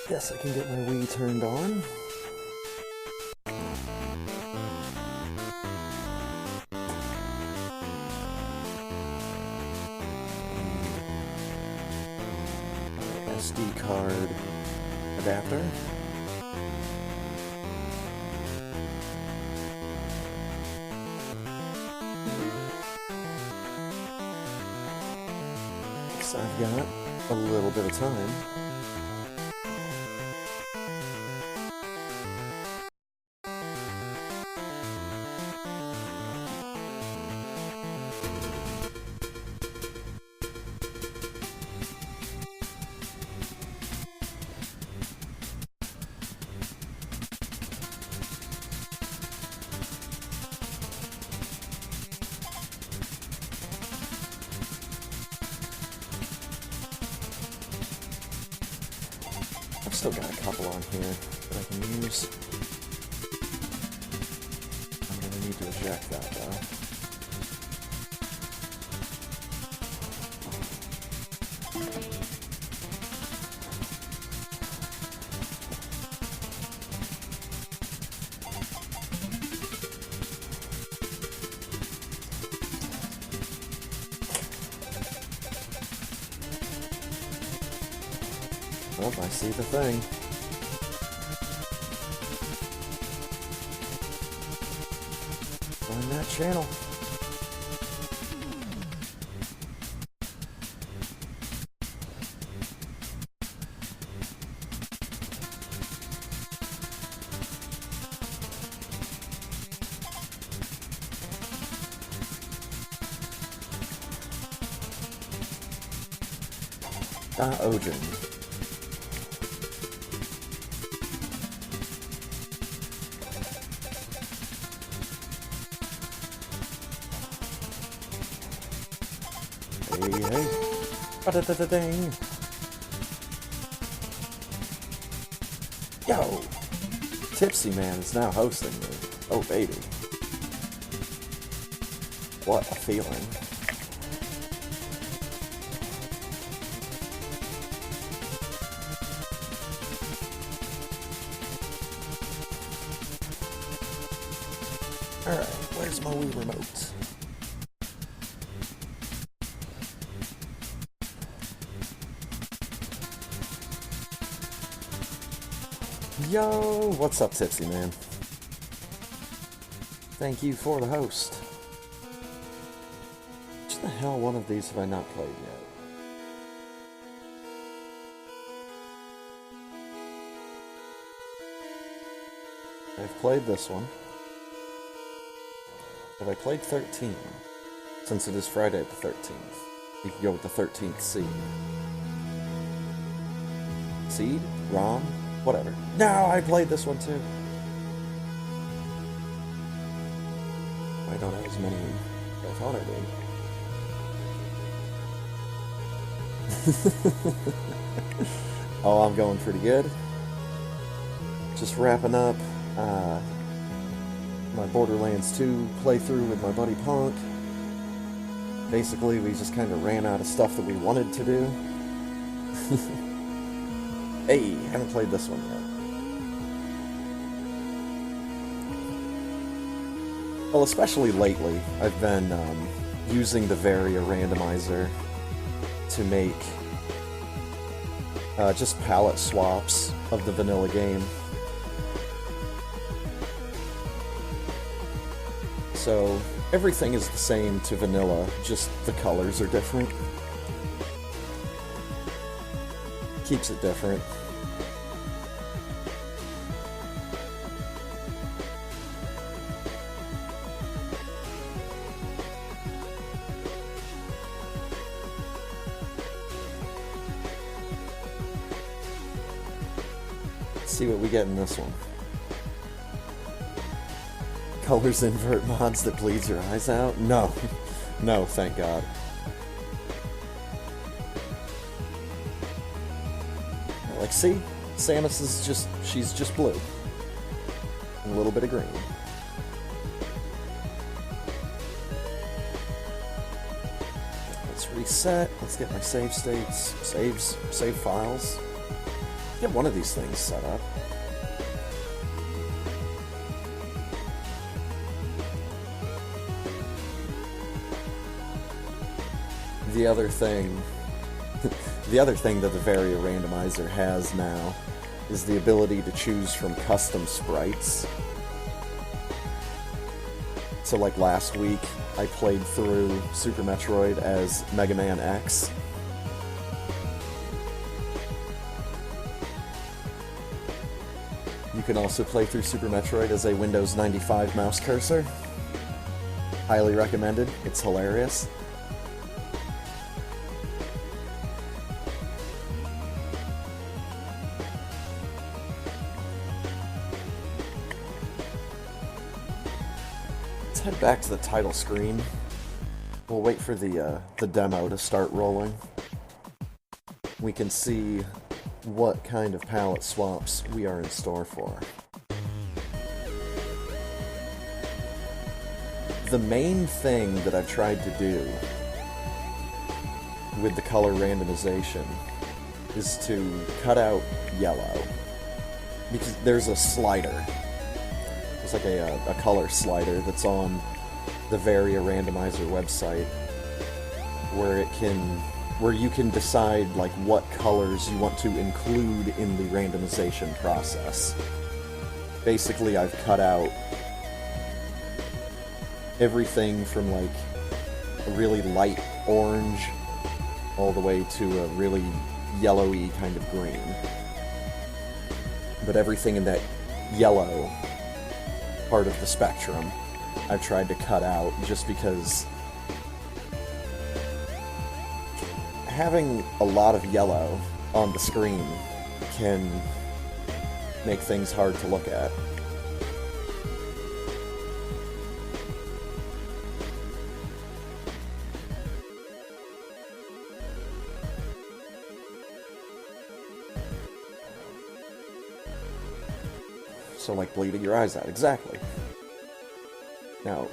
Yes, I can get my Wii turned on. SD card adapter. So I've got a little bit of time. I've still got a couple on here that I can use. I'm gonna need to eject that though. Oh, I see the thing. On that channel. Ojin. Hey. Ba-da-da-da-ding. Yo! Tipsy Man is now hosting me. Oh, baby. What a feeling. Alright, where's my Wii remote? Yo, what's up, Tipsy Man? Thank you for the host. What the hell one of these have I not played yet? I've played this one. Have I played 13? Since it is Friday the 13th. You can go with the 13th seed. Seed? ROM? Whatever. No, I played this one too. I don't have as many as I thought I did. Oh, I'm going pretty good. Just wrapping up my Borderlands 2 playthrough with my buddy Punk. Basically, we just kind of ran out of stuff that we wanted to do. Hey, haven't played this one yet. Well, especially lately, I've been using the Varia randomizer to make just palette swaps of the vanilla game. So everything is the same to vanilla, just the colors are different. Keeps it different. Let's see what we get in this one. Colors invert mods that bleeds your eyes out? No. No, thank God. Like, see? Samus is just, she's just blue. And a little bit of green. Let's reset. Let's get my save states, save files. Get one of these things set up. The other thing that the Varia randomizer has now is the ability to choose from custom sprites. So like last week, I played through Super Metroid as Mega Man X. You can also play through Super Metroid as a Windows 95 mouse cursor. Highly recommended, it's hilarious. Let's head back to the title screen. We'll wait for the demo to start rolling. We can see what kind of palette swaps we are in store for. The main thing that I've tried to do with the color randomization is to cut out yellow, because there's a slider. It's like a color slider that's on the Varia randomizer website where you can decide like what colors you want to include in the randomization process. Basically, I've cut out everything from like a really light orange all the way to a really yellowy kind of green. But everything in that yellow part of the spectrum I've tried to cut out, just because having a lot of yellow on the screen can make things hard to look at. So like bleeding your eyes out, exactly. Now,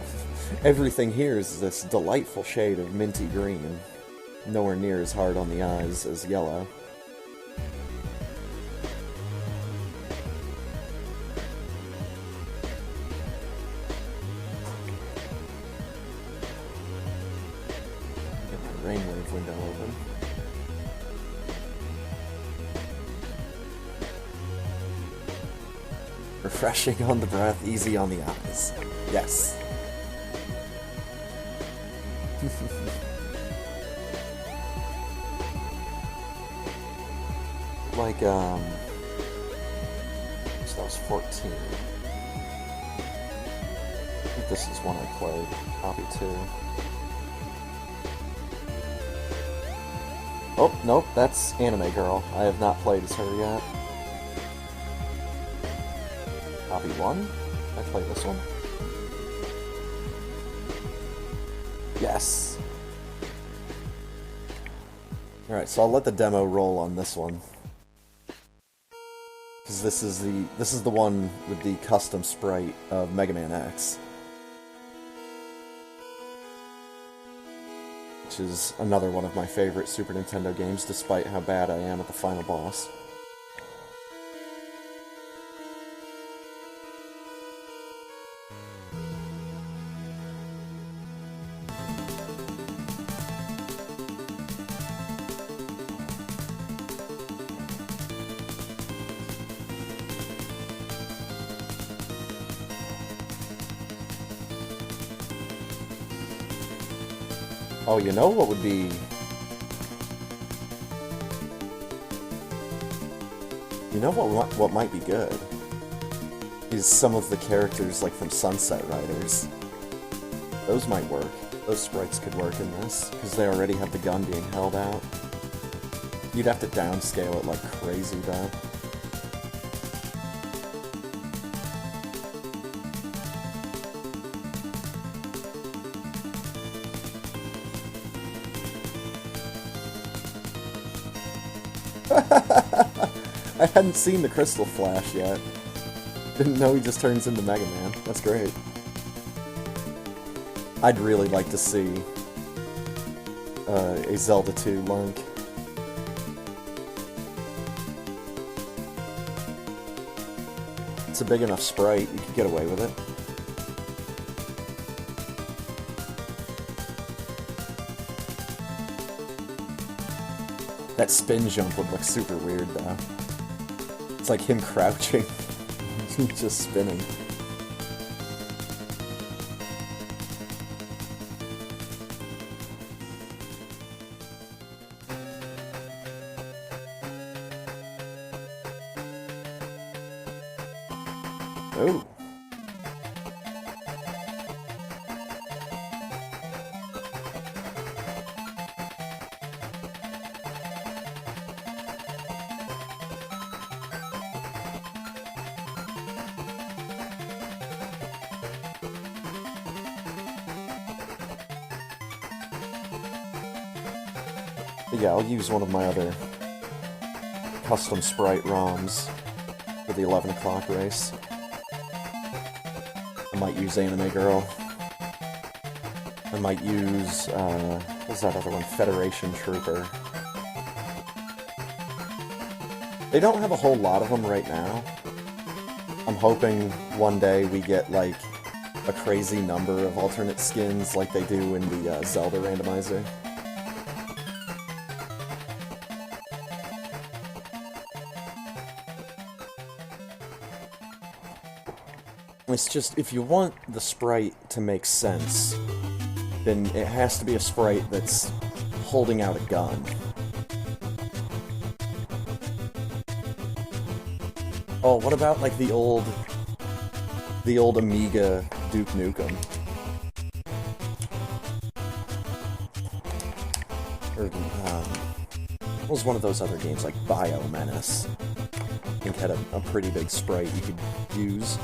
everything here is this delightful shade of minty green, nowhere near as hard on the eyes as yellow. Get my Rainwave window open. Refreshing on the breath, easy on the eyes. Yes. Like, so that was 14. I think this is one I played. Copy 2. Oh, nope, that's Anime Girl. I have not played as her yet. Copy 1. I play this one. Yes. Alright, so I'll let the demo roll on this one. Because this is the one with the custom sprite of Mega Man X. Which is another one of my favorite Super Nintendo games, despite how bad I am at the final boss. Oh, you know what would be... You know what might be good? Is some of the characters, like, from Sunset Riders. Those might work. Those sprites could work in this, because they already have the gun being held out. You'd have to downscale it like crazy, though. I hadn't seen the Crystal Flash yet. Didn't know he just turns into Mega Man. That's great. I'd really like to see a Zelda 2 Link. It's a big enough sprite, you could get away with it. That spin jump would look super weird, though. It's like him crouching, just spinning. Oh. Yeah, I'll use one of my other custom sprite ROMs for the 11 o'clock race. I might use Anime Girl. I might use, what's that other one? Federation Trooper. They don't have a whole lot of them right now. I'm hoping one day we get, like, a crazy number of alternate skins like they do in the Zelda randomizer. It's just, if you want the sprite to make sense, then it has to be a sprite that's holding out a gun. Oh, what about, like, the old Amiga Duke Nukem? Or, what was one of those other games, like Biomenace? I think had a pretty big sprite you could use.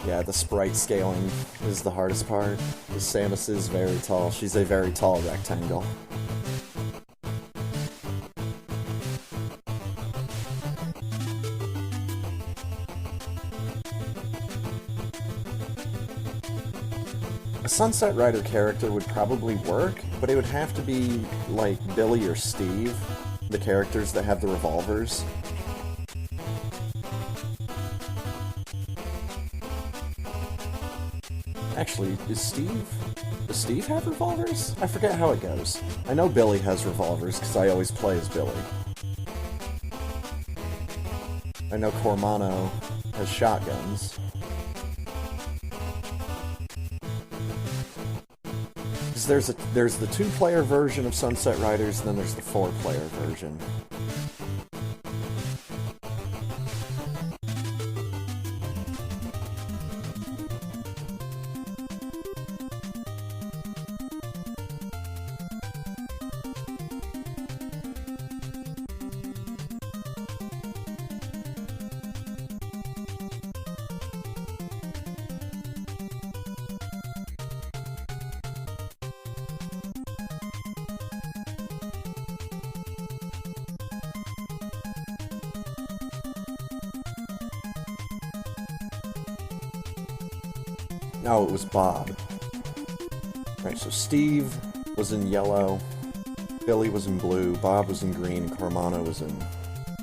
Yeah, the sprite scaling is the hardest part, because Samus is very tall. She's a very tall rectangle. A Sunset Rider character would probably work, but it would have to be like Billy or Steve, the characters that have the revolvers. Actually, does Steve have revolvers? I forget how it goes. I know Billy has revolvers, because I always play as Billy. I know Cormano has shotguns. Because there's the 2-player version of Sunset Riders, and then there's the 4-player version. No, it was Bob. Right, so Steve was in yellow, Billy was in blue, Bob was in green, and Cormano was in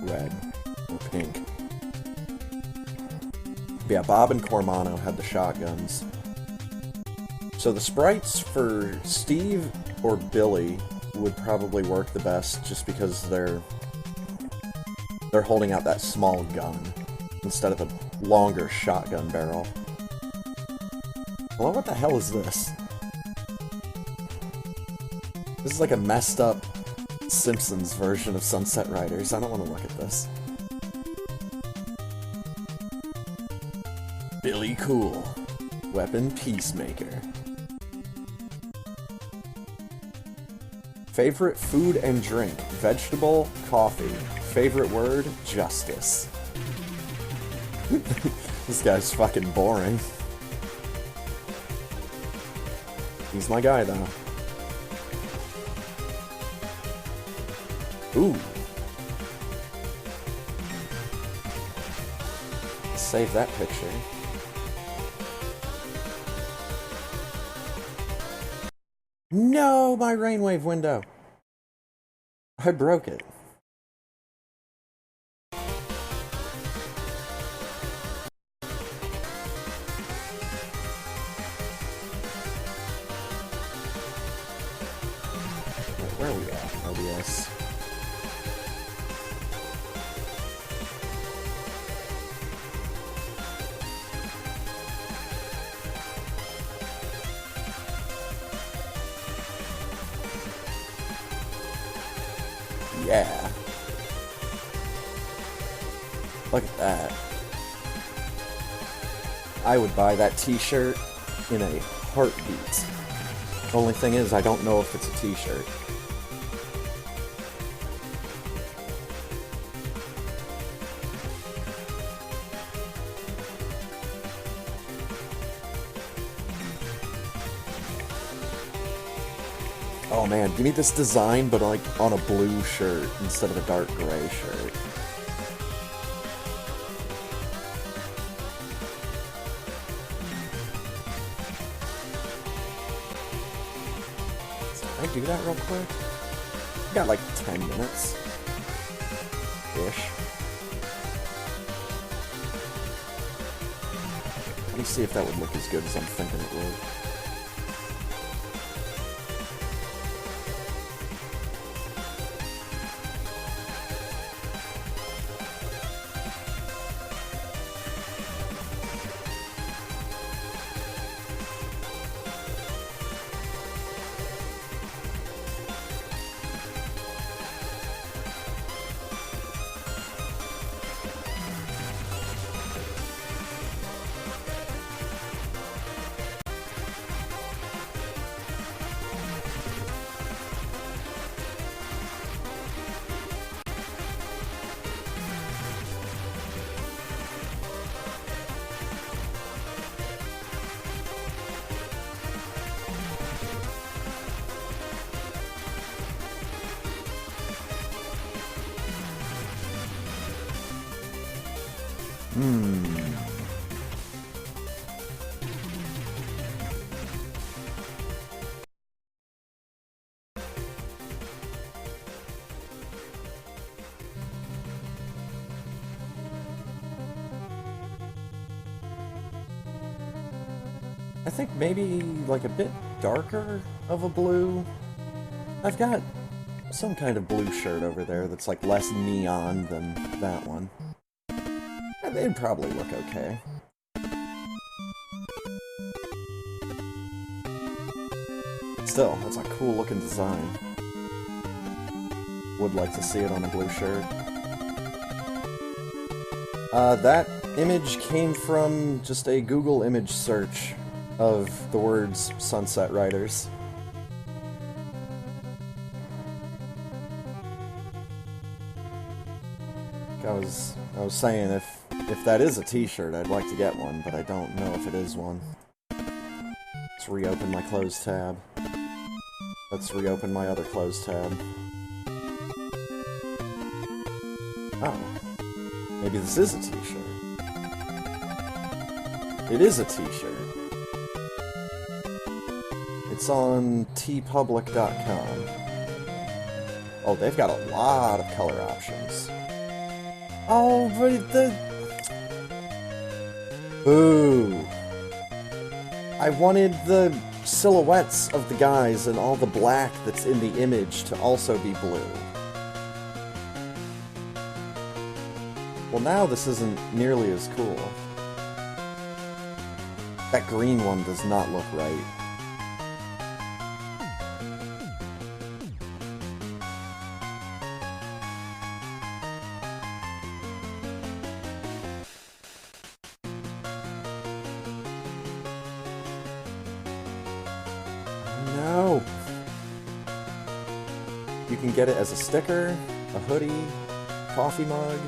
red, or pink. But yeah, Bob and Cormano had the shotguns. So the sprites for Steve or Billy would probably work the best, just because they're holding out that small gun, instead of a longer shotgun barrel. Hello, what the hell is this? This is like a messed up Simpsons version of Sunset Riders. I don't want to look at this. Billy Cool. Weapon Peacemaker. Favorite food and drink. Vegetable, coffee. Favorite word, justice. This guy's fucking boring. He's my guy, though. Ooh. Save that picture. No, my rainwave window. I broke it. Where are we at? OBS. Yeah. Look at that. I would buy that t-shirt in a heartbeat. Only thing is, I don't know if it's a t-shirt. Oh man, give me this design, but like on a blue shirt instead of a dark gray shirt. Can I do that real quick? I got like 10 minutes. Ish. Let me see if that would look as good as I'm thinking it would. I think maybe like a bit darker of a blue. I've got some kind of blue shirt over there that's like less neon than that one. And they'd probably look okay. Still, that's a cool looking design. Would like to see it on a blue shirt. That image came from just a Google image search of the words Sunset Riders. I was saying if that is a t-shirt, I'd like to get one, but I don't know if it is one. Let's reopen my closed tab. Let's reopen my other closed tab. Oh. Maybe this is a t-shirt. It is a t-shirt. It's on tpublic.com. Oh, they've got a lot of color options. Oh, but Ooh. I wanted the silhouettes of the guys and all the black that's in the image to also be blue. Well, now this isn't nearly as cool. That green one does not look right. No! You can get it as a sticker, a hoodie, coffee mug.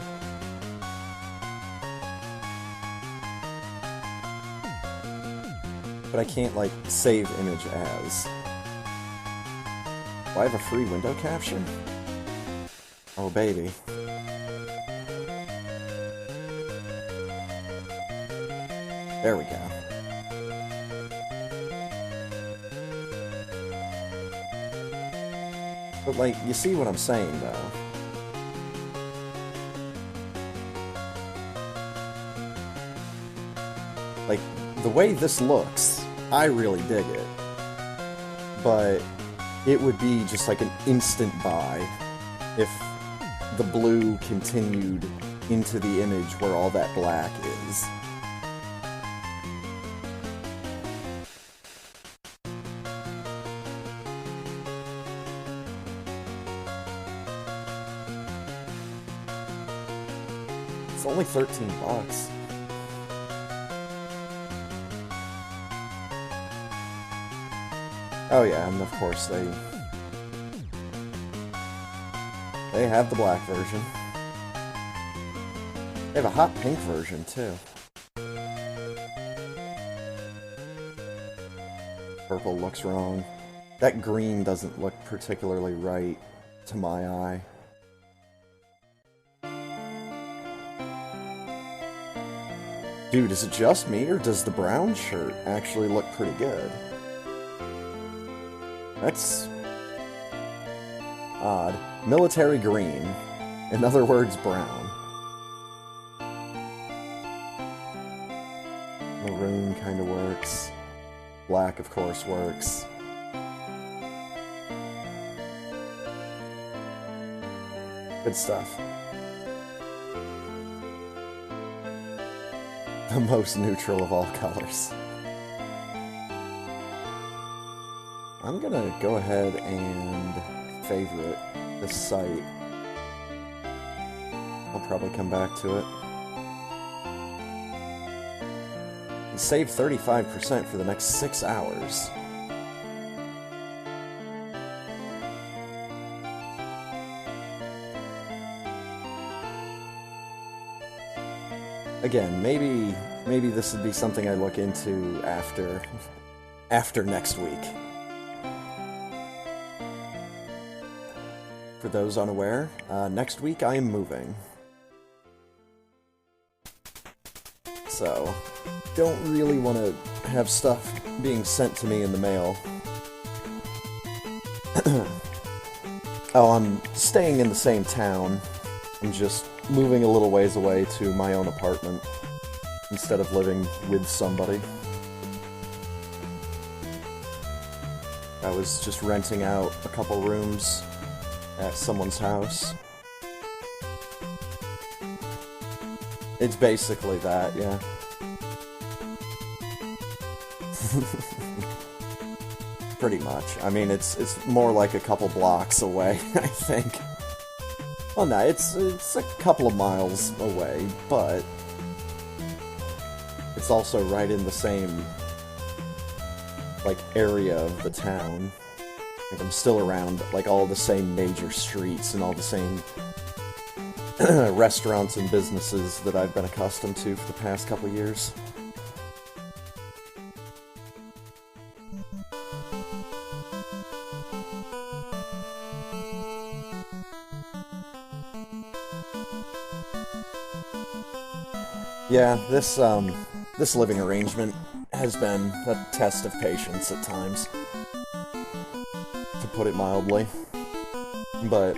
But I can't, like, save image as. Do I have a free window capture? Oh, baby. There we go. But, like, you see what I'm saying, though. Like, the way this looks, I really dig it. But it would be just like an instant buy if the blue continued into the image where all that black is. It's only $13. Oh yeah, and of course they have the black version. They have a hot pink version too. Purple looks wrong. That green doesn't look particularly right to my eye. Dude, is it just me, or does the brown shirt actually look pretty good? That's odd. Military green. In other words, brown. Maroon kind of works. Black, of course, works. Good stuff. The most neutral of all colors. I'm gonna go ahead and favorite this site. I'll probably come back to it. And save 35% for the next 6 hours. Again, maybe this would be something I look into after next week. For those unaware, next week I am moving. So, don't really want to have stuff being sent to me in the mail. Oh, I'm staying in the same town. I'm just moving a little ways away to my own apartment instead of living with somebody. I was just renting out a couple rooms at someone's house. It's basically that, yeah. Pretty much. I mean, it's more like a couple blocks away, I think. Well, no, it's a couple of miles away, but it's also right in the same, like, area of the town. Like, I'm still around, like, all the same major streets and all the same restaurants and businesses that I've been accustomed to for the past couple of years. Yeah, this living arrangement has been a test of patience at times, to put it mildly. But,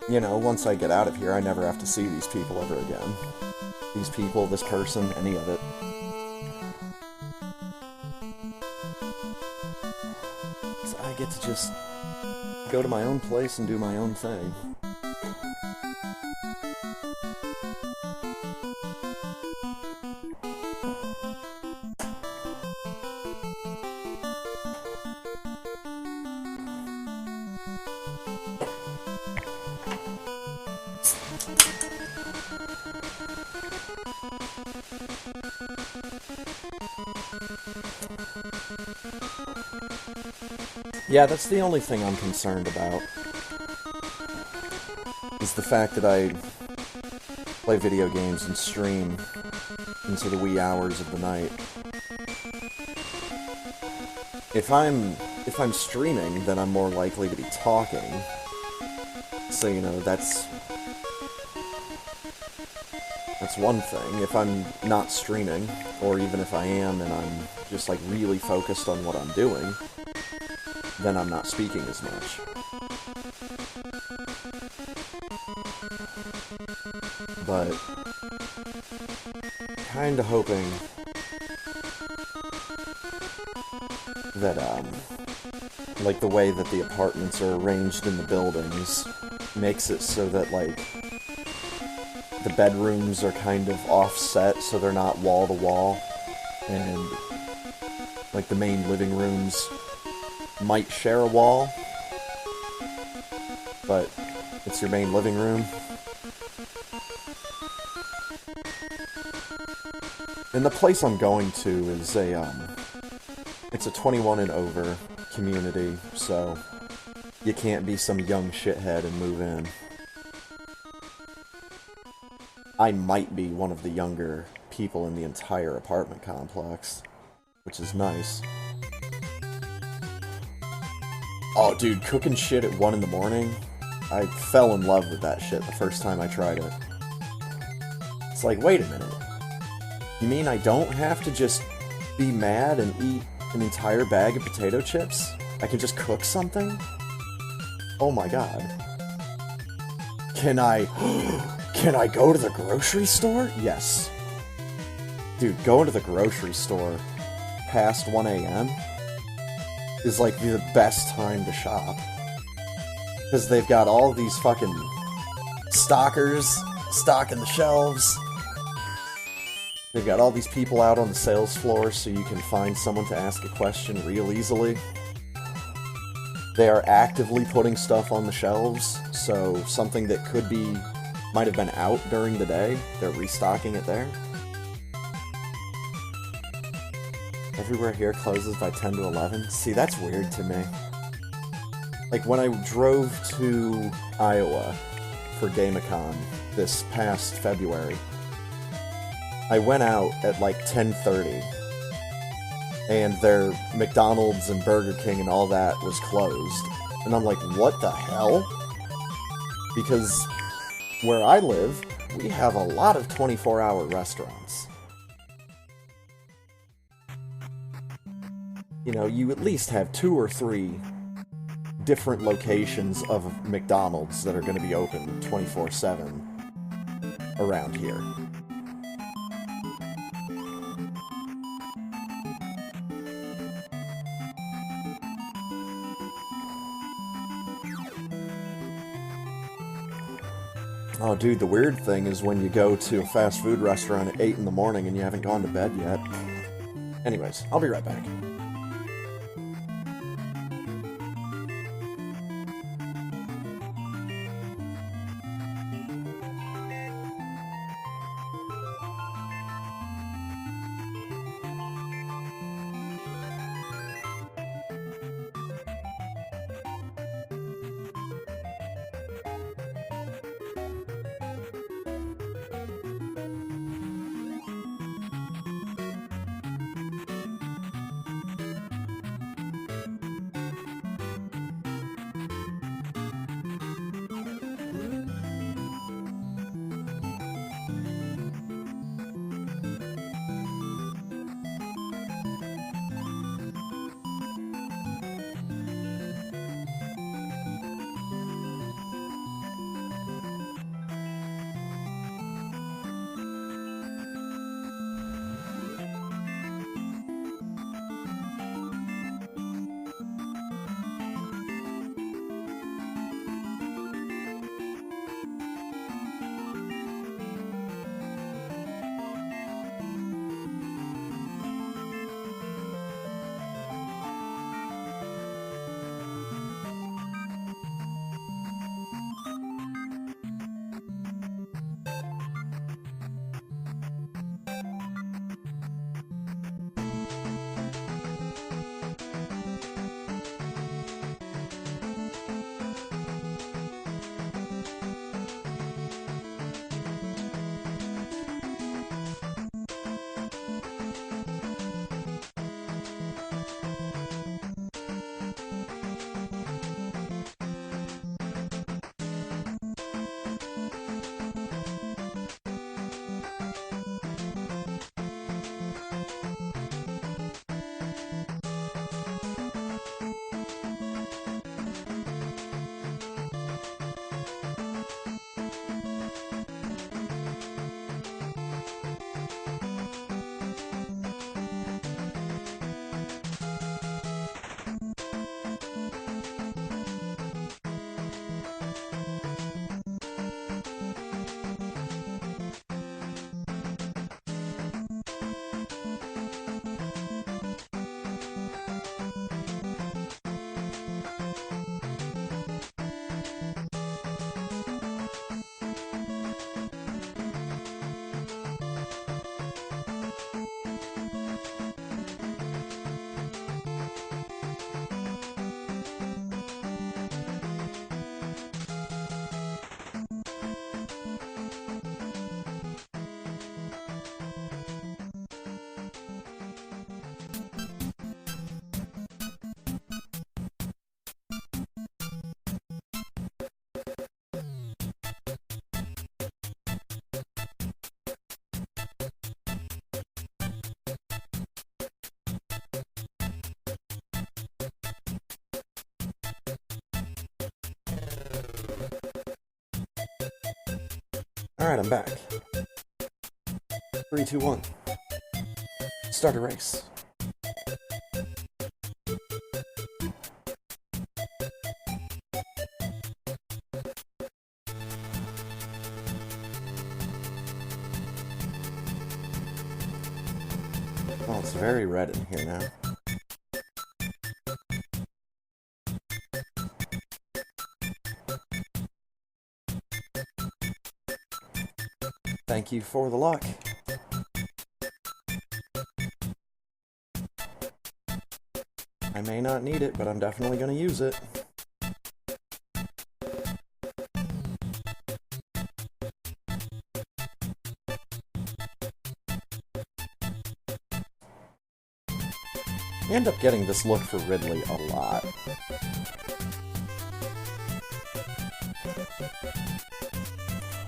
you know, once I get out of here, I never have to see these people ever again. These people, this person, any of it. So I get to just go to my own place and do my own thing. Yeah, that's the only thing I'm concerned about, is the fact that I play video games and stream into the wee hours of the night. If I'm streaming, then I'm more likely to be talking. So, you know, that's That's one thing. If I'm not streaming, or even if I am and I'm just like really focused on what I'm doing, then I'm not speaking as much. But kinda hoping that, like the way that the apartments are arranged in the buildings makes it so that, like, the bedrooms are kind of offset so they're not wall to wall, and, like, the main living rooms might share a wall, but it's your main living room. And the place I'm going to is it's a 21 and over community, so you can't be some young shithead and move in. I might be one of the younger people in the entire apartment complex, which is nice. Oh, dude, cooking shit at 1 in the morning? I fell in love with that shit the first time I tried it. It's like, wait a minute. You mean I don't have to just be mad and eat an entire bag of potato chips? I can just cook something? Oh my god. Can I go to the grocery store? Yes. Dude, going to the grocery store past 1 a.m. is like the best time to shop. Because they've got all these fucking stockers stocking the shelves. They've got all these people out on the sales floor so you can find someone to ask a question real easily. They are actively putting stuff on the shelves, so something that might have been out during the day, they're restocking it there. Everywhere here closes by 10 to 11. See, that's weird to me. Like, when I drove to Iowa for GameCon this past February, I went out at like 10:30, and their McDonald's and Burger King and all that was closed. And I'm like, what the hell? Because where I live, we have a lot of 24-hour restaurants. You know, you at least have 2 or 3 different locations of McDonald's that are going to be open 24/7 around here. Oh, dude, the weird thing is when you go to a fast food restaurant at 8 in the morning and you haven't gone to bed yet. Anyways, I'll be right back. Alright, I'm back. 3, 2, 1. Start a race. Oh, it's very red in here now. Thank you for the luck. I may not need it, but I'm definitely going to use it. I end up getting this look for Ridley a lot.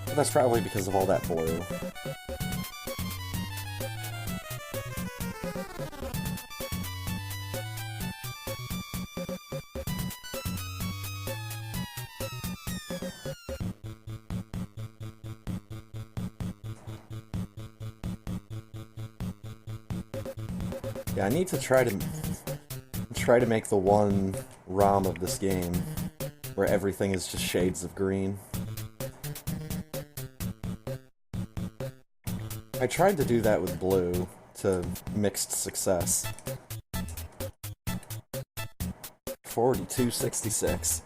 But that's probably because of all that blue. Yeah, I need to try to make the one ROM of this game where everything is just shades of green. I tried to do that with blue to mixed success. 4266.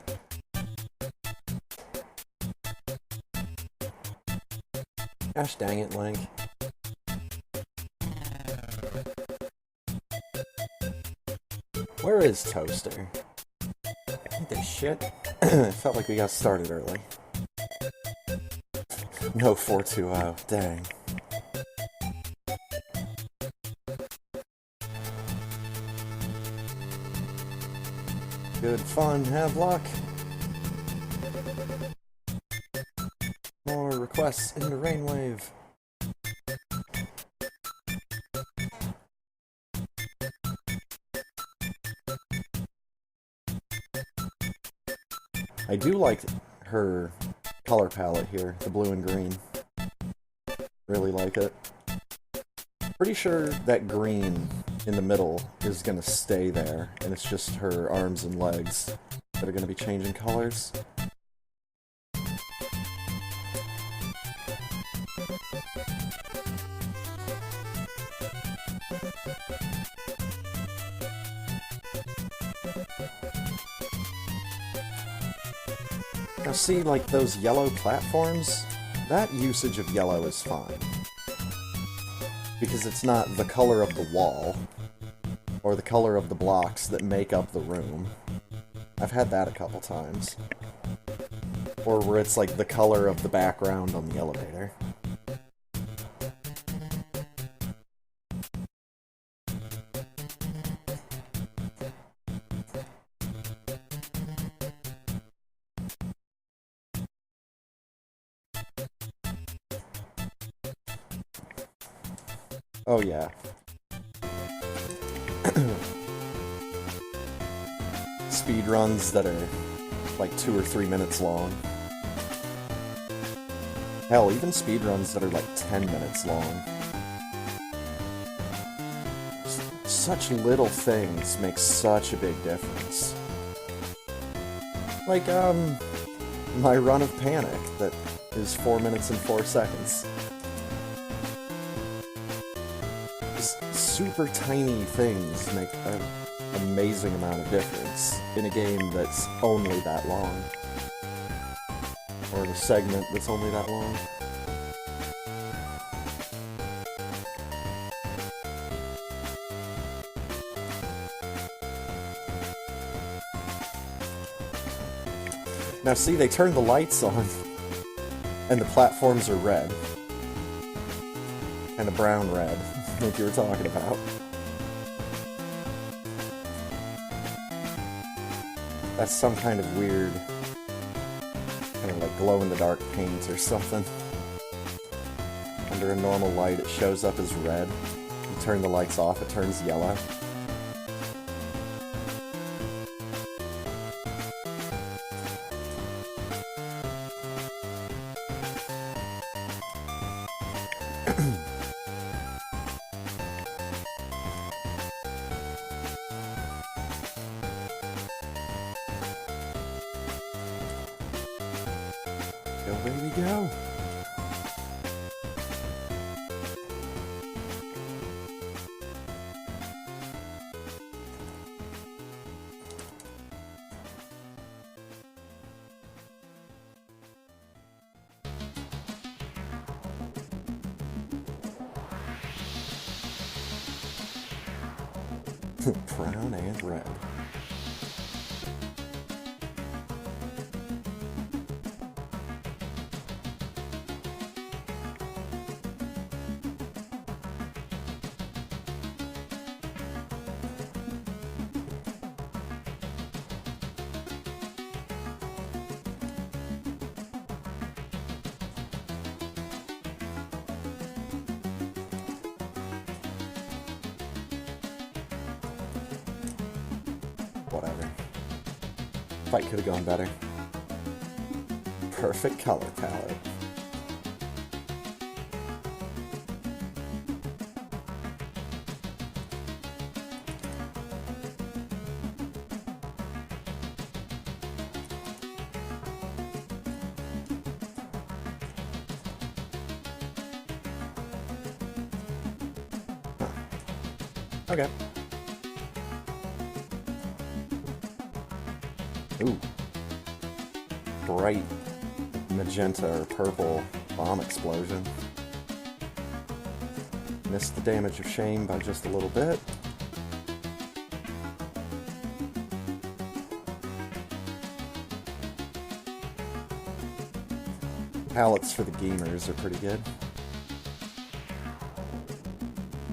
Gosh dang it, Link. Where is Toaster? Ain't this shit? It felt like we got started early. No 420, dang. Good fun, have luck. More requests in the Rainwave. I do like her color palette here, the blue and green. Really like it. Pretty sure that green in the middle is gonna stay there, and it's just her arms and legs that are gonna be changing colors. Now see, like those yellow platforms, that usage of yellow is fine. Because it's not the color of the wall, or the color of the blocks that make up the room. I've had that a couple times. Or where it's like the color of the background on the elevator. Oh yeah. Speedruns that are like 2 or 3 minutes long. Hell, even speedruns that are like 10 minutes long. Such little things make such a big difference. Like, my run of Panic that is 4 minutes and 4 seconds. Super tiny things make an amazing amount of difference in a game that's only that long. Or in a segment that's only that long. Now see, they turn the lights on, and the platforms are red. Kind of brown-red. Like you were talking about. That's some kind of weird, kind of like glow-in-the-dark paint or something. Under a normal light, it shows up as red. You turn the lights off, it turns yellow. Go, baby, go! Brown and red. Whatever. Fight could have gone better. Perfect color palette. Huh. Okay. Ooh. Bright magenta or purple bomb explosion. Missed the damage of shame by just a little bit. Palettes for the gamers are pretty good.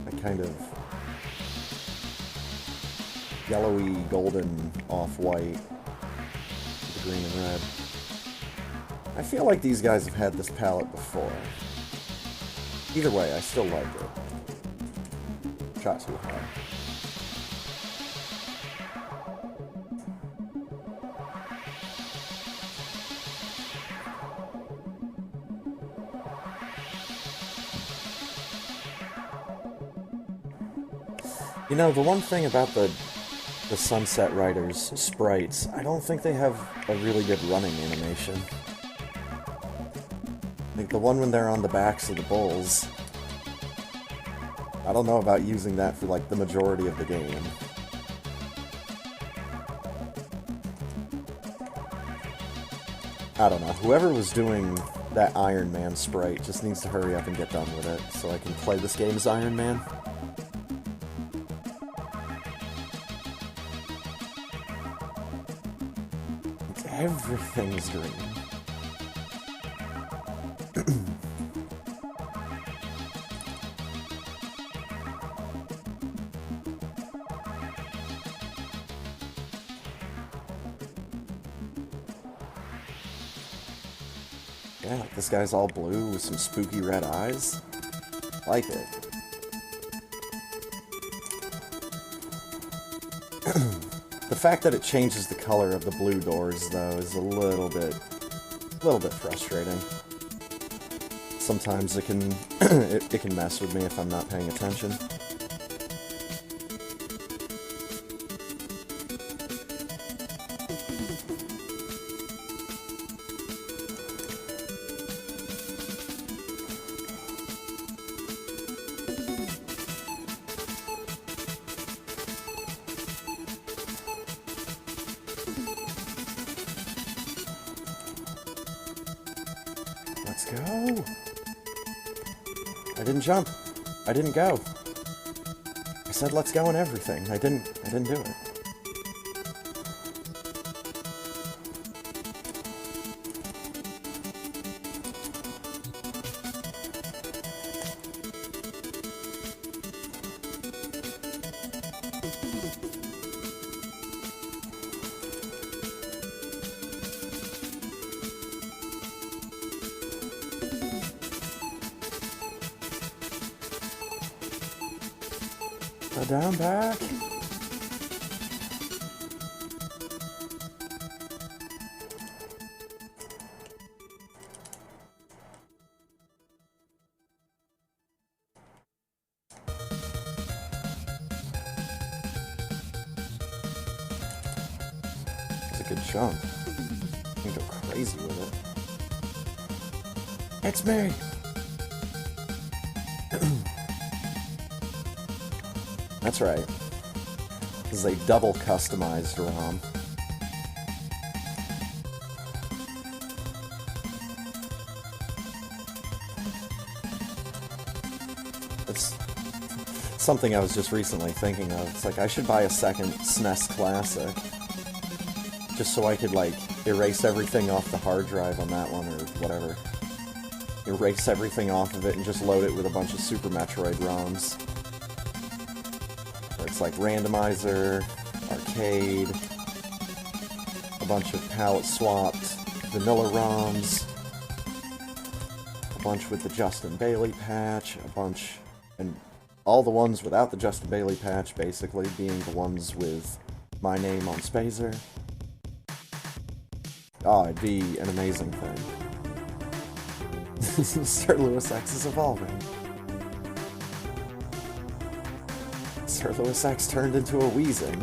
That kind of yellowy, golden, off-white. Green and red. I feel like these guys have had this palette before. Either way, I still like it. Shot too high. You know, the one thing about the Sunset Riders sprites, I don't think they have a really good running animation. Like the one when they're on the backs of the bulls. I don't know about using that for like the majority of the game. I don't know. Whoever was doing that Iron Man sprite just needs to hurry up and get done with it so I can play this game as Iron Man. Everything's green. Yeah, like this guy's all blue with some spooky red eyes. Like it. The fact that it changes the color of the blue doors, though, is a little bit frustrating. Sometimes it can it can mess with me if I'm not paying attention. Let's go! I didn't jump. I didn't go. I said let's go and everything. I didn't do it. Go down back. It's a good jump. You can go crazy with it. It's me! That's right. This is a double customized ROM. It's something I was just recently thinking of. It's like, I should buy a second SNES Classic. Just so I could, like, erase everything off the hard drive on that one, or whatever. Erase everything off of it and just load it with a bunch of Super Metroid ROMs. Where it's like randomizer, arcade, a bunch of palette swapped vanilla ROMs, a bunch with the Justin Bailey patch, a bunch, and all the ones without the Justin Bailey patch basically being the ones with my name on Spazer. Oh, it'd be an amazing thing. Sir Lewis X is evolving. Sir Lewis X turned into a Weezing.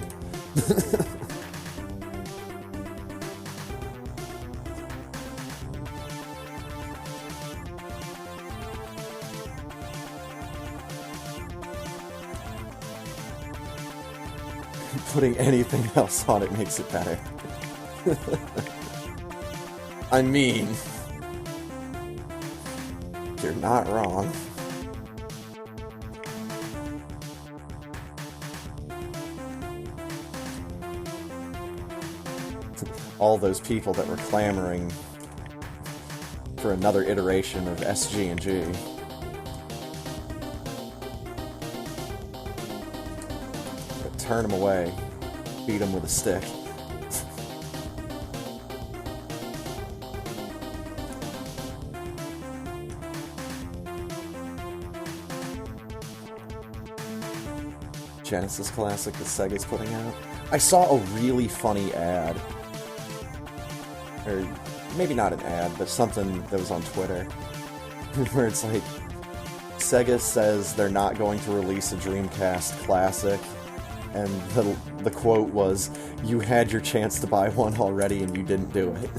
Putting anything else on it makes it better. I mean, you're not wrong. All those people that were clamoring for another iteration of SG&G. But turn them away. Beat them with a stick. Genesis Classic that Sega's putting out. I saw a really funny ad. Or maybe not an ad, but something that was on Twitter. Where it's like, Sega says they're not going to release a Dreamcast Classic. And the quote was, "You had your chance to buy one already and you didn't do it."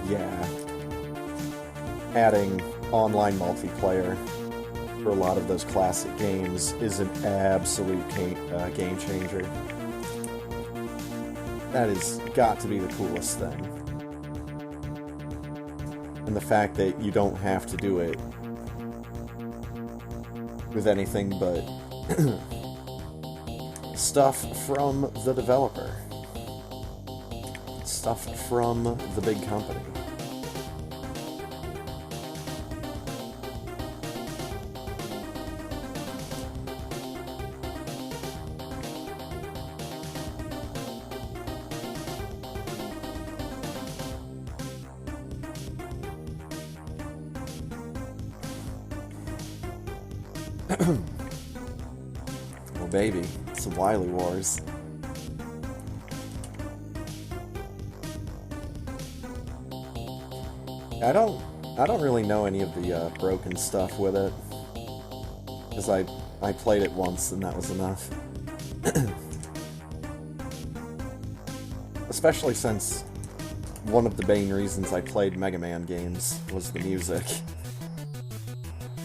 Yeah. Adding online multiplayer for a lot of those classic games is an absolute game changer. That has got to be the coolest thing. And the fact that you don't have to do it with anything but stuff from the developer. Stuff from the big company. Oh baby, some Wily Wars. I don't really know any of the broken stuff with it, because I played it once and that was enough. Especially since one of the main reasons I played Mega Man games was the music.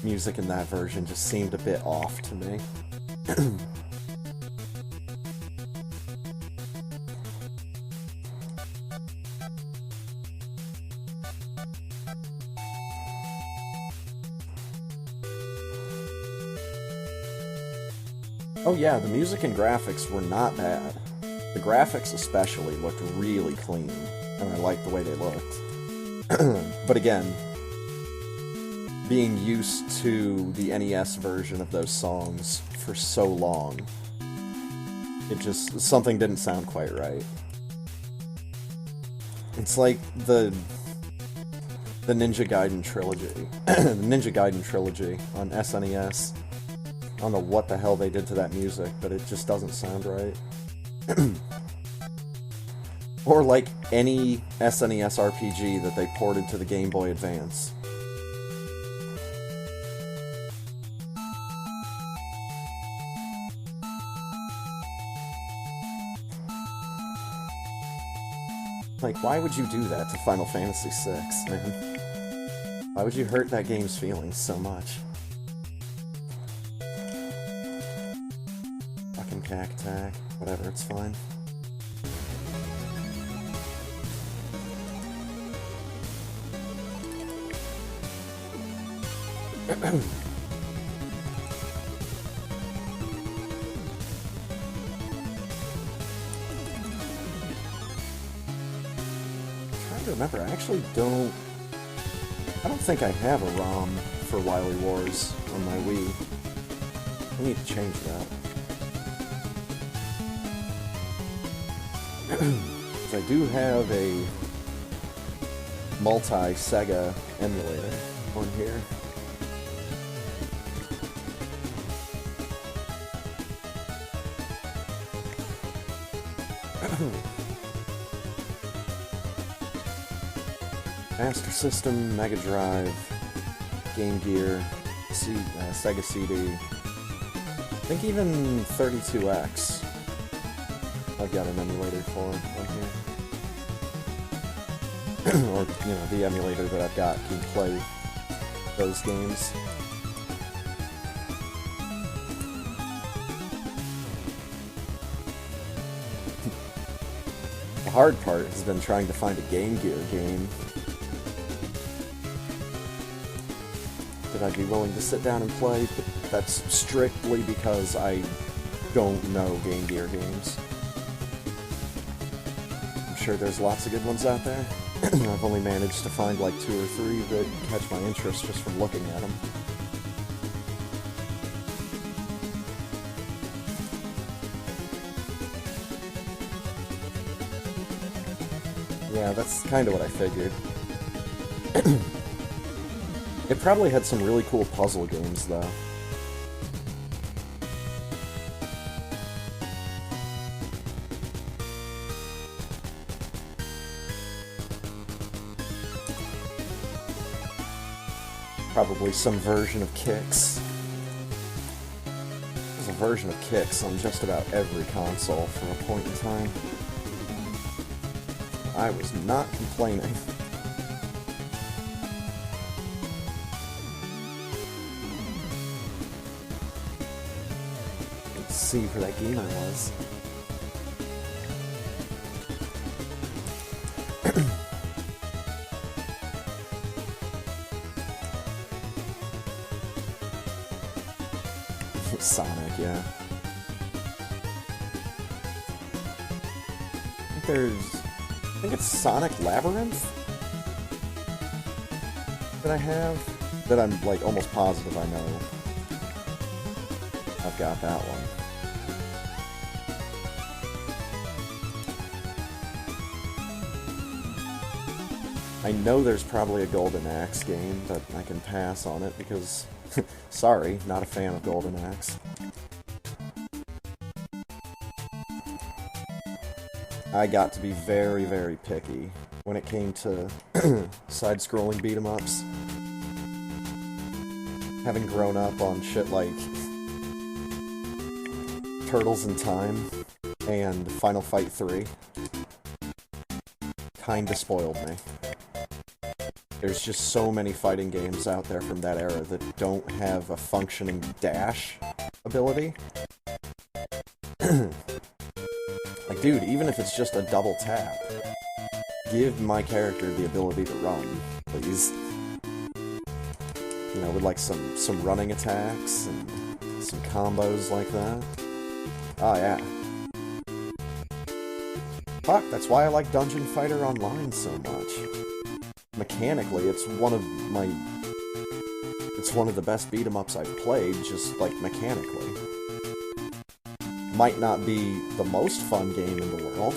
Music in that version just seemed a bit off to me. Oh yeah, the music and graphics were not bad. The graphics especially looked really clean, and I liked the way they looked. But again, being used to the NES version of those songs for so long, something didn't sound quite right. It's like the Ninja Gaiden trilogy. The Ninja Gaiden trilogy on SNES. I don't know what the hell they did to that music, but it just doesn't sound right. Or like any SNES RPG that they ported to the Game Boy Advance. Like, why would you do that to Final Fantasy VI, man? Why would you hurt that game's feelings so much? Fucking cack-tack. Whatever, it's fine. Trying to remember, I actually don't think I have a ROM for Wily Wars on my Wii. I need to change that. I do have a multi-Sega emulator on here. Master System, Mega Drive, Game Gear, Sega CD. I think even 32X. I've got an emulator for on here. Or, you know, the emulator that I've got can play those games. The hard part has been trying to find a Game Gear game that I'd be willing to sit down and play, but that's strictly because I don't know Game Gear games. I'm sure there's lots of good ones out there. I've only managed to find like 2 or 3 that catch my interest just from looking at them. Yeah, that's kind of what I figured. It probably had some really cool puzzle games, though. Probably some version of Kicks. There's a version of Kicks on just about every console for a point in time. I was not complaining. Let's see where that game I was. Sonic, yeah. I think it's Sonic Labyrinth that I have, that I'm like almost positive I know. I've got that one. I know there's probably a Golden Axe game, but I can pass on it because, sorry, not a fan of Golden Axe. I got to be very, very picky when it came to side-scrolling beat-em-ups. Having grown up on shit like Turtles in Time and Final Fight 3 kinda spoiled me. There's just so many fighting games out there from that era that don't have a functioning dash ability. Like, dude, even if it's just a double tap, give my character the ability to run, please. You know, with like some running attacks and some combos like that. Oh yeah. Fuck, that's why I like Dungeon Fighter Online so much. Mechanically, it's one of the best beat-em-ups I've played, just like mechanically. Might not be the most fun game in the world.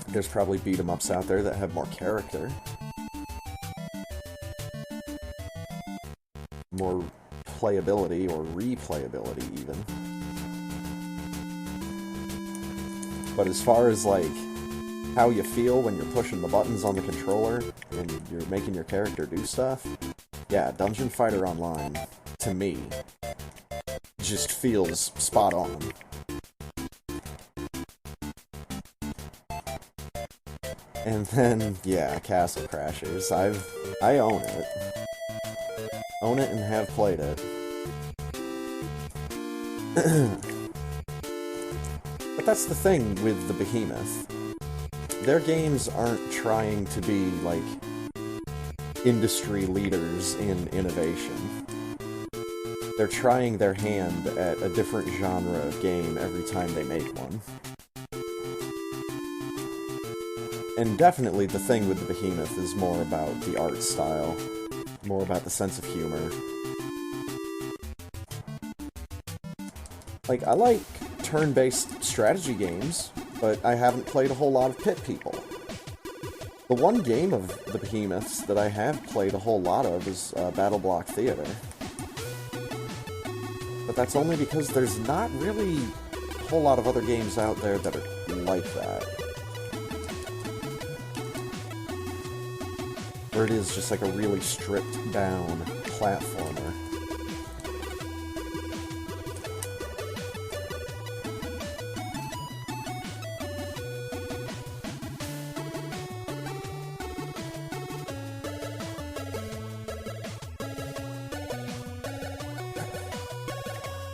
There's probably beat-em-ups out there that have more character. More playability, or replayability, even. But as far as, like, how you feel when you're pushing the buttons on the controller and you're making your character do stuff, yeah, Dungeon Fighter Online, to me, just feels spot on. And then, yeah, Castle Crashers. I own it. Own it and have played it. But that's the thing with the Behemoth. Their games aren't trying to be, like, industry leaders in innovation. They're trying their hand at a different genre of game every time they make one. And definitely the thing with the Behemoth is more about the art style, more about the sense of humor. Like, I like turn-based strategy games, but I haven't played a whole lot of Pit People. The one game of the Behemoths that I have played a whole lot of is Battle Block Theater. But that's only because there's not really a whole lot of other games out there that are like that. Where it is just like a really stripped-down platformer.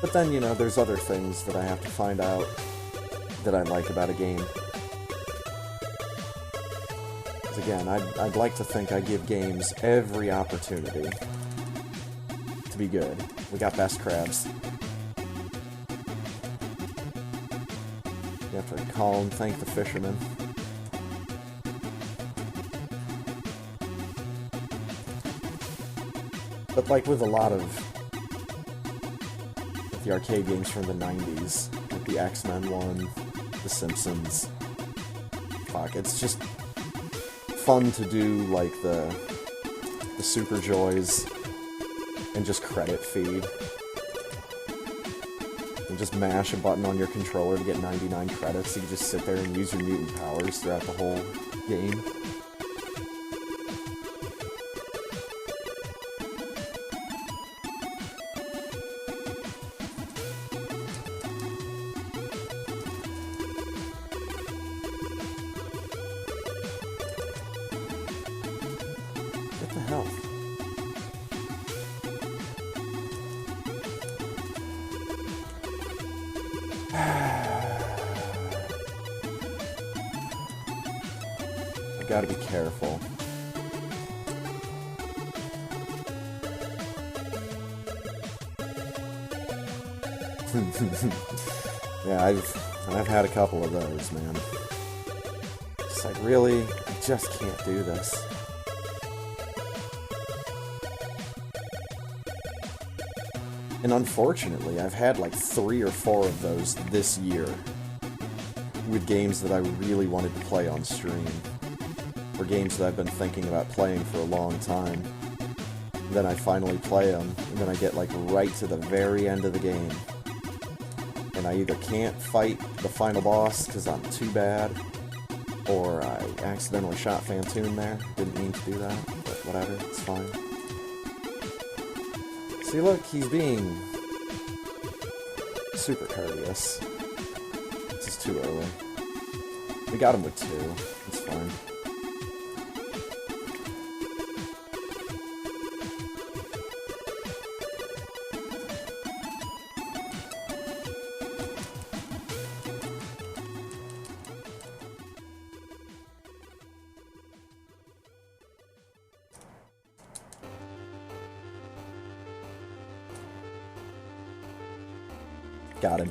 But then, you know, there's other things that I have to find out that I like about a game. Because again, I'd like to think I give games every opportunity to be good. We got Best Crabs. You have to call and thank the fisherman. But like with a lot of the arcade games from the 90s, like the X-Men one, The Simpsons. Fuck, it's just fun to do, like, the Super Joys and just credit feed. And just mash a button on your controller to get 99 credits. You can just sit there and use your mutant powers throughout the whole game. Gotta be careful. Yeah, I've had a couple of those, man. It's like, really? I just can't do this. And unfortunately, I've had like 3 or 4 of those this year with games that I really wanted to play on stream. Or games that I've been thinking about playing for a long time. Then I finally play them, and then I get like right to the very end of the game. And I either can't fight the final boss because I'm too bad, or I accidentally shot Phantoon there. Didn't mean to do that, but whatever, it's fine. See, look, he's being super courteous. This is too early. We got him with 2. It's fine. Got him.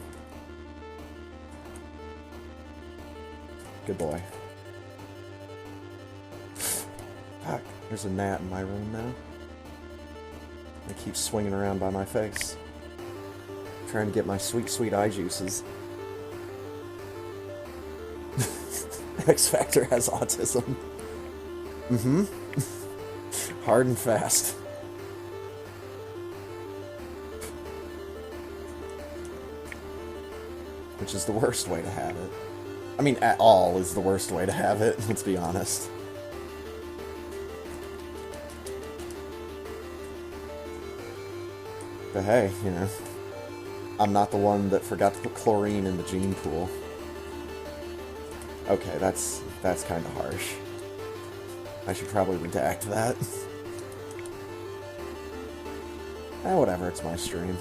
Good boy. Fuck, there's a gnat in my room now. It keeps swinging around by my face. Trying to get my sweet, sweet eye juices. X Factor has autism. Mm-hmm. Hard and fast. Which is the worst way to have it. I mean, at all is the worst way to have it, let's be honest. But hey, you know, I'm not the one that forgot to put chlorine in the gene pool. Okay, that's kind of harsh. I should probably redact that. Whatever, it's my stream.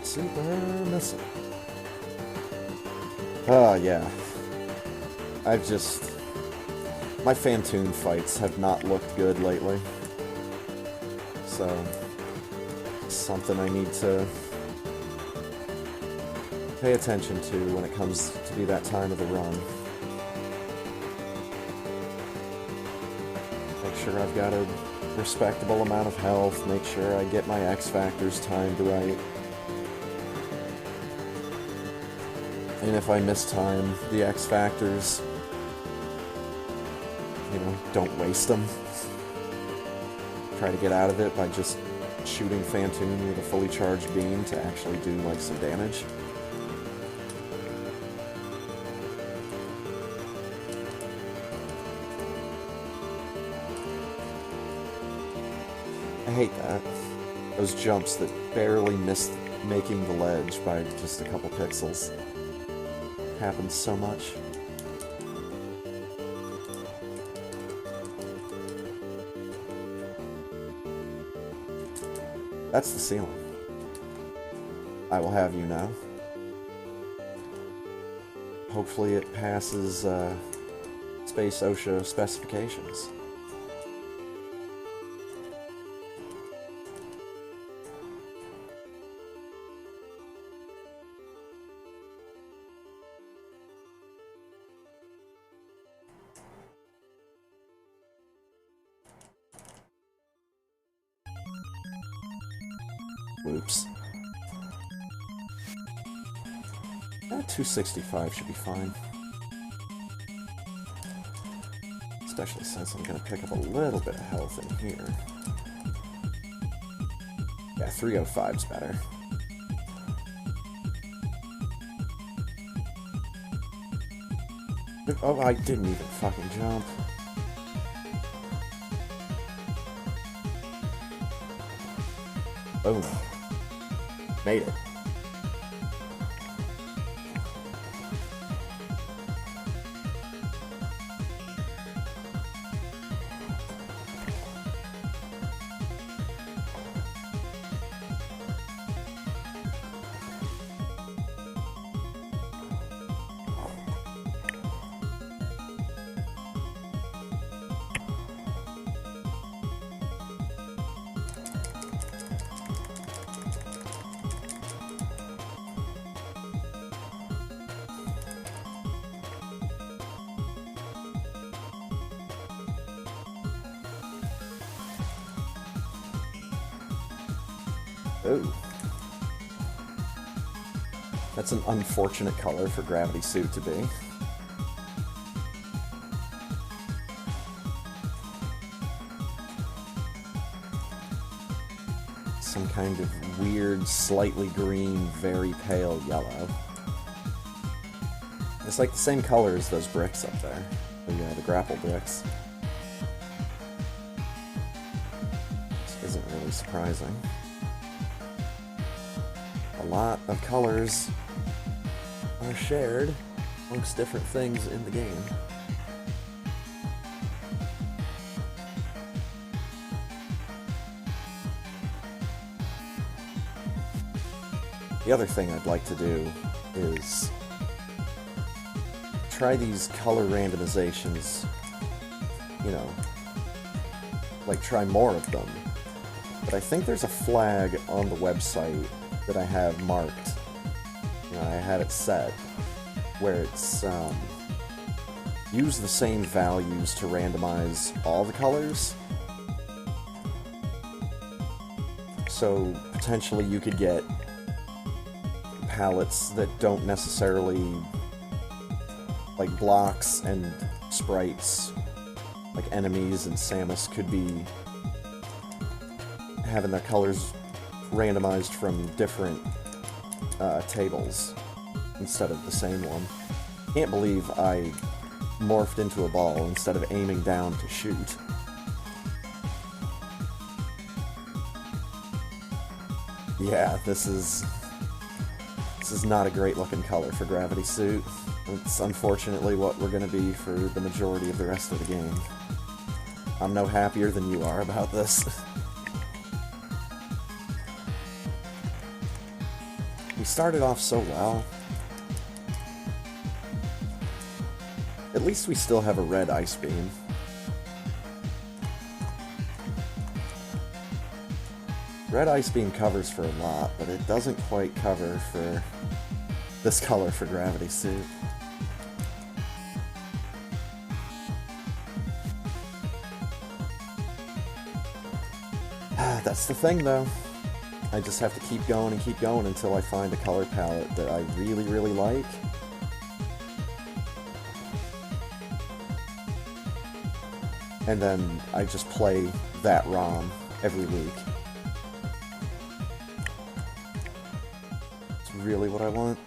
Super missile. Yeah. My Phantoon fights have not looked good lately. So, it's something I need to pay attention to when it comes to be that time of the run. Make sure I've got a respectable amount of health, make sure I get my X factors timed right. And if I miss time the X factors, you know, don't waste them. Try to get out of it by just shooting Phantoon with a fully charged beam to actually do, like, some damage. I hate that. Those jumps that barely missed making the ledge by just a couple pixels. Happens so much. That's the ceiling. I will have you know. Hopefully it passes Space OSHA specifications. Oops. 265 should be fine. Especially since I'm going to pick up a little bit of health in here. Yeah, 305's better. Oh, I didn't even fucking jump. Boom. Made it. Ooh. That's an unfortunate color for Gravity Suit to be. Some kind of weird, slightly green, very pale yellow. It's like the same color as those bricks up there. The grapple bricks. This isn't really surprising. A lot of colors are shared amongst different things in the game. The other thing I'd like to do is try these color randomizations, you know, like try more of them. But I think there's a flag on the website that I have marked, you know, I had it set, where it's, use the same values to randomize all the colors. So, potentially you could get palettes that don't necessarily, like blocks and sprites, like enemies and Samus could be having their colors randomized from different tables instead of the same one. Can't believe I morphed into a ball instead of aiming down to shoot. Yeah, this is not a great looking color for Gravity Suit. It's unfortunately what we're going to be for the majority of the rest of the game. I'm no happier than you are about this. We started off so well. At least we still have a red Ice Beam. Red Ice Beam covers for a lot, but it doesn't quite cover for this color for Gravity Suit. That's the thing, though. I just have to keep going and keep going until I find a color palette that I really, really like. And then I just play that ROM every week. It's really what I want.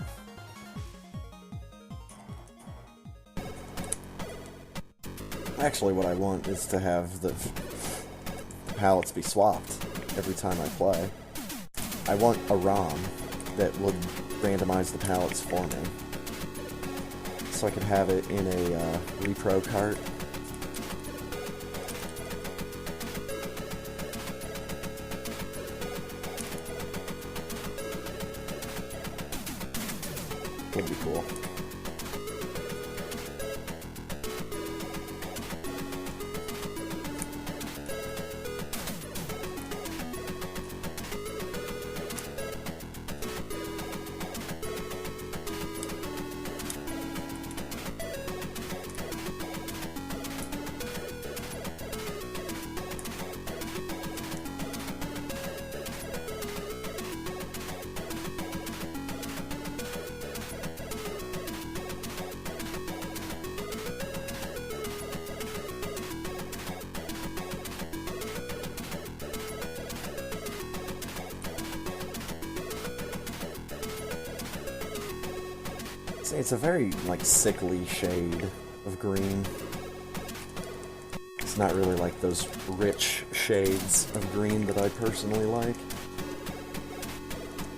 Actually, what I want is to have the palettes be swapped every time I play. I want a ROM that would randomize the palettes for me, so I could have it in a repro cart. Would be cool. It's a very, like, sickly shade of green. It's not really like those rich shades of green that I personally like.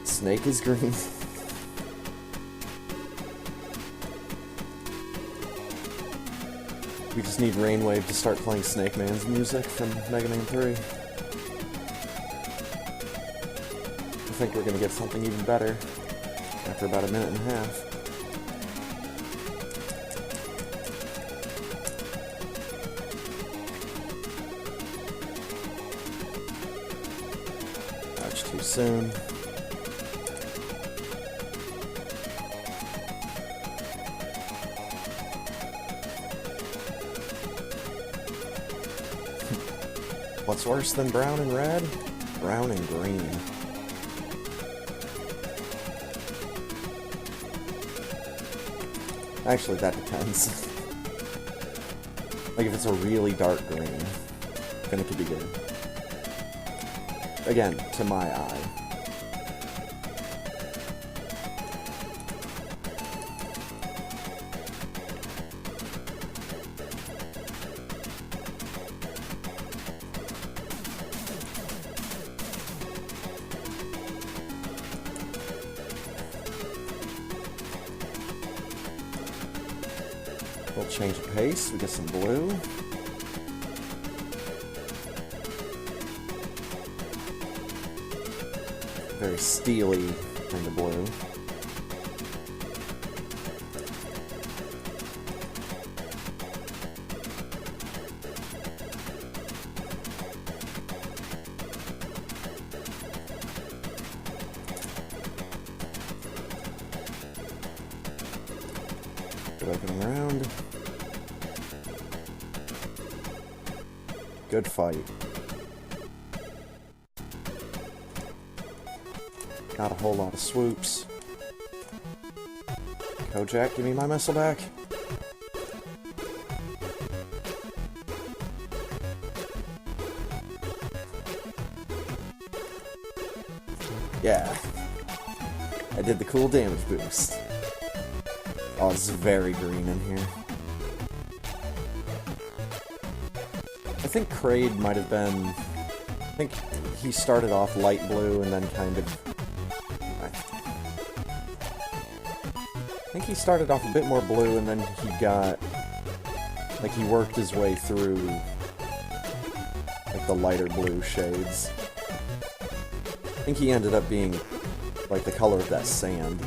Snake is green. We just need Rainwave to start playing Snake Man's music from Mega Man 3. I think we're gonna get something even better after about a minute and a half. Too soon. What's worse than brown and red? Brown and green. Actually, that depends. Like, if it's a really dark green, then it could be good. Again, to my eye. We'll change the pace, we get some blue. Very steely kind of blue. Good opening round. Good fight. Not a whole lot of swoops. Kojak, give me my missile back. Yeah. I did the cool damage boost. Oh, it's very green in here. I think Kraid might have been think he started off light blue and then kind of... I think he started off a bit more blue and then he got... like, he worked his way through, like, the lighter blue shades. I think he ended up being, like, the color of that sand.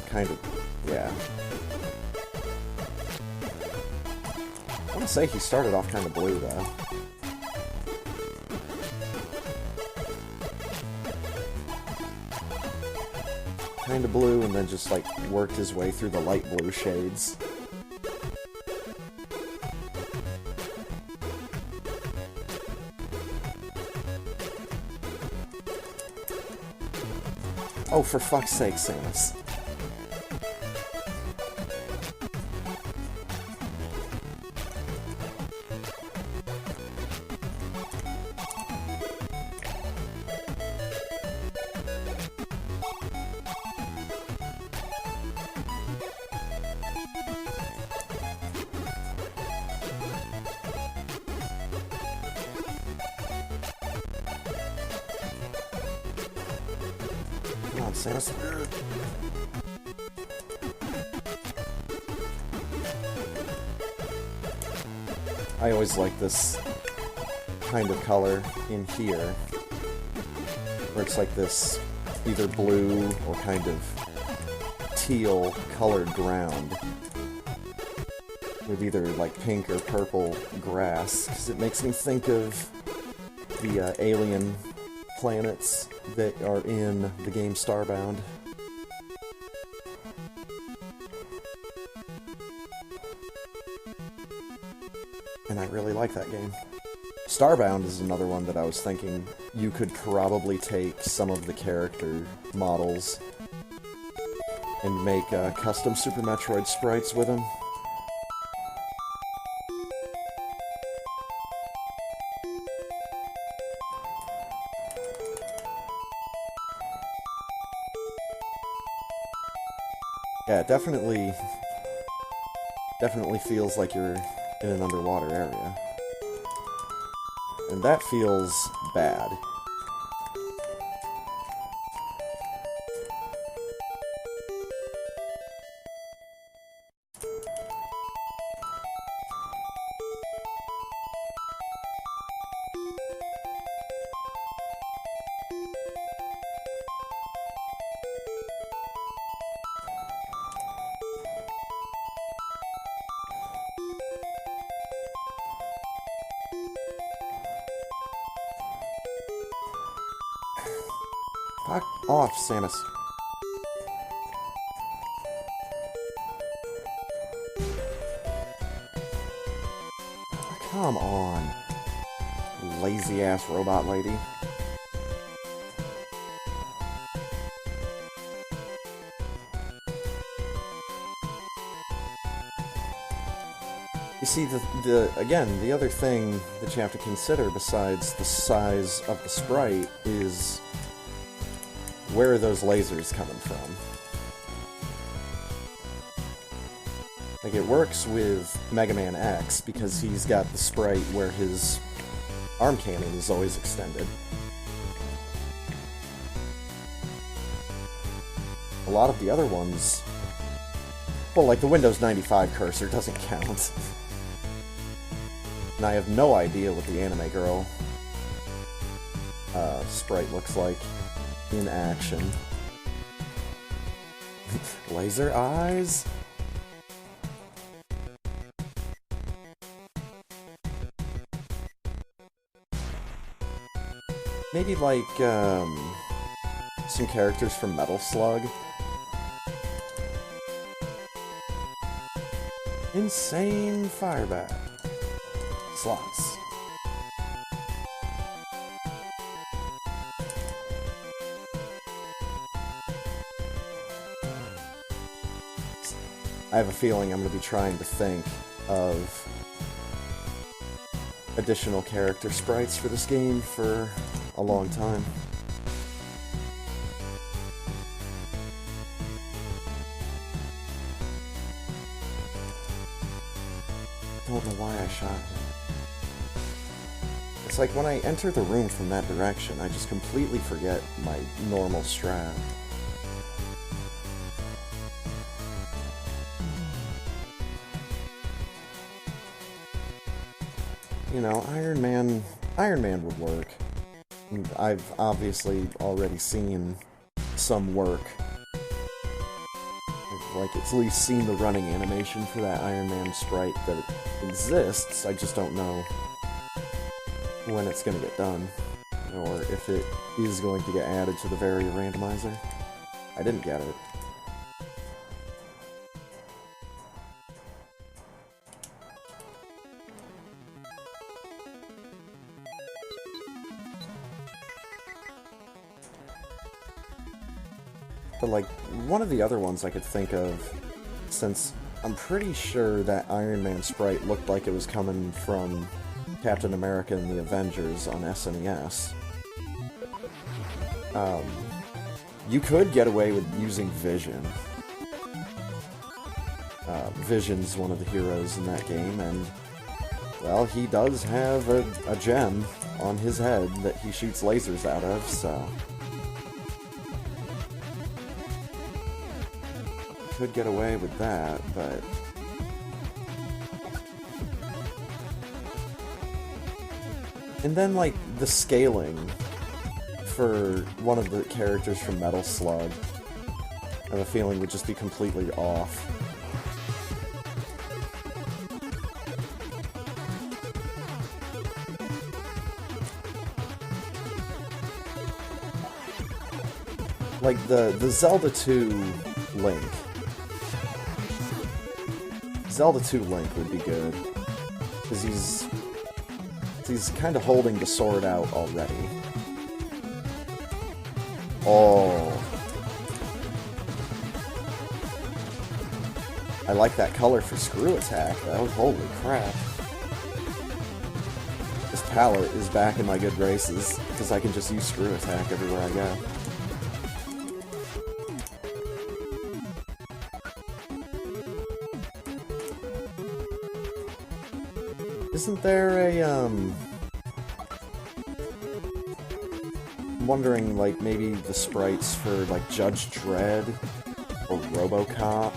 Kind of, yeah. I want to say he started off kind of blue, though. Kind of blue, and then just, like, worked his way through the light blue shades. Oh, for fuck's sake, Samus. Come on, Samus. I always like this kind of color in here, where it's like this either blue or kind of teal colored ground with either like pink or purple grass, because it makes me think of the alien planets that are in the game Starbound. And I really like that game. Starbound is another one that I was thinking you could probably take some of the character models and make custom Super Metroid sprites with them. Yeah, it definitely feels like you're in an underwater area. And that feels bad. Fuck off, Samus. Come on. Lazy-ass robot lady. You see, again, the other thing that you have to consider besides the size of the sprite is where are those lasers coming from? Like, it works with Mega Man X because he's got the sprite where his arm cannon is always extended. A lot of the other ones... well, like the Windows 95 cursor doesn't count. And I have no idea what the Anime Girl sprite looks like in action. Laser eyes? Maybe like, some characters from Metal Slug? Insane firebat. Slots. I have a feeling I'm going to be trying to think of additional character sprites for this game for a long time. Don't know why I shot him. It's like when I enter the room from that direction, I just completely forget my normal strat. You know, Iron Man would work. I've obviously already seen some work. I've, like, at least seen the running animation for that Iron Man sprite that exists. I just don't know when it's gonna get done, or if it is going to get added to the Varia randomizer. I didn't get it. But, like, one of the other ones I could think of, since I'm pretty sure that Iron Man sprite looked like it was coming from Captain America and the Avengers on SNES, you could get away with using Vision. Vision's one of the heroes in that game, and, well, he does have a gem on his head that he shoots lasers out of, so could get away with that, but and then, like, the scaling for one of the characters from Metal Slug, I have a feeling would just be completely off. Like, the Zelda 2 Link. Zelda 2 Link would be good, because he's kind of holding the sword out already. Oh. I like that color for Screw Attack, though. Holy crap. This palette is back in my good graces, because I can just use Screw Attack everywhere I go. Isn't there a, I'm wondering, like, maybe the sprites for, like, Judge Dredd or RoboCop?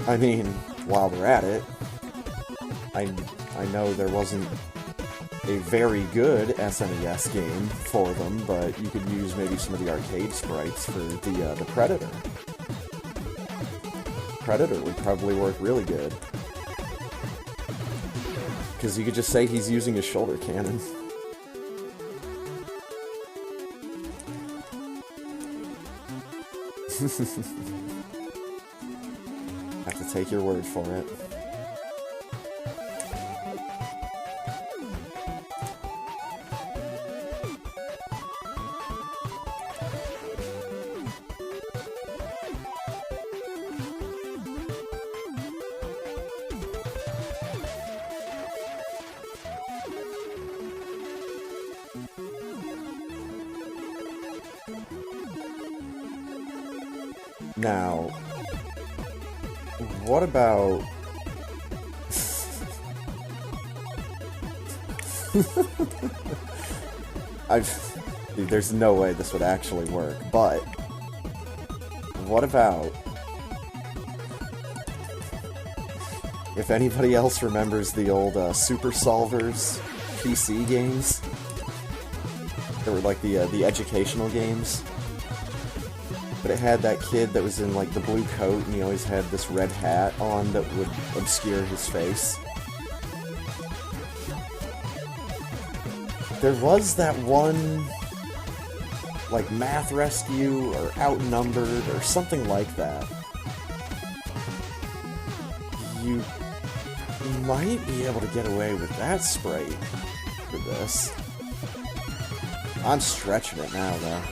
I mean, while they're at it, I know there wasn't a very good SNES game for them, but you could use maybe some of the arcade sprites for the Predator. Predator would probably work really good. Because you could just say he's using his shoulder cannon. Have to take your word for it. Now, what about... Dude, there's no way this would actually work, but... What about... If anybody else remembers the old Super Solvers PC games? They were like the educational games. But it had that kid that was in, like, the blue coat, and he always had this red hat on that would obscure his face. There was that one, like, Math Rescue, or Outnumbered, or something like that. You might be able to get away with that sprite for this. I'm stretching it now, though.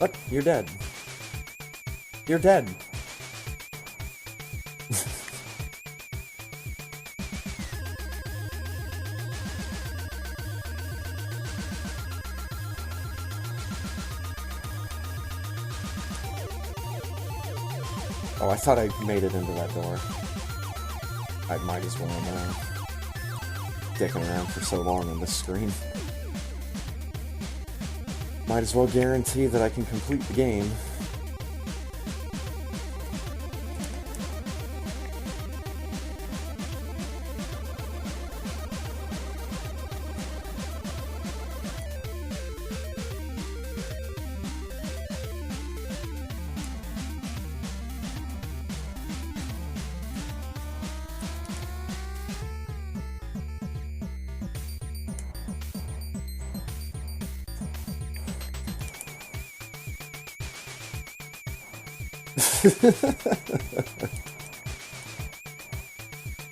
Look, you're dead. You're dead. Oh, I thought I made it into that door. I might as well now. Dicking around for so long on this screen. Might as well guarantee that I can complete the game.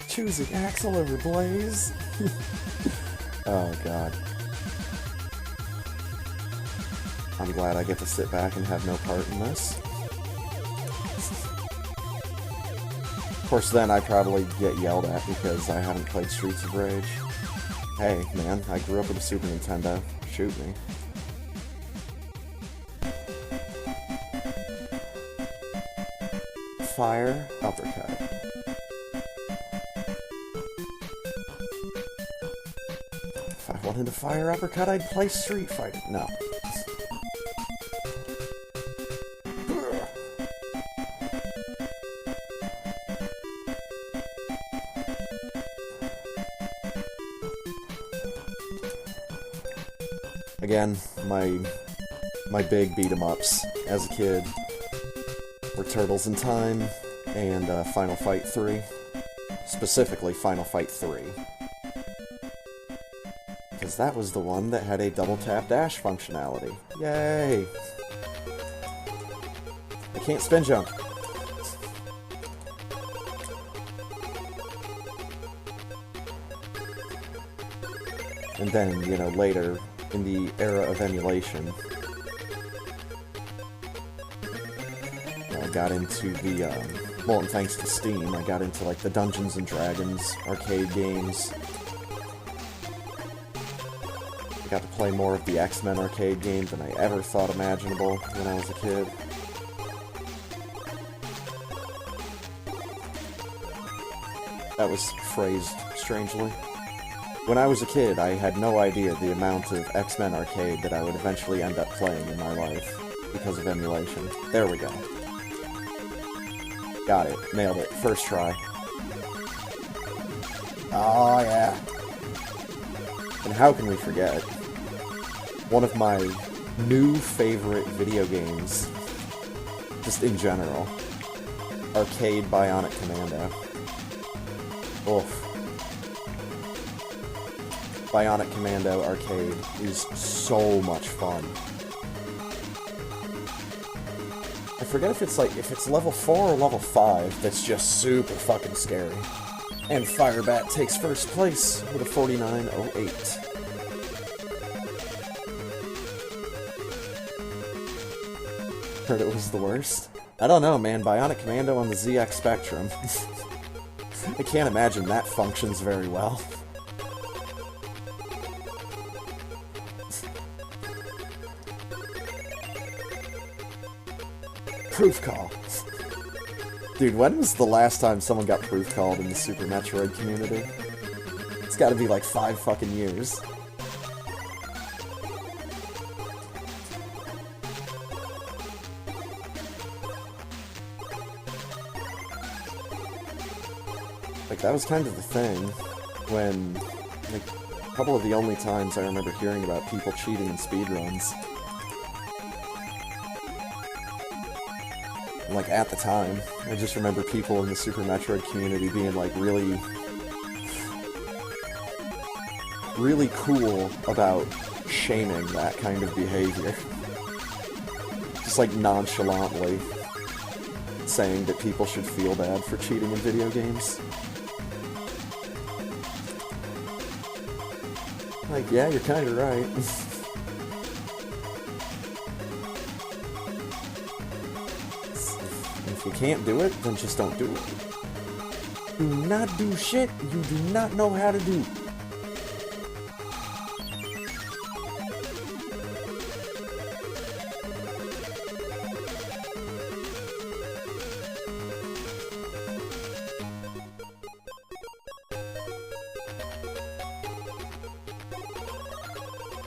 Choosing Axel over Blaze. Oh god. I'm glad I get to sit back and have no part in this. Of course, then I probably get yelled at because I haven't played Streets of Rage. Hey, man, I grew up with a Super Nintendo. Shoot me. Fire uppercut. If I wanted a fire uppercut, I'd play Street Fighter. No. Again, my big beat-em-ups as a kid were Turtles in Time and Final Fight 3. Specifically, Final Fight 3. Because that was the one that had a double-tap dash functionality. Yay! I can't spin jump. And then, you know, later, in the era of emulation, I got into the, well, and thanks to Steam, I got into, like, the Dungeons & Dragons arcade games. I got to play more of the X-Men arcade game than I ever thought imaginable when I was a kid. That was phrased strangely. When I was a kid, I had no idea the amount of X-Men arcade that I would eventually end up playing in my life because of emulation. There we go. Got it. Nailed it. First try. Oh, yeah. And how can we forget? One of my new favorite video games, just in general. Arcade Bionic Commando. Oof. Bionic Commando Arcade is so much fun. I forget if it's level 4 or level 5 that's just super fucking scary. And Firebat takes first place with a 49.08. Heard it was the worst? I don't know, man. Bionic Commando on the ZX Spectrum. I can't imagine that functions very well. Proof call. Dude, when was the last time someone got proof called in the Super Metroid community? It's gotta be like 5 fucking years. Like, that was kind of the thing when, like, a couple of the only times I remember hearing about people cheating in speedruns. Like, at the time, I just remember people in the Super Metroid community being, like, really cool about shaming that kind of behavior. Just, like, nonchalantly saying that people should feel bad for cheating in video games. Like, yeah, you're kinda right. you can't do it, then just don't do it. Do not do shit you do not know how to do.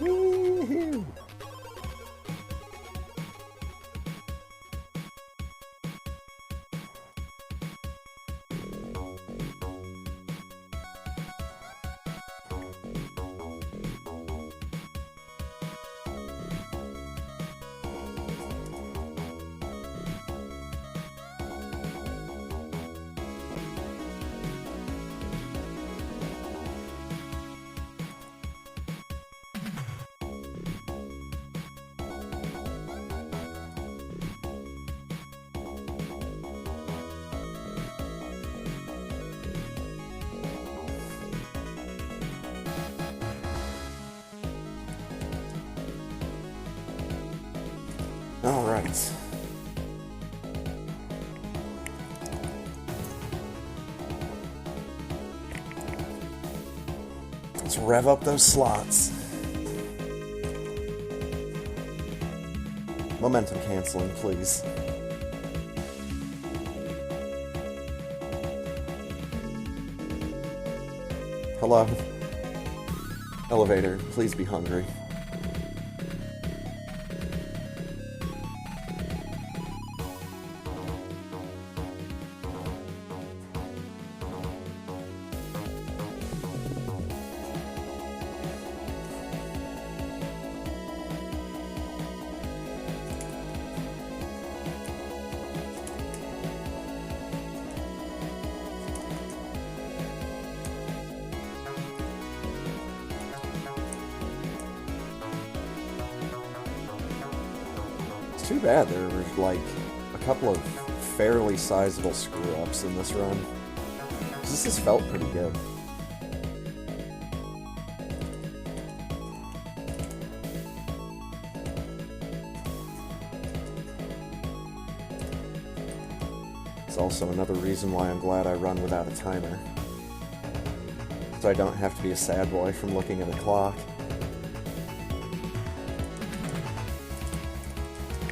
Woo-hoo. All right. Let's rev up those slots. Momentum canceling, please. Hello? Elevator, please be hungry. Too bad there were, like, a couple of fairly sizable screw-ups in this run. This has felt pretty good. It's also another reason why I'm glad I run without a timer. So I don't have to be a sad boy from looking at a clock.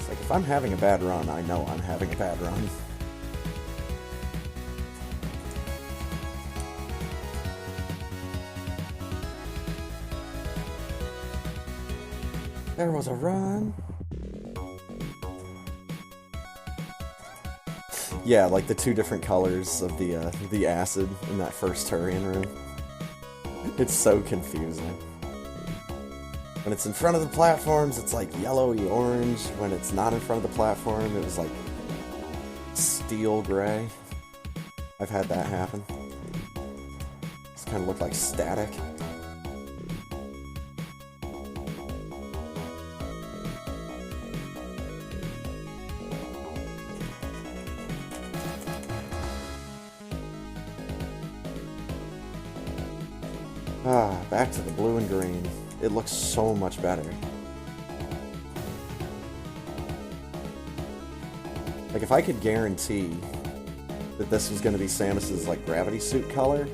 If I'm having a bad run, I know I'm having a bad run. There was a run. Yeah, like the two different colors of the acid in that first Turian room. It's so confusing. When it's in front of the platforms, it's like yellowy orange. When it's not in front of the platform, it was like steel gray. I've had that happen. It's kind of looked like static. Ah, back to the blue and green. It looks so much better. Like, if I could guarantee that this was going to be Samus's, like, gravity suit color,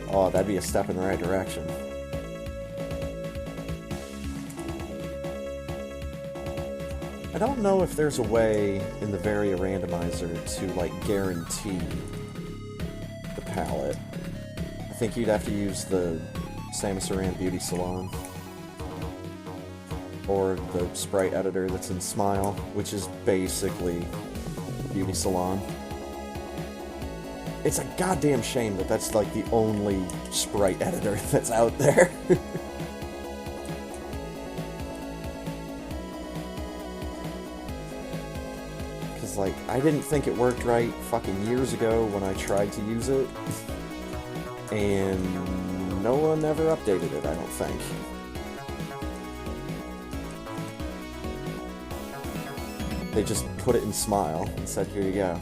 oh, that'd be a step in the right direction. I don't know if there's a way in the Varia randomizer to, like, guarantee the palette. I think you'd have to use the Samus Aran Beauty Salon, or the sprite editor that's in Smile, which is basically Beauty Salon. It's a goddamn shame that that's like the only sprite editor that's out there. Because, like, I didn't think it worked right fucking years ago when I tried to use it, and no one ever updated it, I don't think. They just put it in Smile and said, here you go.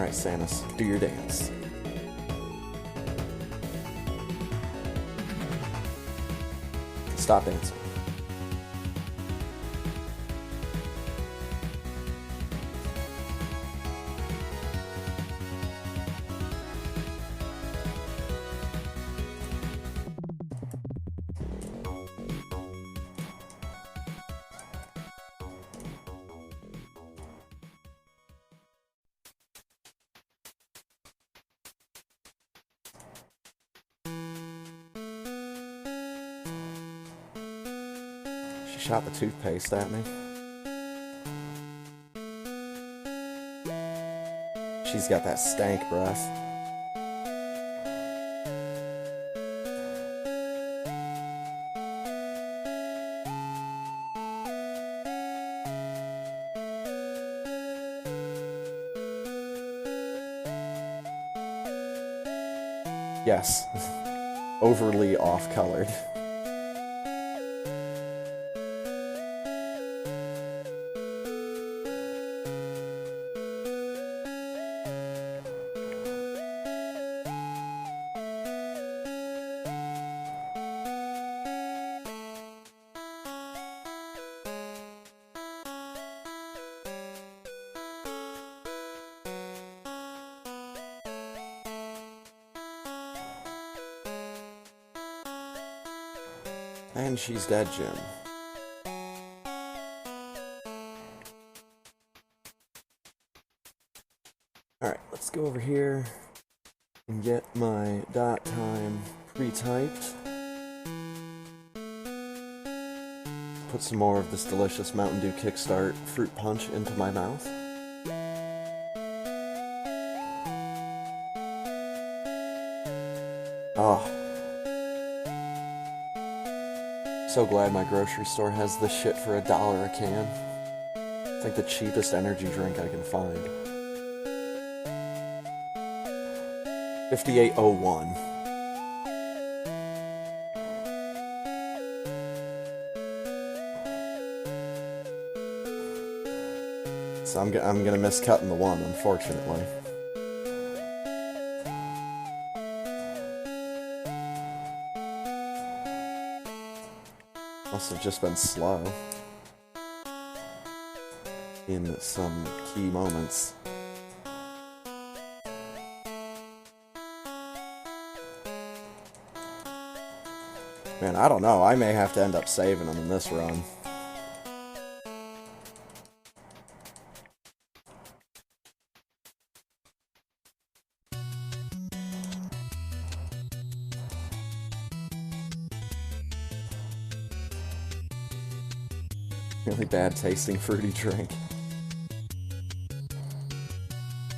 Alright, Samus, do your dance. Stop dancing. Shot the toothpaste at me. She's got that stank breath. Yes. Overly off-colored. And she's dead, Jim. Alright, let's go over here and get my dot time pre-typed. Put some more of this delicious Mountain Dew Kickstart fruit punch into my mouth. Oh. So glad my grocery store has this shit for $1 a can. It's like the cheapest energy drink I can find. 5801. So I'm gonna miss cutting the one, unfortunately. Must have just been slow in some key moments. Man, I don't know. I may have to end up saving them in this run. Really bad tasting fruity drink.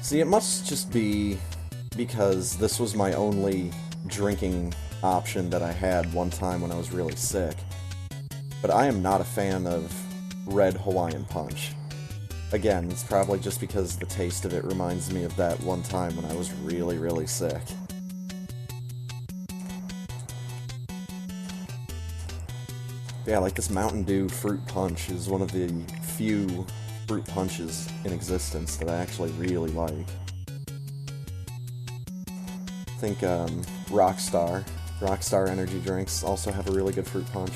See, it must just be because this was my only drinking option that I had one time when I was really sick. But I am not a fan of red Hawaiian Punch. Again, it's probably just because the taste of it reminds me of that one time when I was really, really sick. Yeah, like this Mountain Dew Fruit Punch is one of the few fruit punches in existence that I actually really like. I think Rockstar energy drinks also have a really good fruit punch.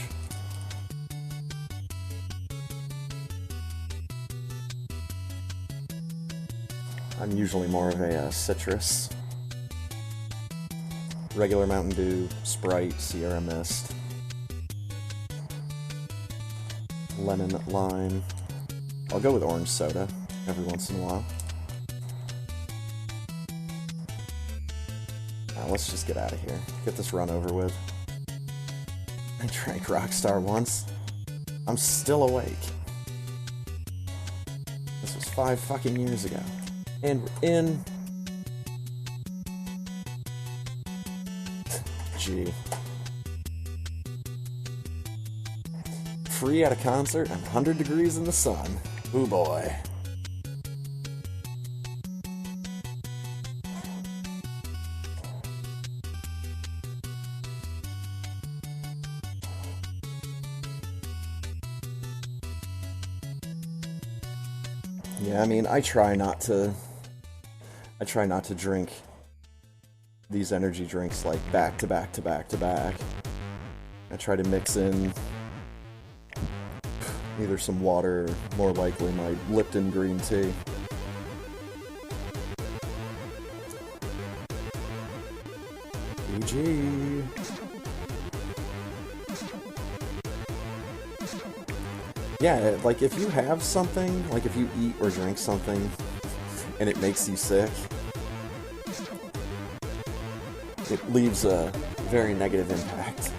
I'm usually more of a citrus. Regular Mountain Dew, Sprite, Sierra Mist. Lemon, lime. I'll go with orange soda every once in a while. Now let's just get out of here. Get this run over with. I drank Rockstar once. I'm still awake. This was 5 fucking years ago. And we're in... Gee. Free at a concert and 100 degrees in the sun. Ooh boy. Yeah, I mean, I try not to I try not to drink these energy drinks like back to back to back to back. I try to mix in either some water or more likely my Lipton green tea. GG. Yeah, like if you have something, like if you eat or drink something and it makes you sick, it leaves a very negative impact.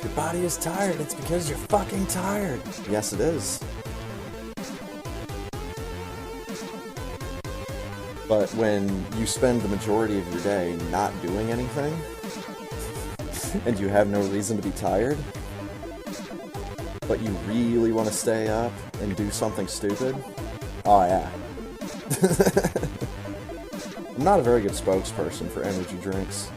Your body is tired, it's because you're fucking tired. Yes, it is. But when you spend the majority of your day not doing anything, and you have no reason to be tired, but you really want to stay up and do something stupid, oh yeah. I'm not a very good spokesperson for energy drinks.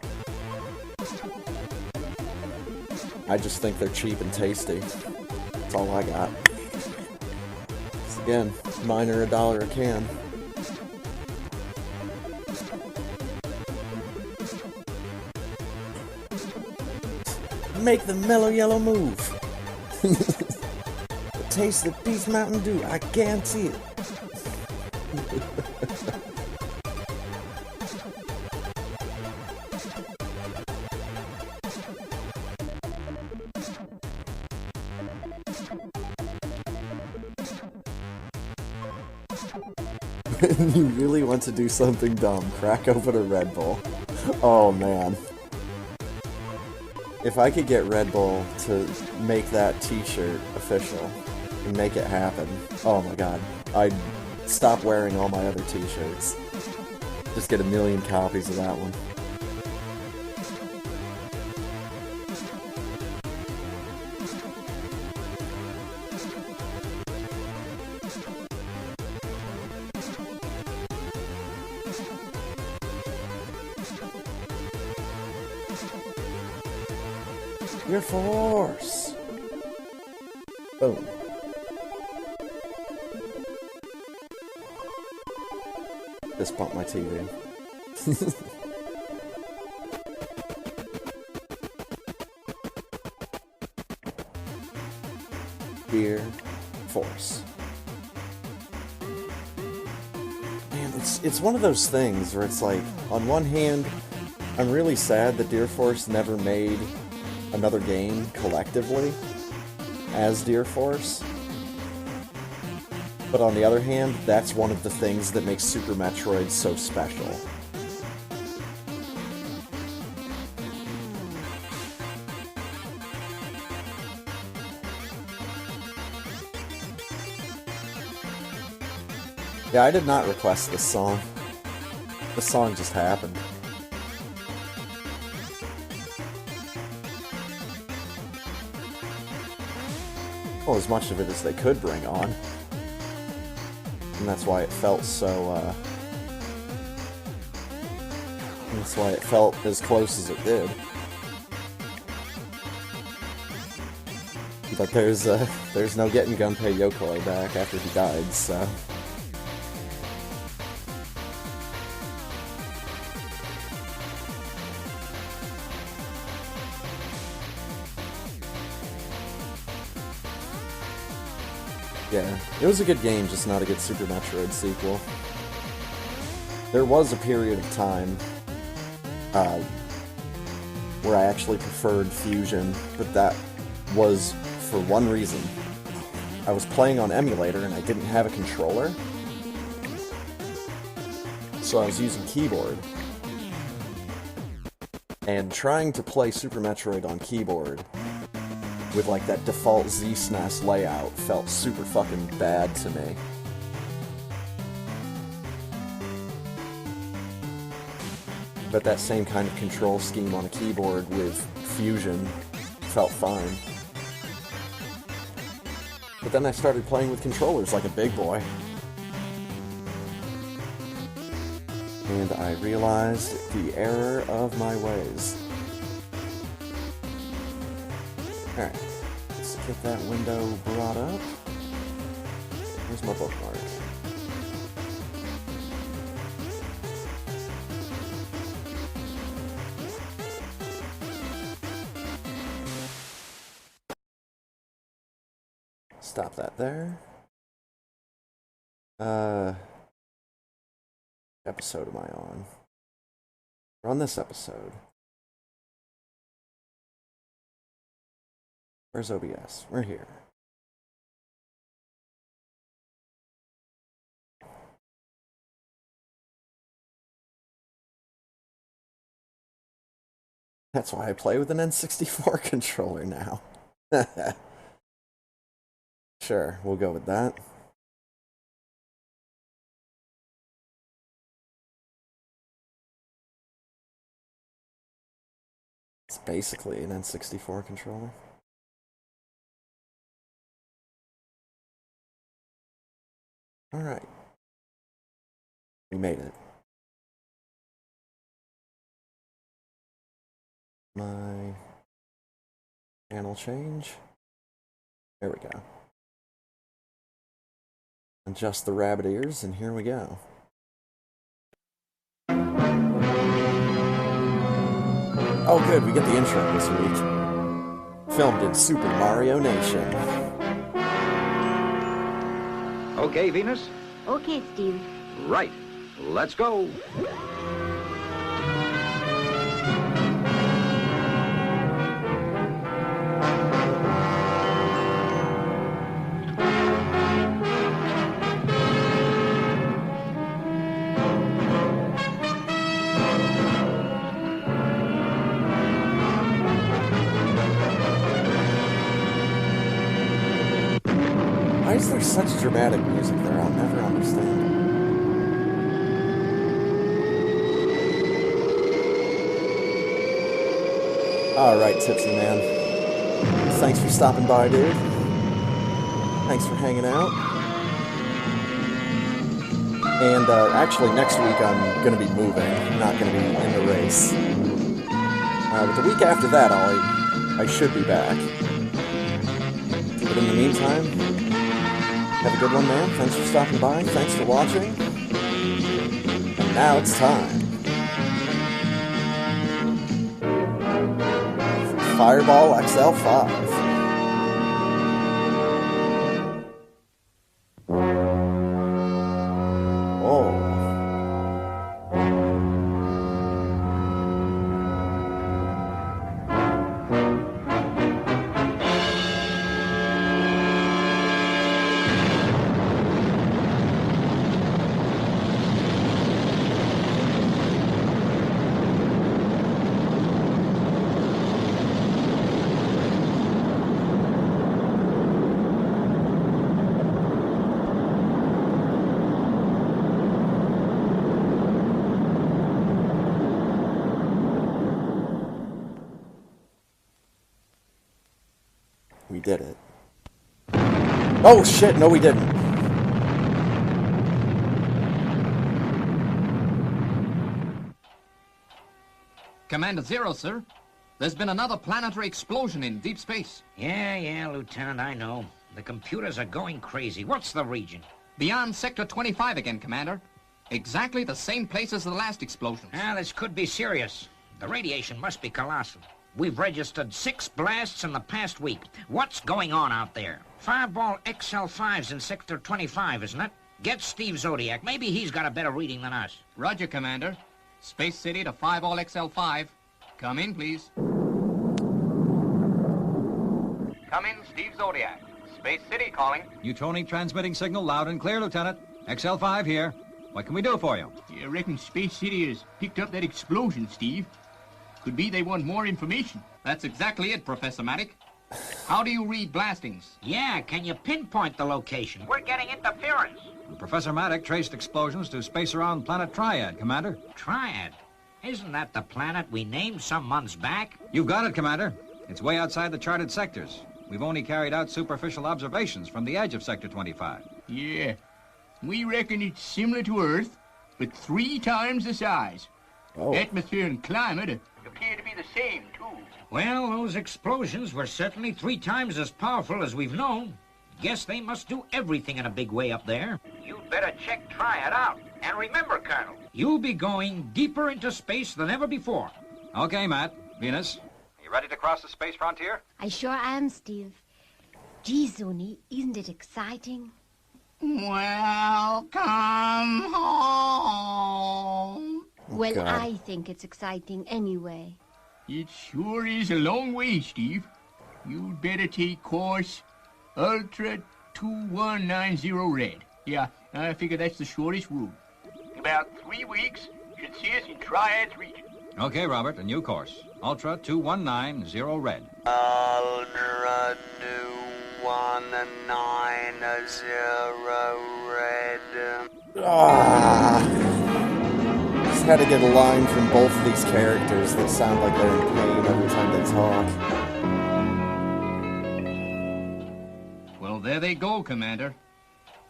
I just think they're cheap and tasty. That's all I got. Again, mine are $1 a can. Make the mellow yellow move. Taste the beef Mountain Dew, I guarantee it. You really want to do something dumb, crack open a Red Bull. Oh man. If I could get Red Bull to make that t-shirt official and make it happen, oh my god, I'd stop wearing all my other t-shirts. Just get 1 million copies of that one. Your force! Boom. Just bump my TV. Dear force. Man, it's one of those things where it's like, on one hand, I'm really sad that Deer Force never made another game collectively as Deer Force. But on the other hand, that's one of the things that makes Super Metroid so special. Yeah, I did not request this song. This song just happened. Well, as much of it as they could bring on. And that's why it felt so, that's why it felt as close as it did. But there's no getting Gunpei Yokoi back after he died, so... Yeah, it was a good game, just not a good Super Metroid sequel. There was a period of time where I actually preferred Fusion, but that was for one reason. I was playing on emulator and I didn't have a controller, so I was using keyboard. And trying to play Super Metroid on keyboard with like that default Z-SNES layout felt super fucking bad to me. But that same kind of control scheme on a keyboard with Fusion felt fine. But then I started playing with controllers like a big boy. And I realized the error of my ways. Alright, let's get that window brought up. Here's my bookmark. Stop that there. Episode am I on? We're on this episode. Where's OBS? We're here. That's why I play with an N64 controller now. Sure, we'll go with that. It's basically an N64 controller. Alright. We made it. My channel change. There we go. Adjust the rabbit ears, and here we go. Oh good, we get the intro this week. Filmed in Super Mario Nation. Okay, Venus? Okay, Steve. Right. Let's go. Why is there such dramatic music there? I'll never understand it. Alright, Tipsy Man. Thanks for stopping by, dude. Thanks for hanging out. And actually, next week I'm going to be moving. I'm not going to be in the race. But the week after that, I should be back. But in the meantime, have a good one, man. Thanks for stopping by. Thanks for watching. And now it's time for Fireball XL5. We did it. Oh shit, no we didn't. Commander Zero, sir. There's been another planetary explosion in deep space. Yeah, Lieutenant, I know. The computers are going crazy. What's the region? Beyond Sector 25 again, Commander. Exactly the same place as the last explosion. This could be serious. The radiation must be colossal. We've registered 6 blasts in the past week. What's going on out there? Fireball XL5's in Sector 25, isn't it? Get Steve Zodiac. Maybe he's got a better reading than us. Roger, Commander. Space City to Fireball XL5. Come in, please. Come in, Steve Zodiac. Space City calling. Neutronic transmitting signal loud and clear, Lieutenant. XL5 here. What can we do for you? I reckon Space City has picked up that explosion, Steve. Could be they want more information. That's exactly it, Professor Maddock. How do you read blastings? Yeah, can you pinpoint the location? We're getting interference. Professor Maddock traced explosions to space around planet Triad, Commander. Triad? Isn't that the planet we named some months back? You've got it, Commander. It's way outside the charted sectors. We've only carried out superficial observations from the edge of Sector 25. Yeah. We reckon it's similar to Earth, but 3 times the size. Oh. Atmosphere and climate appear to be the same, too. Well, those explosions were certainly 3 times as powerful as we've known. Guess they must do everything in a big way up there. You'd better try it out. And remember, Colonel, You'll be going deeper into space than ever before. Okay, Matt. Venus. you ready to cross the space frontier? I sure am, Steve. Gee, Zuni, isn't it exciting? Welcome home. Well, God. I think it's exciting anyway. It sure is a long way, Steve. You'd better take course Ultra 2190 Red. Yeah, I figure that's the shortest route. About 3 weeks should see us in Triad's region. Okay, Robert, a new course. Ultra 2190 Red. Ultra 2190 Red. Just had to get a line from both of these characters that sound like they're in pain every time they talk. Well, there they go, Commander.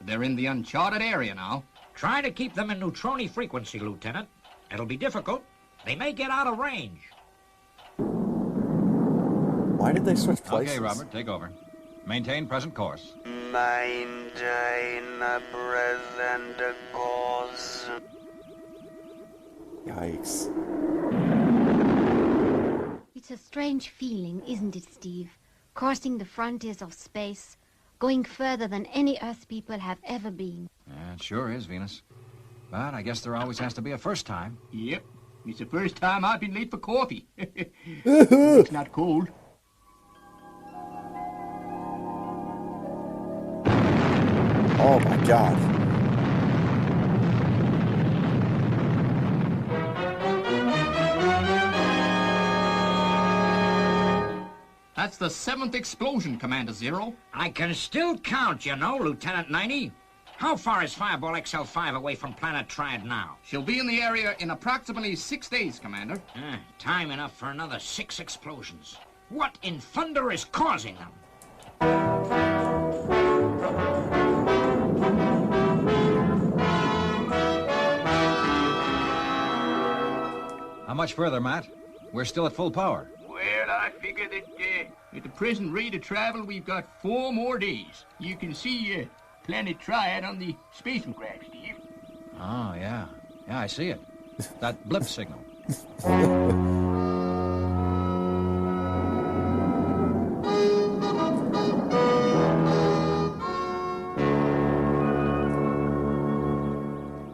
They're in the uncharted area now. Try to keep them in neutroni frequency, Lieutenant. It'll be difficult. They may get out of range. Why did they switch places? Okay, Robert, take over. Maintain present course. Maintain the present course. Yikes. It's a strange feeling, isn't it, Steve? Crossing the frontiers of space, going further than any Earth people have ever been. Yeah, it sure is, Venus. But I guess there always has to be a first time. Yep, it's the first time I've been late for coffee. It's not cold. Oh my god. That's the 7th explosion, Commander Zero. I can still count, you know, Lieutenant 90. How far is Fireball XL5 away from Planet Triad now? She'll be in the area in approximately 6 days, Commander. Time enough for another 6 explosions. What in thunder is causing them? How much further, Matt? We're still at full power. Well, I figure that at the present rate of travel, we've got 4 more days. You can see Planet Triad on the spacecraft, Steve. Oh, yeah. Yeah, I see it. That blip signal.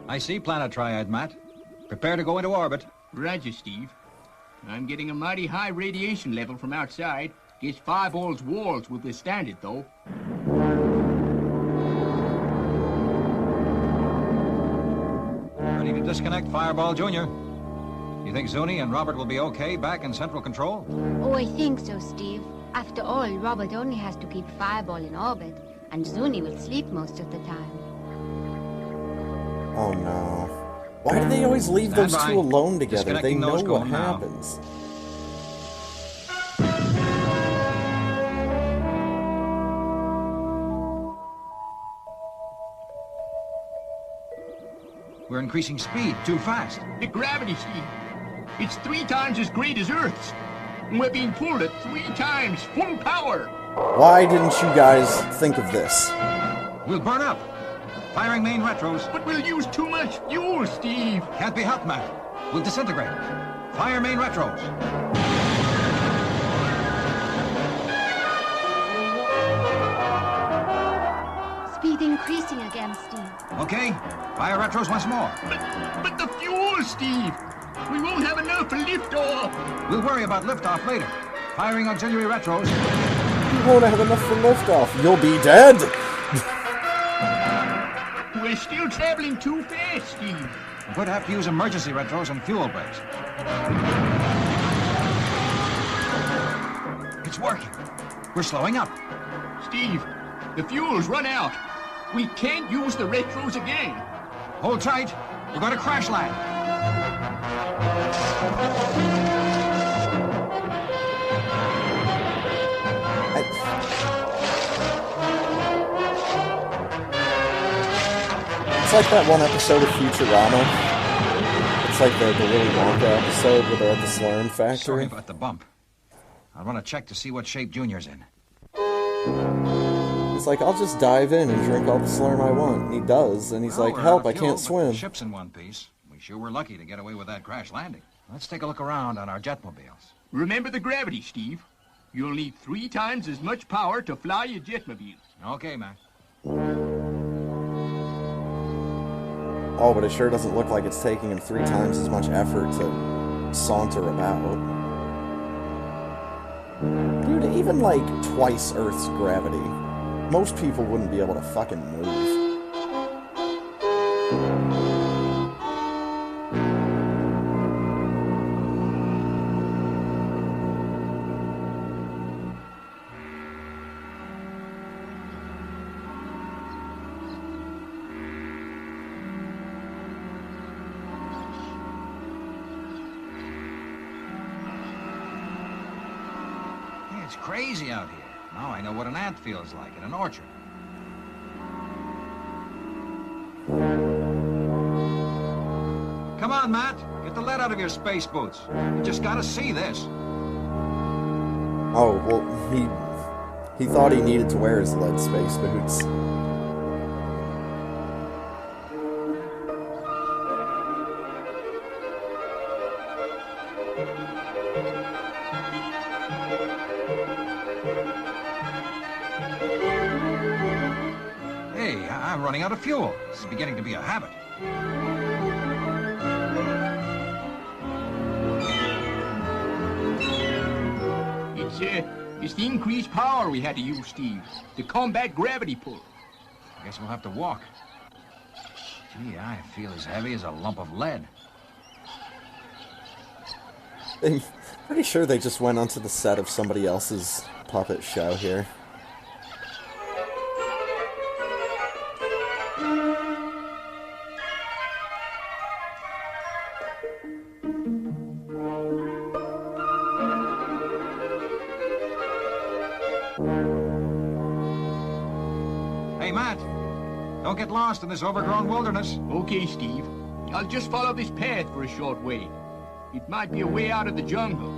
I see Planet Triad, Matt. Prepare to go into orbit. Roger, Steve. I'm getting a mighty high radiation level from outside. Guess Fireball's walls will withstand it, though. Ready to disconnect Fireball Jr. You think Zuni and Robert will be okay back in central control? Oh, I think so, Steve. After all, Robert only has to keep Fireball in orbit, and Zuni will sleep most of the time. Oh no. Why do they always leave Stand those by. two alone together? They Disconnecting know those what going now. happens. We're increasing speed too fast. The gravity, Steve. It's 3 times as great as Earth's. And we're being pulled at 3 times full power. Why didn't you guys think of this? We'll burn up. Firing main retros. But we'll use too much fuel, Steve. Can't be helped, Matt. We'll disintegrate. Fire main retros. Speed increasing again, Steve. Okay. Fire retros once more. But the fuel, Steve. We won't have enough for liftoff. We'll worry about liftoff later. Firing auxiliary retros. You won't have enough for liftoff. You'll be dead. We're still traveling too fast, Steve. We're going to have to use emergency retros and fuel brakes. It's working. We're slowing up. Steve, the fuel's run out. We can't use the retros again. Hold tight. We're going to crash land. It's like that one episode of Futurama. It's like the Willy Wonka episode where they're at the Slurm factory. Sorry about the bump. I'll run a check to see what shape Junior's in. He's like, I'll just dive in and drink all the Slurm I want. And he does, and he's Well, like, we're help, out I of fuel, can't but swim. The ship's in one piece. We sure were lucky to get away with that crash landing. Let's take a look around on our jetmobiles. Remember the gravity, Steve. You'll need 3 times as much power to fly your jetmobile. Okay, Mac. Oh, but it sure doesn't look like it's taking him 3 times as much effort to saunter about. Dude, even like twice Earth's gravity, most people wouldn't be able to fucking move. It's crazy out here. Now I know what an ant feels like in an orchard. Come on, Matt. Get the lead out of your space boots. You just gotta see this. Oh, well, he thought he needed to wear his lead space boots. Hey, I'm running out of fuel. This is beginning to be a habit. It's the increased power we had to use, Steve, to combat gravity pull. I guess we'll have to walk. Gee, I feel as heavy as a lump of lead. I'm pretty sure they just went onto the set of somebody else's puppet show here. Hey, Matt. Don't get lost in this overgrown wilderness. Okay, Steve. I'll just follow this path for a short way. It might be a way out of the jungle.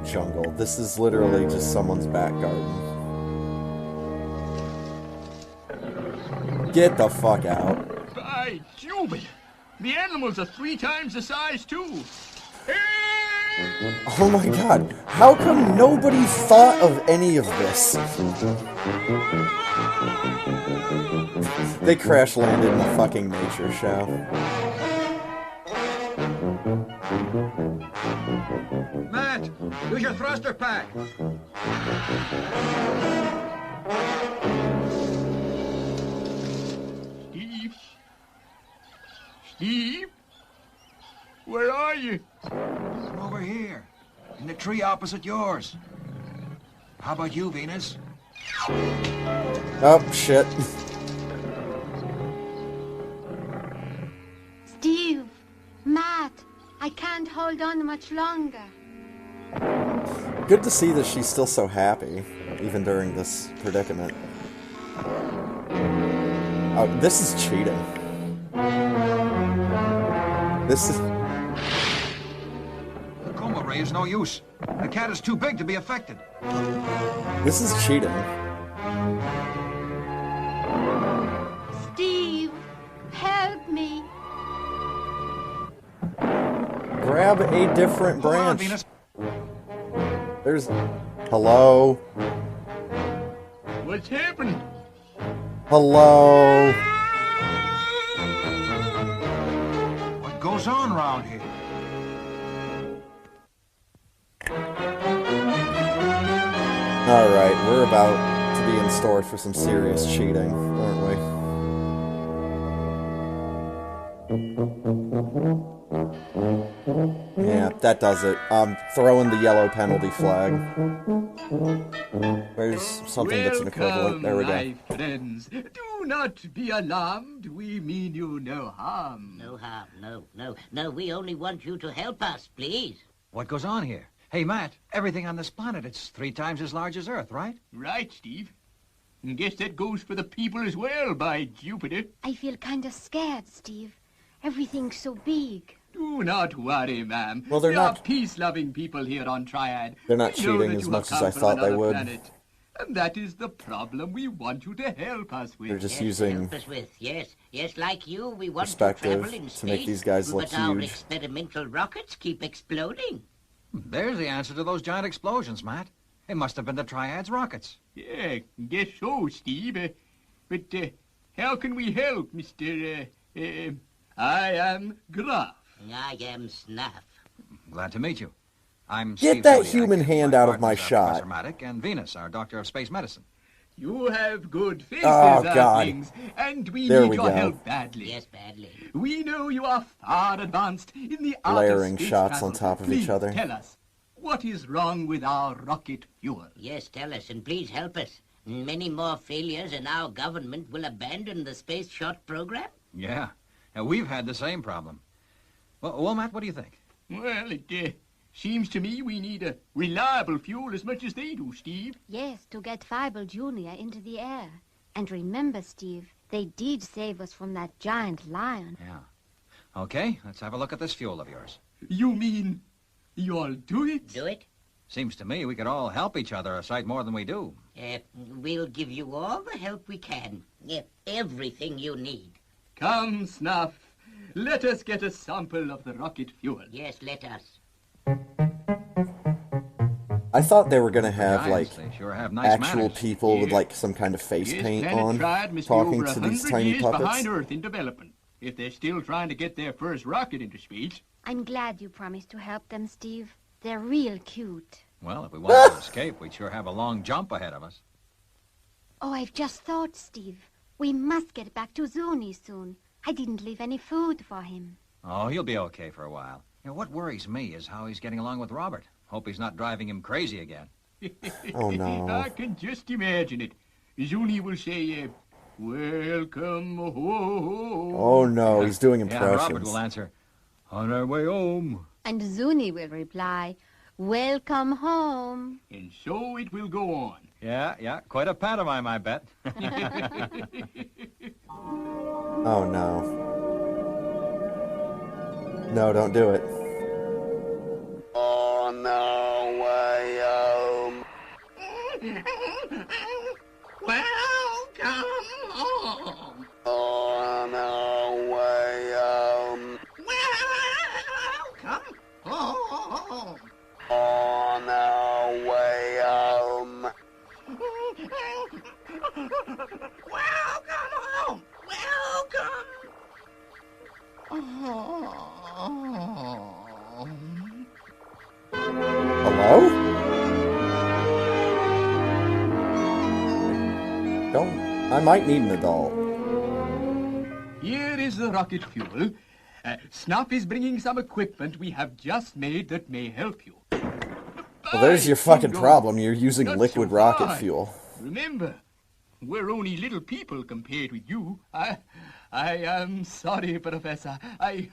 Jungle. This is literally just someone's back garden. Get the fuck out. By Jubin! The animals are 3 times the size, too. Oh my god, how come nobody thought of any of this? They crash landed in a fucking nature show. Matt, use your thruster pack. Steve? Steve? Where are you? I'm over here, in the tree opposite yours. How about you, Venus? Oh, shit. Steve, Matt, I can't hold on much longer. Good to see that she's still so happy, even during this predicament. Oh, this is cheating. This is... The coma ray is no use. The cat is too big to be affected. This is cheating. Steve, help me. Grab a different Hold on, branch. Venus. There's... Hello? What's happened? Hello? What goes on around here? Alright, we're about to be in store for some serious cheating, aren't we? Yeah, that does it. I'm throwing the yellow penalty flag. Where's something that's an equivalent? There we go. My friends, to Do not be alarmed. We mean you no harm. No harm, no. We only want you to help us, please. What goes on here? Hey, Matt, everything on this planet, it's 3 times as large as Earth, right? Right, Steve. And guess that goes for the people as well, by Jupiter. I feel kind of scared, Steve. Everything's so big. Do not worry, ma'am. Well, they're we not- are peace-loving people here on Triad. They're not We know cheating that as you much have as I come from thought they another would. planet. And that is the problem we want you to help us with. They're just Yes, using help us with. Yes, like you, we want to perspective travel in to space, make these guys look but our huge. experimental rockets keep exploding. There's the answer to those giant explosions, Matt. It must have been the Triad's rockets. Yeah, guess so, Steve. But how can we help, Mr. I am Graf. I am Snuff. Glad to meet you. I'm Get Steve that Zodiac. human hand out of my partners are shot. Professor Maddock and Venus, our doctor of space medicine. You have good faces, Oh, God. Earthlings, and we There need we your go. help badly. Yes, badly. We know you are far advanced in the art Layering of space shots travel. on top of Please each other. Tell us, what is wrong with our rocket fuel? Yes, tell us, and please help us. Many more failures and our government will abandon the space shot program? Yeah. Now, we've had the same problem. Well, Matt, what do you think? Well, it seems to me we need a reliable fuel as much as they do, Steve. Yes, to get Fievel Jr. into the air. And remember, Steve, they did save us from that giant lion. Yeah. Okay, let's have a look at this fuel of yours. You mean you'll do it? Do it? Seems to me we could all help each other a sight more than we do. We'll give you all the help we can. Everything you need. Come, Snuff. Let us get a sample of the rocket fuel. Yes, let us. I thought they were gonna have Giants, like they sure have nice actual manners. people with Yeah. like some kind of face Yes, paint Planet on, Triad must be talking over to these 100 tiny years puppets. behind Earth in development, if they're still trying to get their first rocket into space. I'm glad you promised to help them, Steve. They're real cute. Well, if we wanted to escape, we'd sure have a long jump ahead of us. Oh, I've just thought, Steve. We must get back to Zuni soon. I didn't leave any food for him. Oh, he'll be okay for a while. You know, what worries me is how he's getting along with Robert. Hope he's not driving him crazy again. Oh, no. I can just imagine it. Zuni will say, welcome home. Oh no, he's doing Yeah, Robert impressions. will answer, on our way home. And Zuni will reply, welcome home. And so it will go on. Yeah, quite a pantomime, I bet. Oh no. No, don't do it. On our way home. Welcome home. On our way home. Welcome home. On our way home. Welcome home. Welcome home. Hello? I might need an adult. Here is the rocket fuel. Snuff is bringing some equipment we have just made that may help you. Well, there's your fucking Bingo. problem. You're using Not liquid so rocket hard. fuel. Remember, we're only little people compared with you. I am sorry, Professor. I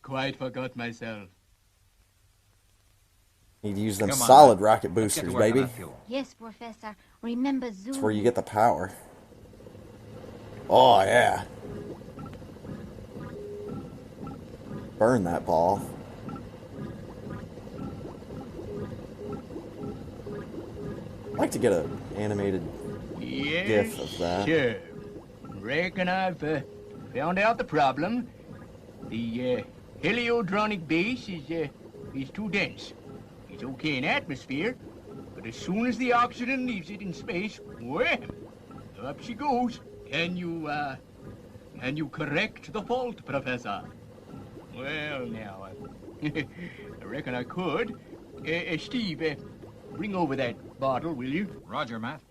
quite forgot myself. Need to use them Come on, solid Matt. rocket Let's get to boosters, work on baby. that fuel. Yes, Professor. Remember Zuni. That's where you get the power. Oh, yeah. Burn that ball. I'd like to get an animated Yes, GIF of that. sure. Reckon I've found out the problem. The heliodronic base is too dense. It's okay in atmosphere, but as soon as the oxygen leaves it in space, wham! Up she goes. Can you correct the fault, Professor? Well, now, I reckon I could. Steve, bring over that bottle, will you? Roger, Matt.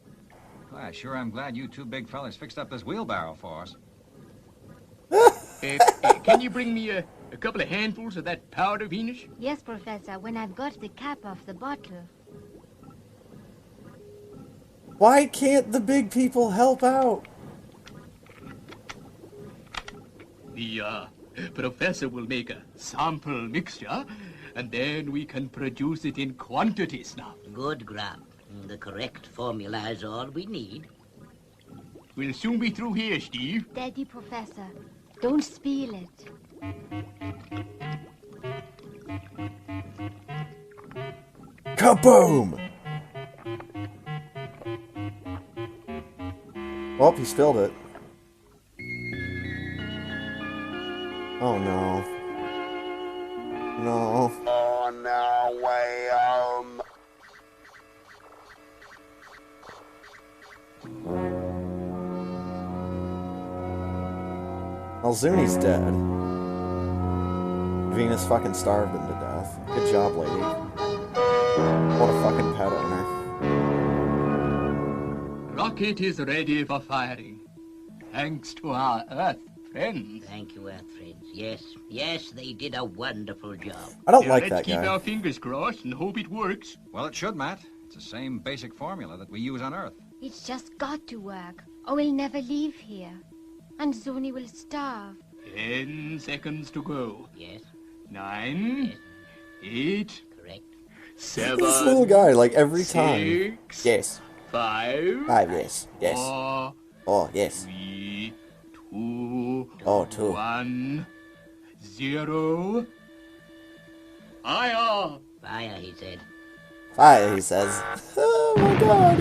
Well, I sure am glad you two big fellas fixed up this wheelbarrow for us. Can you bring me a couple of handfuls of that powder, Venus? Yes, Professor, when I've got the cap off the bottle. Why can't the big people help out? The professor will make a sample mixture, and then we can produce it in quantities now. Good, Grub. The correct formula is all we need. We'll soon be through here, Steve. Steady, Professor. Don't spill it. Kaboom! Oh, he spilled it. Oh no. No. On our way home. Well, Zuni's dead. Venus fucking starved him to death. Good job, lady. What a fucking pet owner. Rocket is ready for firing. Thanks to our Earth friends. Thank you, Earth friends. Yes, yes, they did a wonderful job. I don't Now, like let's that keep guy. our fingers crossed and hope it works. Well, it should, Matt. It's the same basic formula that we use on Earth. It's just got to work, or we'll never leave here. And Zuni will starve. 10 seconds to go. Yes, 9, 8, correct. 7, This little guy, like every time. 6, Yes. 5, 5, yes. Yes. 4, Oh, yes. 3, 2, Oh, 2. 1, 0. Fire! Fire, he said. Fire, he says. Oh my god.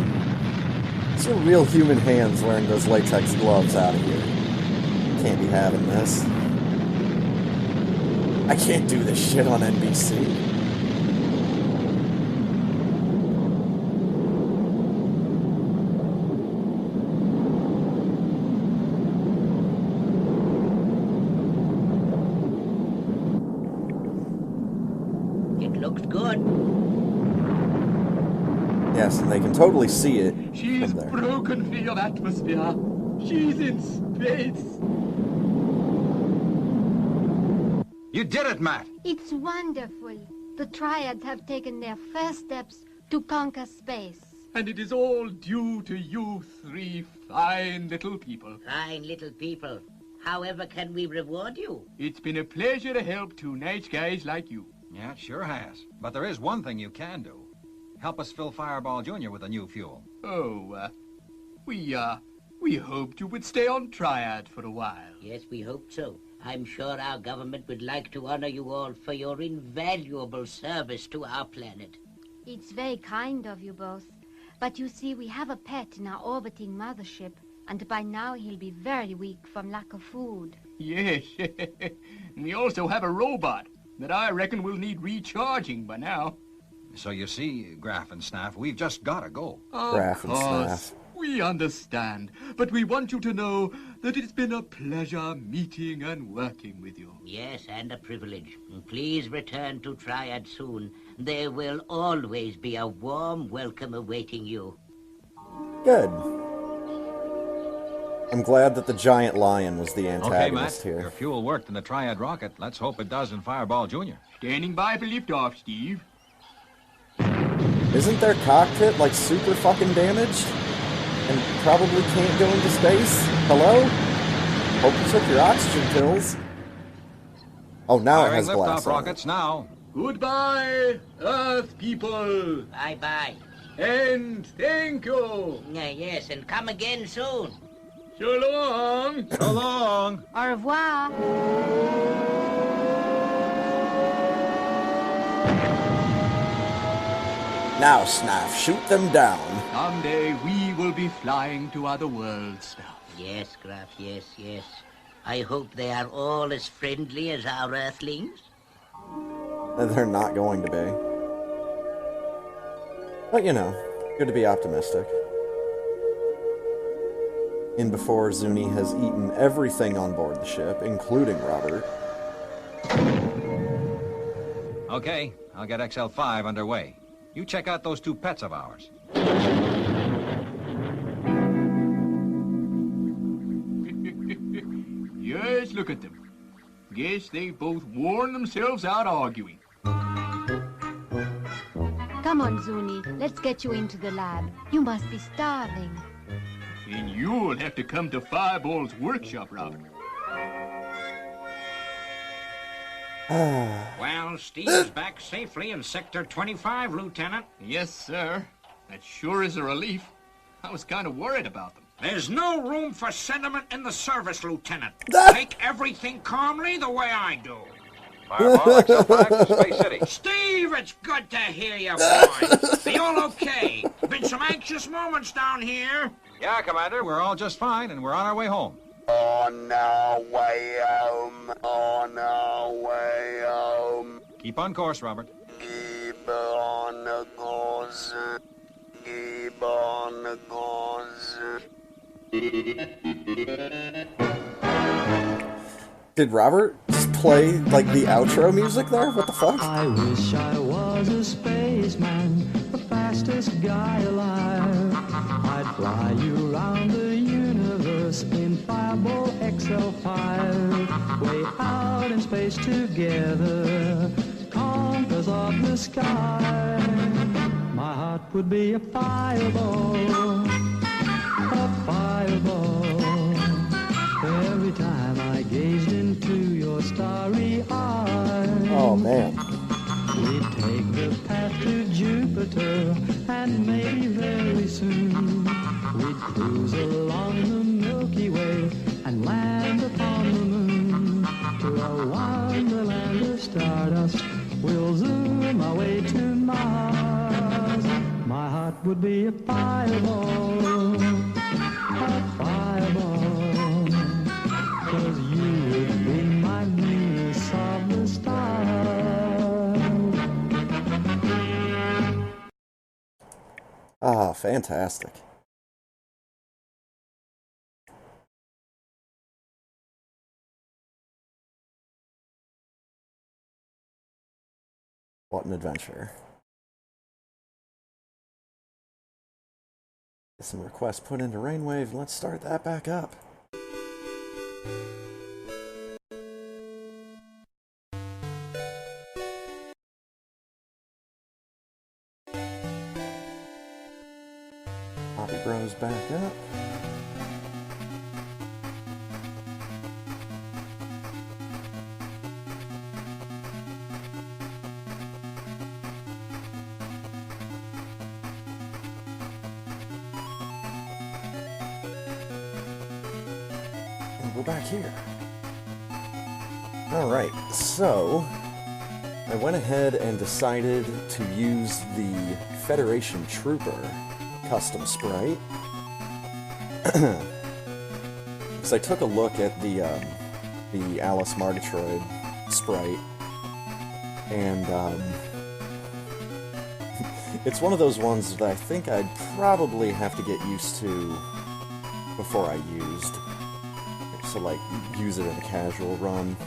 These are real human hands wearing those latex gloves out of here. Can't be having this. I can't do this shit on NBC. It looks good. Yes, and they can totally see it She's from there. broken free of atmosphere. She's in space. You did it, Matt! It's wonderful. The Triads have taken their first steps to conquer space. And it is all due to you three fine little people. Fine little people. However can we reward you? It's been a pleasure to help two nice guys like you. Yeah, it sure has. But there is one thing you can do. Help us fill Fireball Jr. with a new fuel. Oh, we hoped you would stay on Triad for a while. Yes, we hope so. I'm sure our government would like to honor you all for your invaluable service to our planet. It's very kind of you both. But you see, we have a pet in our orbiting mothership, and by now he'll be very weak from lack of food. Yes, we also have a robot that I reckon will need recharging by now. So you see, Graff and Snaff, we've just gotta go. Graff and Of course, Snaff. we understand, but we want you to know that it's been a pleasure meeting and working with you. Yes, and a privilege. Please return to Triad soon. There will always be a warm welcome awaiting you. Good. I'm glad that the giant lion was the Okay, Matt, antagonist your here. fuel worked in the Triad rocket. Let's hope it does in Fireball Jr. Standing by for liftoff, Steve. Isn't their cockpit like super fucking damaged? And probably can't go into space? Hello? Hope you took your oxygen pills. Oh, now it Firing has glass liftoff on it. rockets now. Goodbye, Earth people, Bye-bye. and thank you. Yes, and come again soon. So long. So long. Au revoir. Now, Snaff, shoot them down. Someday we will be flying to other worlds now. Yes, Graf, yes, yes. I hope they are all as friendly as our Earthlings. They're not going to be. But, you know, good to be optimistic. In before Zuni has eaten everything on board the ship, including Robert. Okay, I'll get XL5 underway. You check out those two pets of ours. Yes, look at them. Guess they both worn themselves out arguing. Come on, Zuni. Let's get you into the lab. You must be starving. And you'll have to come to Fireball's workshop, Robert. Well, Steve's back safely in Sector 25, Lieutenant. Yes, sir. That sure is a relief. I was kind of worried about them. There's no room for sentiment in the service, Lieutenant. Ah! Take everything calmly the way I do. Fireball XL5 to Space City. Steve, it's good to hear you, boy. Are you all okay? Been some anxious moments down here. Yeah, Commander. We're all just fine, and we're on our way home. On our way home, on our way home. Keep on course, Robert. Keep on the course. Keep on the course. Did Robert just play, like, the outro music there? What the fuck? I wish I was a spaceman, the fastest guy alive. I'd fly you around the universe in Fireball XL5. Way out in space together, conquerors of the sky. My heart would be a fireball, a fireball. Every time I gazed into your starry eyes. Oh, man. We'd take the path to Jupiter, and maybe very soon we'd cruise along the Milky Way and land upon the moon. To a wonderland of stardust, we'll zoom our way to Mars. My heart would be a fireball, a fireball, 'cause you would be my Venus of the stars. Ah, fantastic. What an adventure. Get some requests put into Rainwave. Let's start that back up. Poppy Bros back up. And we're back here. Alright, so I went ahead and decided to use the Federation Trooper custom sprite. Because I took a look at the Alice Margatroyd sprite, and it's one of those ones that I think I'd probably have to get used to before I used. So, like, use it in a casual run,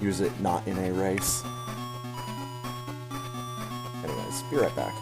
use it not in a race. Anyways, be right back.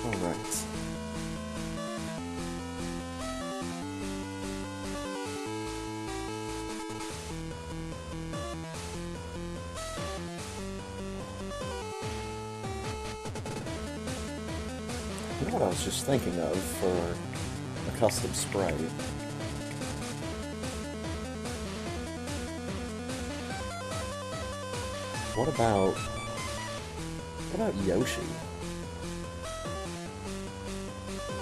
Alright. You know what I was just thinking of for a custom sprite? What about Yoshi?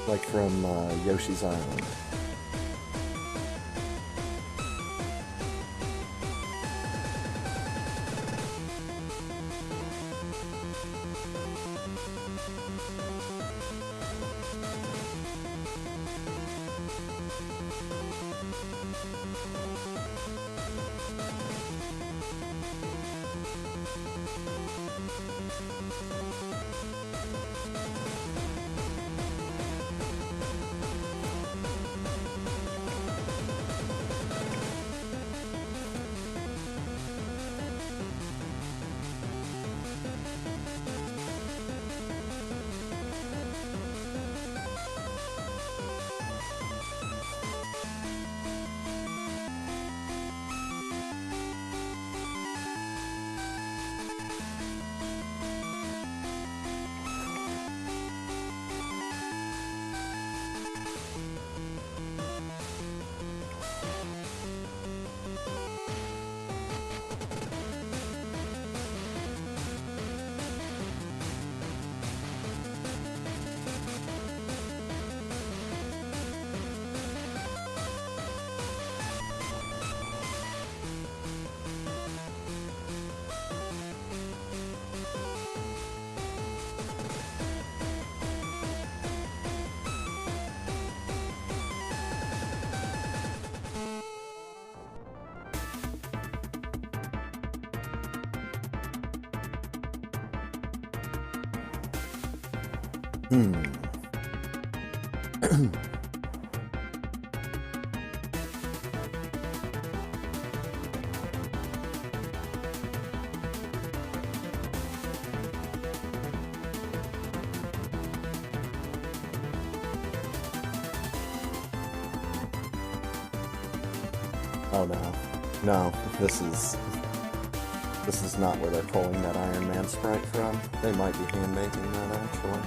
Like from Yoshi's Island. Oh no. No, this is not where they're pulling that Iron Man sprite from. They might be hand-making that, actually.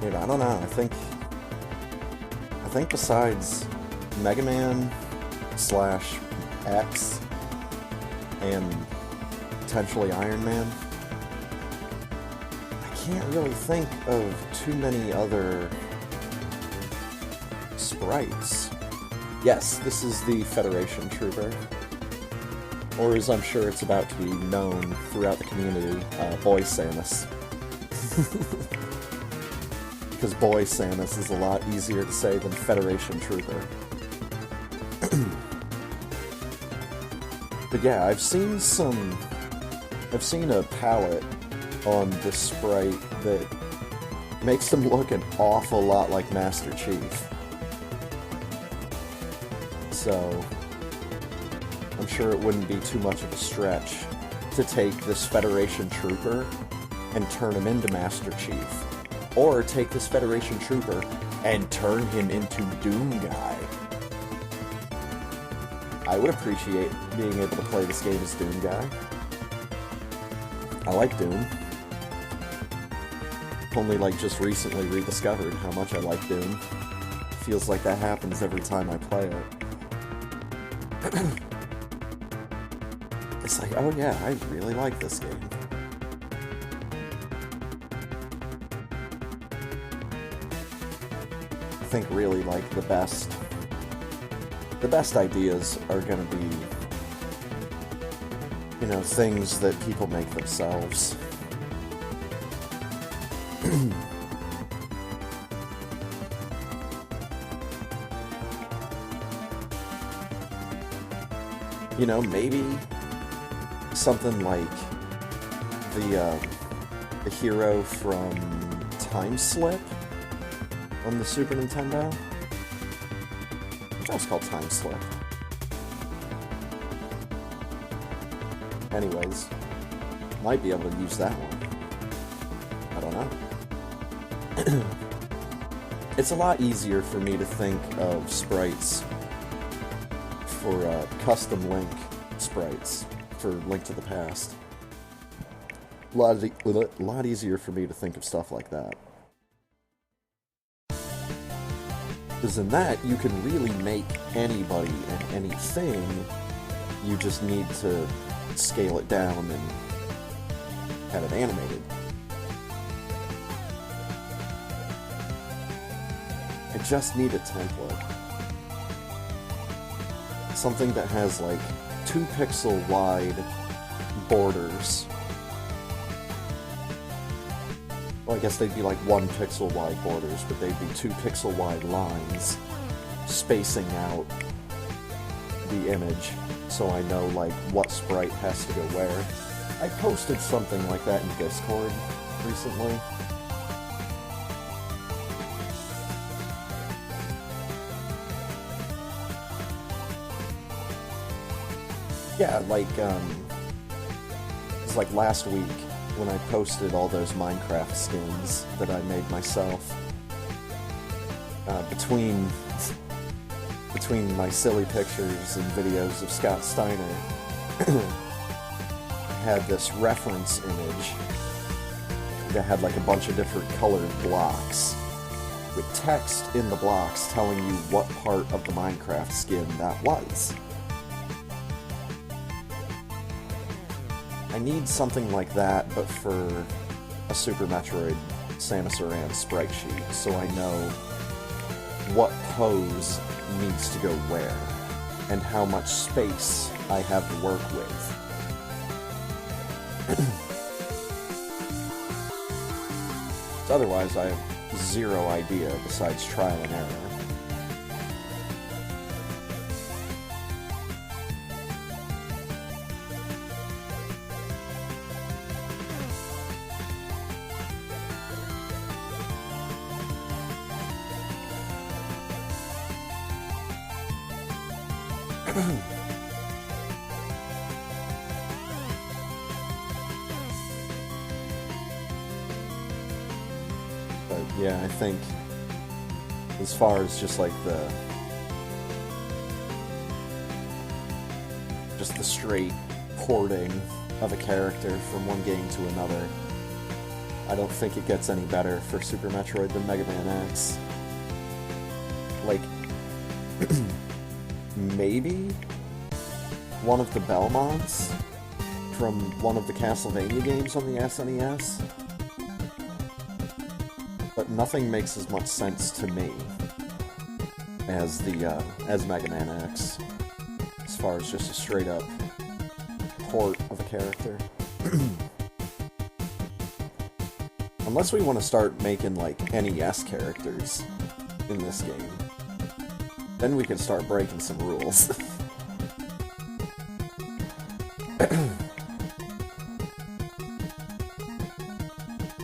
Dude, I don't know. I think besides Mega Man / X and potentially Iron Man, I can't really think of too many other sprites. Yes, this is the Federation Trooper, or as I'm sure it's about to be known throughout the community, Boy Samus. Because Boy Samus is a lot easier to say than Federation Trooper. But yeah, I've seen a palette on this sprite that makes him look an awful lot like Master Chief. So, I'm sure it wouldn't be too much of a stretch to take this Federation Trooper and turn him into Master Chief. Or take this Federation Trooper and turn him into Doom Guy. I would appreciate being able to play this game as Doom Guy. I like Doom. Only like just recently rediscovered how much I like Doom. Feels like that happens every time I play it. It's like, oh yeah, I really like this game. I think really like the best ideas are gonna be, you know, things that people make themselves. You know, maybe something like the hero from Time Slip on the Super Nintendo. That was called Time Slip. Anyways, might be able to use that one. I don't know. It's a lot easier for me to think of sprites for custom Link sprites for Link to the Past. A lot easier for me to think of stuff like that. Because in that, you can really make anybody and anything. You just need to scale it down and have it animated. I just need a template. Something that has like 2 pixel wide borders. Well, I guess they'd be like 1 pixel wide borders, but they'd be 2 pixel wide lines spacing out the image, so I know like what sprite has to go where. I posted something like that in Discord recently. Yeah, like, it's like last week when I posted all those Minecraft skins that I made myself. Between my silly pictures and videos of Scott Steiner, I had this reference image that had like a bunch of different colored blocks with text in the blocks telling you what part of the Minecraft skin that was. I need something like that, but for a Super Metroid Samus Aran sprite sheet, so I know what pose needs to go where, and how much space I have to work with. Otherwise, I have zero idea besides trial and error. But yeah, I think as far as just like the straight porting of a character from one game to another, I don't think it gets any better for Super Metroid than Mega Man X. Like, maybe one of the Belmonts from one of the Castlevania games on the SNES, but nothing makes as much sense to me as as Mega Man X, as far as just a straight up port of a character. Unless we want to start making like NES characters in this game, then we could start breaking some rules.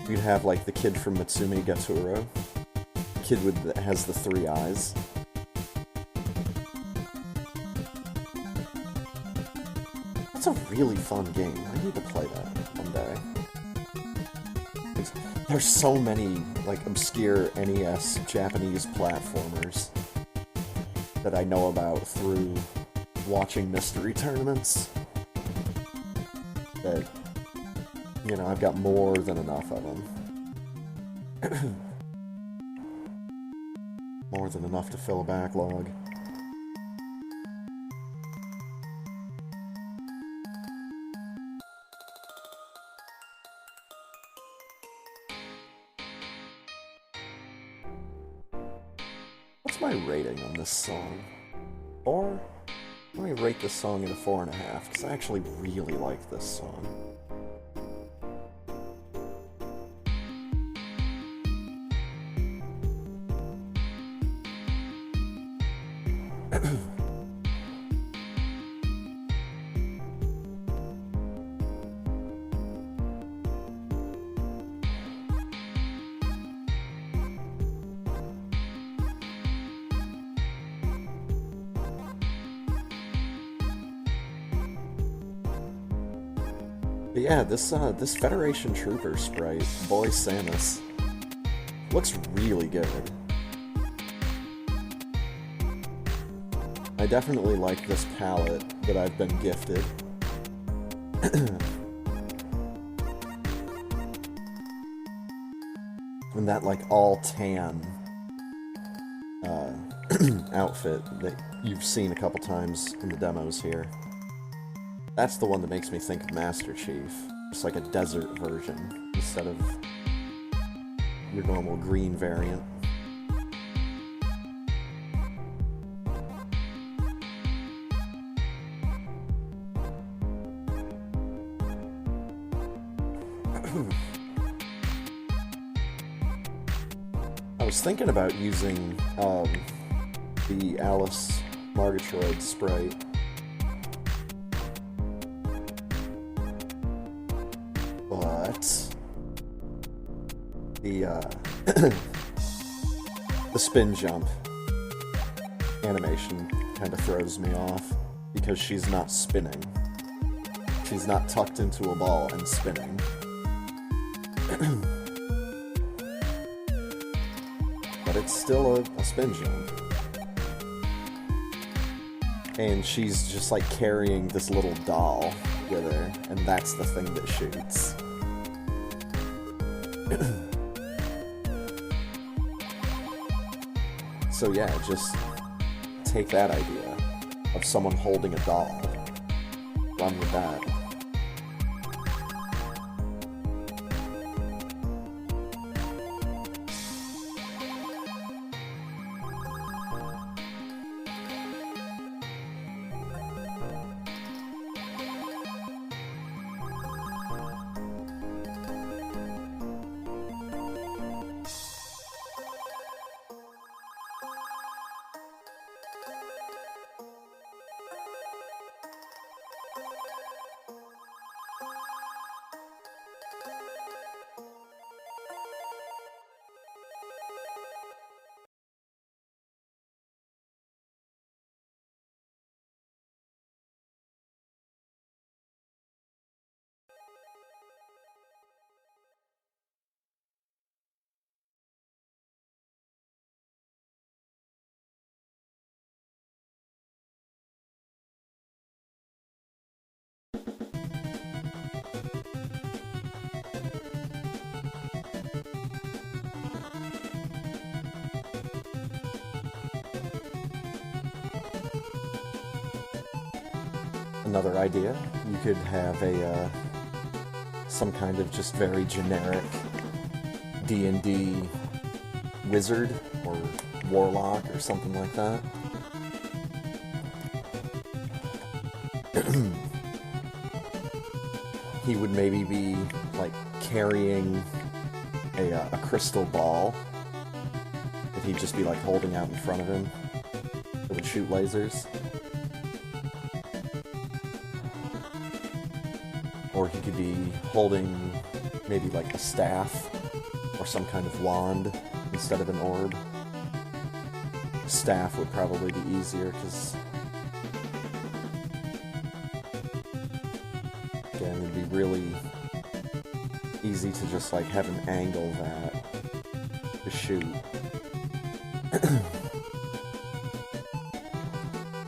We'd have like the kid from Mutsumi Gaturo, the kid that has the 3 eyes. That's a really fun game. I need to play that one day. There's so many like obscure NES Japanese platformers that I know about through watching mystery tournaments that, you know, I've got more than enough of them. More than enough to fill a backlog. What's my rating on this song? 4? Let me rate this song at a 4.5, because I actually really like this song. But yeah, this Federation Trooper sprite, Boy Samus, looks really good. I definitely like this palette that I've been gifted. And that, like, all tan outfit that you've seen a couple times in the demos here. That's the one that makes me think of Master Chief. Just like a desert version, instead of your normal green variant. I was thinking about using the Alice Margatroyd sprite. But the spin jump animation kind of throws me off because she's not spinning. She's not tucked into a ball and spinning. But it's still a spin jump. And she's just like carrying this little doll with her, and that's the thing that shoots. So yeah, just take that idea of someone holding a doll, run with that. Another idea, you could have a some kind of just very generic D&D wizard or warlock or something like that. He would maybe be like carrying a crystal ball that he'd just be like holding out in front of him that would shoot lasers. Or he could be holding maybe like a staff or some kind of wand instead of an orb. Staff would probably be easier because, again, it'd be really easy to just like have an angle that to shoot.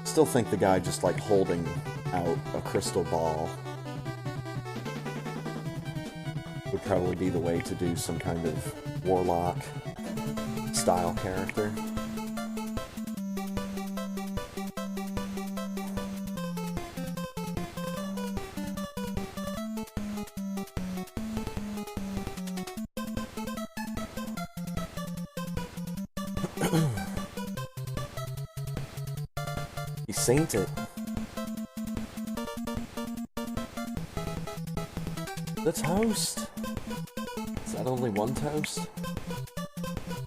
Still think the guy just like holding out a crystal ball would probably be the way to do some kind of warlock style character. He sainted. The toast! Is that only one toast?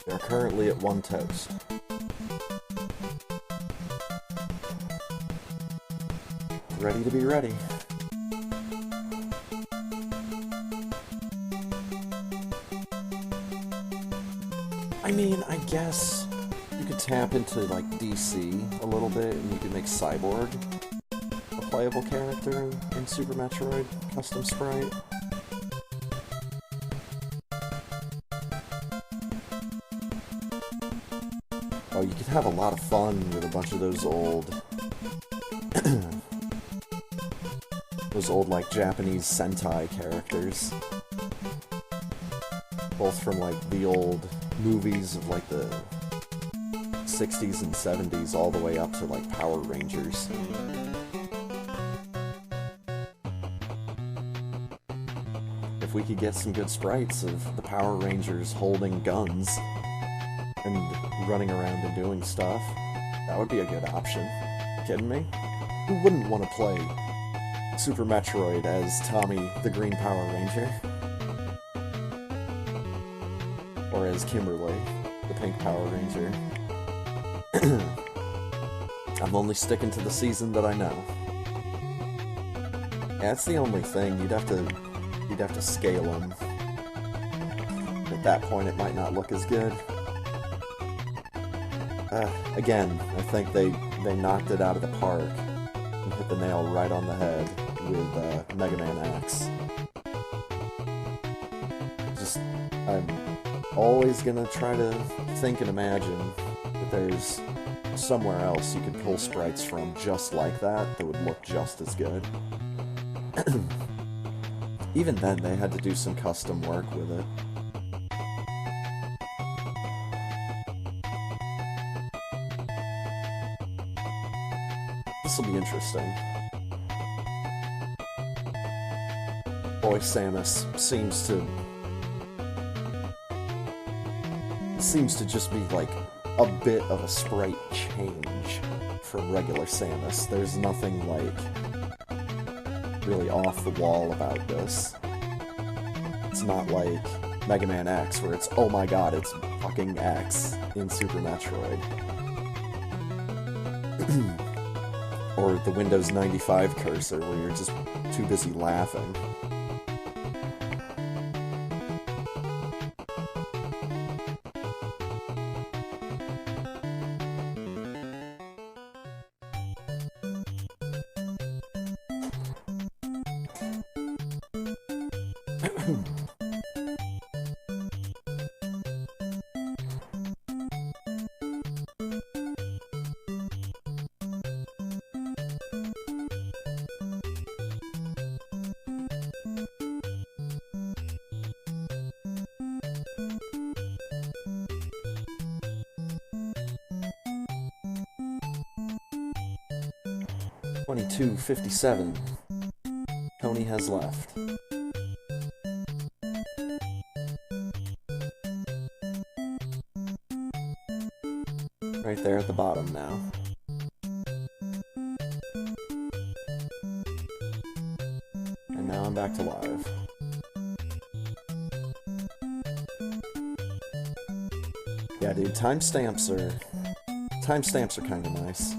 We are currently at one toast. Ready to be ready. I mean, I guess you could tap into, like, DC a little bit, and you could make Cyborg a playable character in Super Metroid Custom Sprite. Oh, you could have a lot of fun with a bunch of those old... those old, like, Japanese Sentai characters. Both from, like, the old movies of, like, the 60s and 70s all the way up to, like, Power Rangers. If we could get some good sprites of the Power Rangers holding guns and running around and doing stuff, that would be a good option. You kidding me? Who wouldn't want to play Super Metroid as Tommy the Green Power Ranger? Or as Kimberly, the Pink Power Ranger? I'm only sticking to the season that I know. Yeah, that's the only thing. You'd have to scale them. At that point, it might not look as good. Again, I think they knocked it out of the park and hit the nail right on the head with Mega Man X. Just, I'm always gonna try to think and imagine that there's somewhere else you could pull sprites from just like that would look just as good. Even then, they had to do some custom work with it. This'll be interesting. Boy, Samus seems to just be like a bit of a sprite change from regular Samus. There's nothing like really off the wall about this. It's not like Mega Man X where it's, oh my god, it's fucking X in Super Metroid. Or the Windows 95 cursor where you're just too busy laughing. $22.57. Tony has left. Right there at the bottom now. And now I'm back to live. Yeah, dude, timestamps are kind of nice.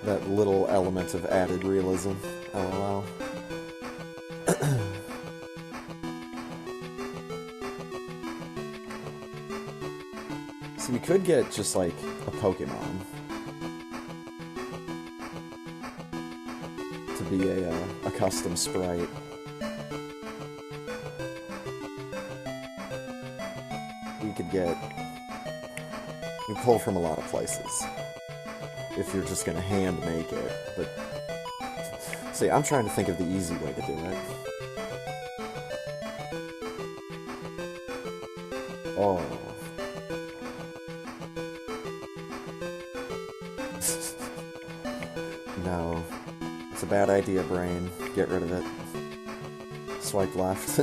That little element of added realism. LOL. So we could get just like a Pokemon to be a custom sprite. We pull from a lot of places if you're just gonna hand make it, but see, I'm trying to think of the easy way to do it. Oh. No. It's a bad idea, brain. Get rid of it. Swipe left.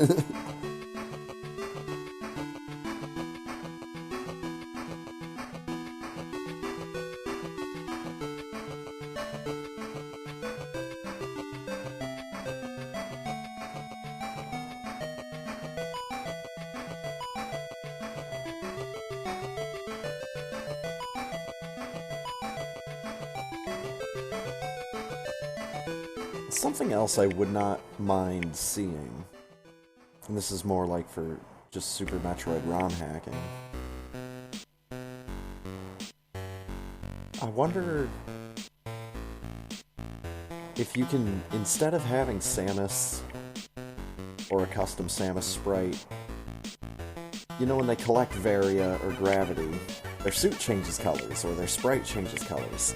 Something else I would not mind seeing And this is more like for just Super Metroid ROM hacking. I wonder if you can, instead of having Samus or a custom Samus sprite, you know when they collect Varia or Gravity, their suit changes colors or their sprite changes colors.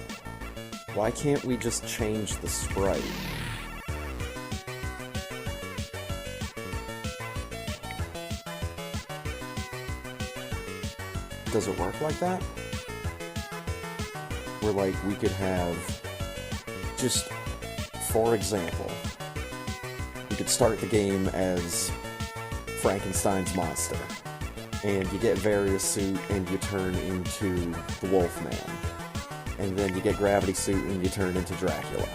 Why can't we just change the sprite? Does it work like that? Where, like, we could have, just, for example, you could start the game as Frankenstein's monster, and you get Various suit and you turn into the Wolfman, and then you get Gravity suit and you turn into Dracula.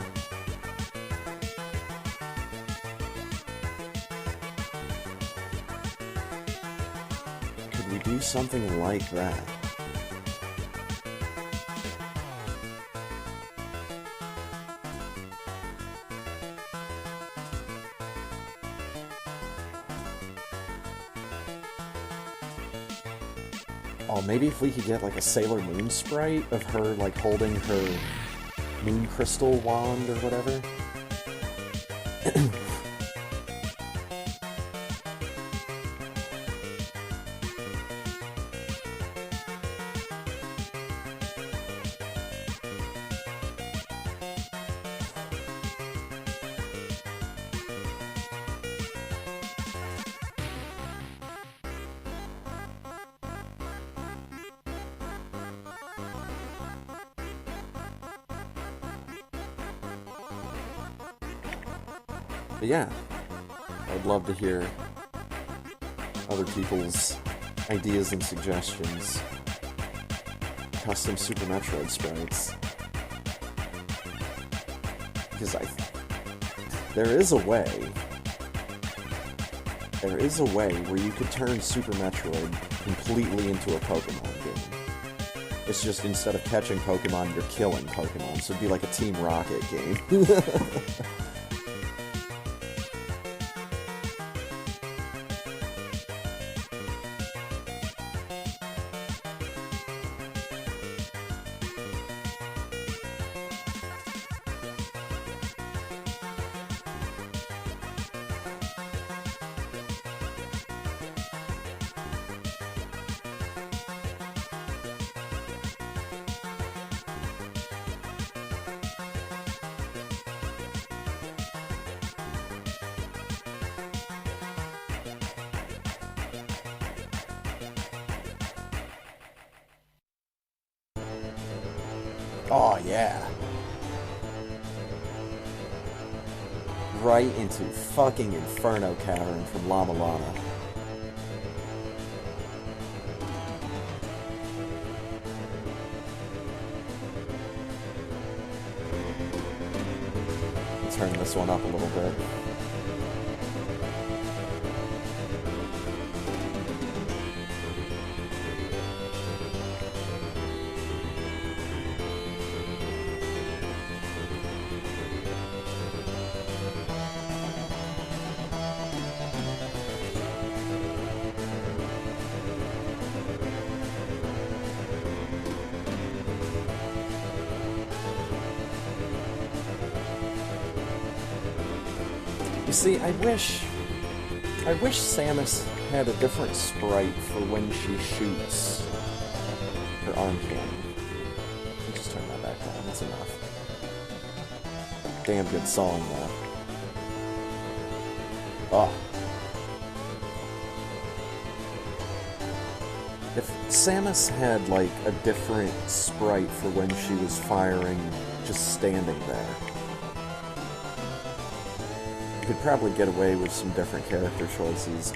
Could we do something like that? Oh, maybe if we could get, like, a Sailor Moon sprite of her, like, holding her moon crystal wand or whatever. But yeah, I'd love to hear other people's ideas and suggestions. Custom Super Metroid sprites. Because there is a way where you could turn Super Metroid completely into a Pokemon game. It's just instead of catching Pokemon, you're killing Pokemon, so it'd be like a Team Rocket game. Oh, yeah. Right into fucking Inferno Cavern from Llama Llama. Turn this one up a little bit. You see, I wish Samus had a different sprite for when she shoots her arm cannon. Let me just turn that back down, that's enough. Damn good song, though. Oh. If Samus had, like, a different sprite for when she was firing, just standing there, you could probably get away with some different character choices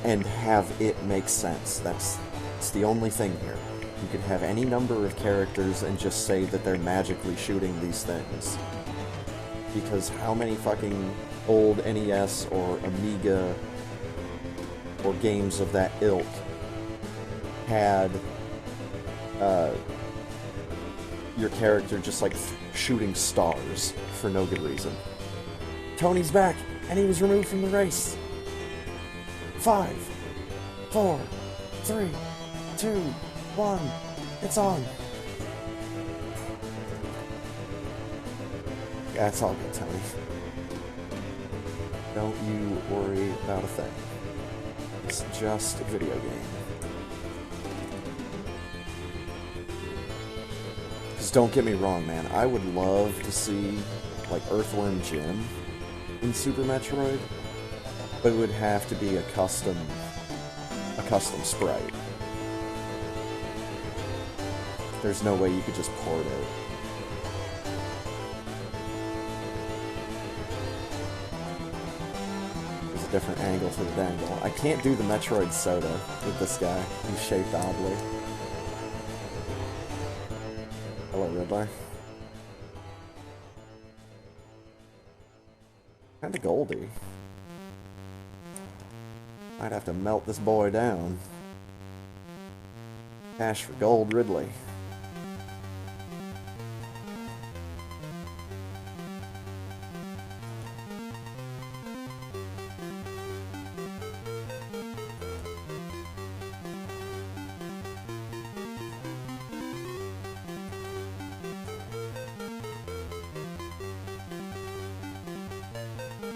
and have it make sense. That's the only thing here. You could have any number of characters and just say that they're magically shooting these things. Because how many fucking old NES or Amiga or games of that ilk had your character just like shooting stars for no good reason? Tony's back, and he was removed from the race. 5, 4, 3, 2, 1. It's on. Yeah, it's all good, Tony. Don't you worry about a thing. It's just a video game. Because don't get me wrong, man. I would love to see, like, Earthworm Jim in Super Metroid, but it would have to be a custom sprite. There's no way you could just port it. There's a different angle to the dangle. I can't do the Metroid Soda with this guy. He's shaped oddly. Hello, Riddler. Kinda goldy. Might have to melt this boy down. Cash for gold, Ridley.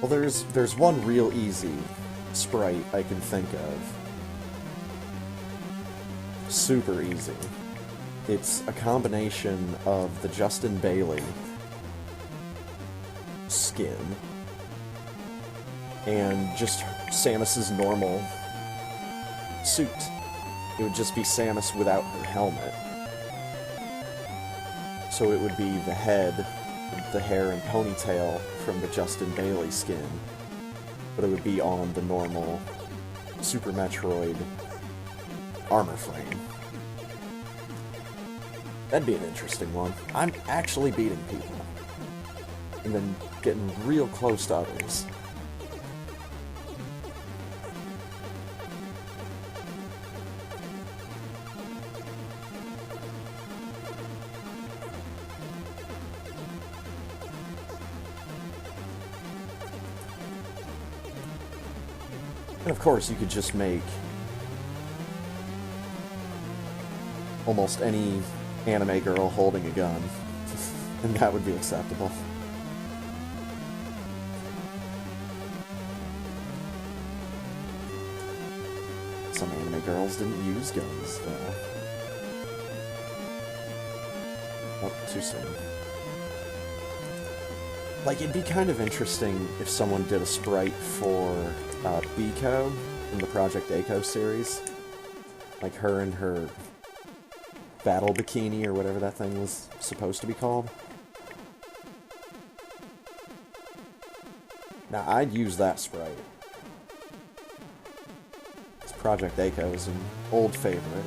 Well, there's one real easy sprite I can think of. Super easy. It's a combination of the Justin Bailey skin and just Samus's normal suit. It would just be Samus without her helmet. So it would be the head, the hair and ponytail from the Justin Bailey skin, but it would be on the normal Super Metroid armor frame. That'd be an interesting one. I'm actually beating people, and then getting real close to others. And of course, you could just make almost any anime girl holding a gun, and that would be acceptable. Some anime girls didn't use guns, though. Oh, too soon. Like, it'd be kind of interesting if someone did a sprite for Biko in the Project A-ko series. Like her in her battle bikini, or whatever that thing was supposed to be called. Now, I'd use that sprite. This Project A-ko is an old favorite.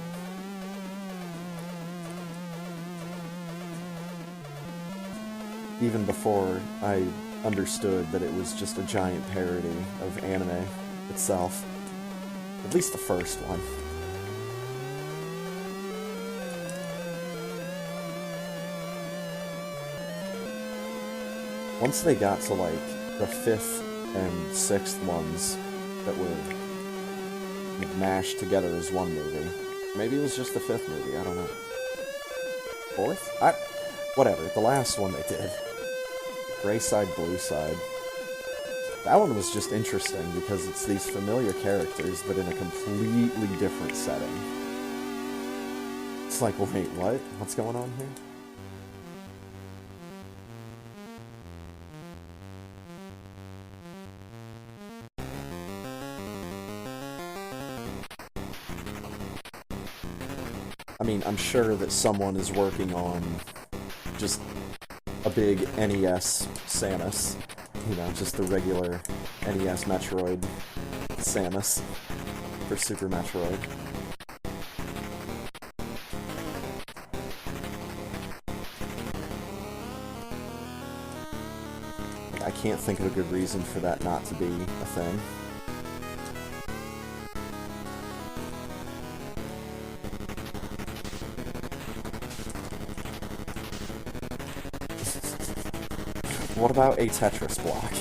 Even before I understood that it was just a giant parody of anime itself. At least the first one. Once they got to, like, the 5th and 6th ones that were mashed together as one movie. Maybe it was just the 5th movie, I don't know. 4th? Whatever, the last one they did. Gray side, blue side. That one was just interesting because it's these familiar characters, but in a completely different setting. It's like, well, wait, what? What's going on here? I mean, I'm sure that someone is working on just a big NES Samus. You know, just the regular NES Metroid Samus for Super Metroid. I can't think of a good reason for that not to be a thing. What about a Tetris block?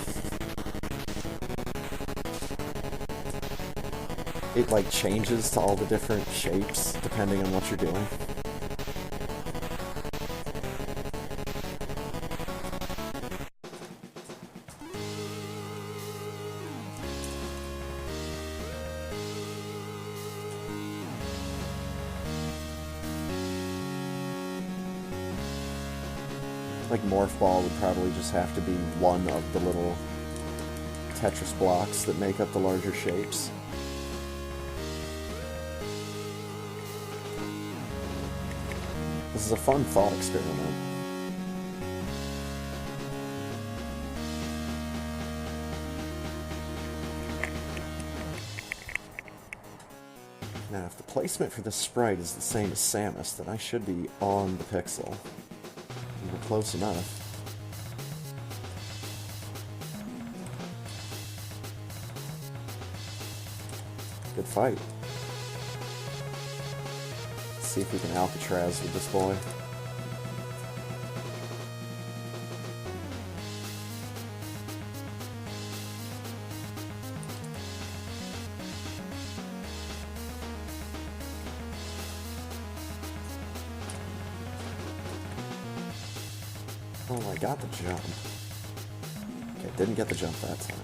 it like changes to all the different shapes depending on what you're doing. Like Morph Ball would probably just have to be one of the little Tetris blocks that make up the larger shapes. This is a fun thought experiment. Now, if the placement for this sprite is the same as Samus, then I should be on the pixel. We're close enough. Good fight. Let's see if we can Alcatraz with this boy. Oh, I got the jump. Okay, didn't get the jump that time.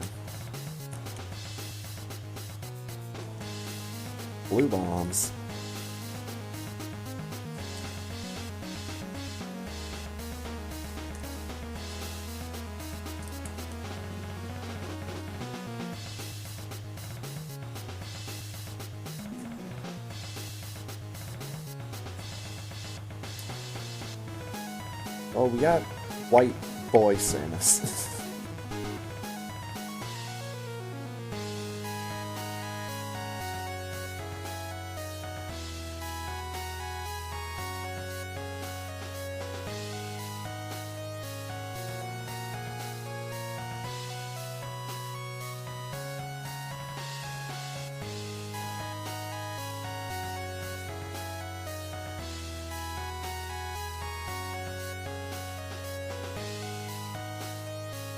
Blue bombs. Oh, we got white boy Samus.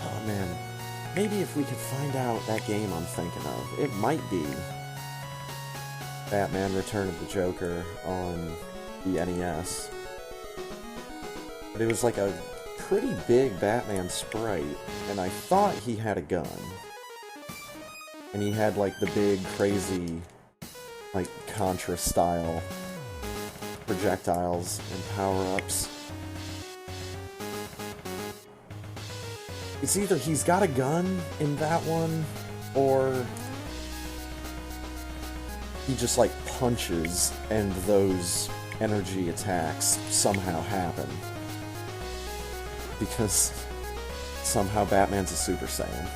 Oh man, maybe if we could find out that game I'm thinking of, it might be Batman Return of the Joker on the NES. But it was like a pretty big Batman sprite, and I thought he had a gun. And he had like the big, crazy, like Contra-style projectiles and power-ups. It's either he's got a gun in that one, or he just like punches and those energy attacks somehow happen. Because somehow Batman's a Super Saiyan.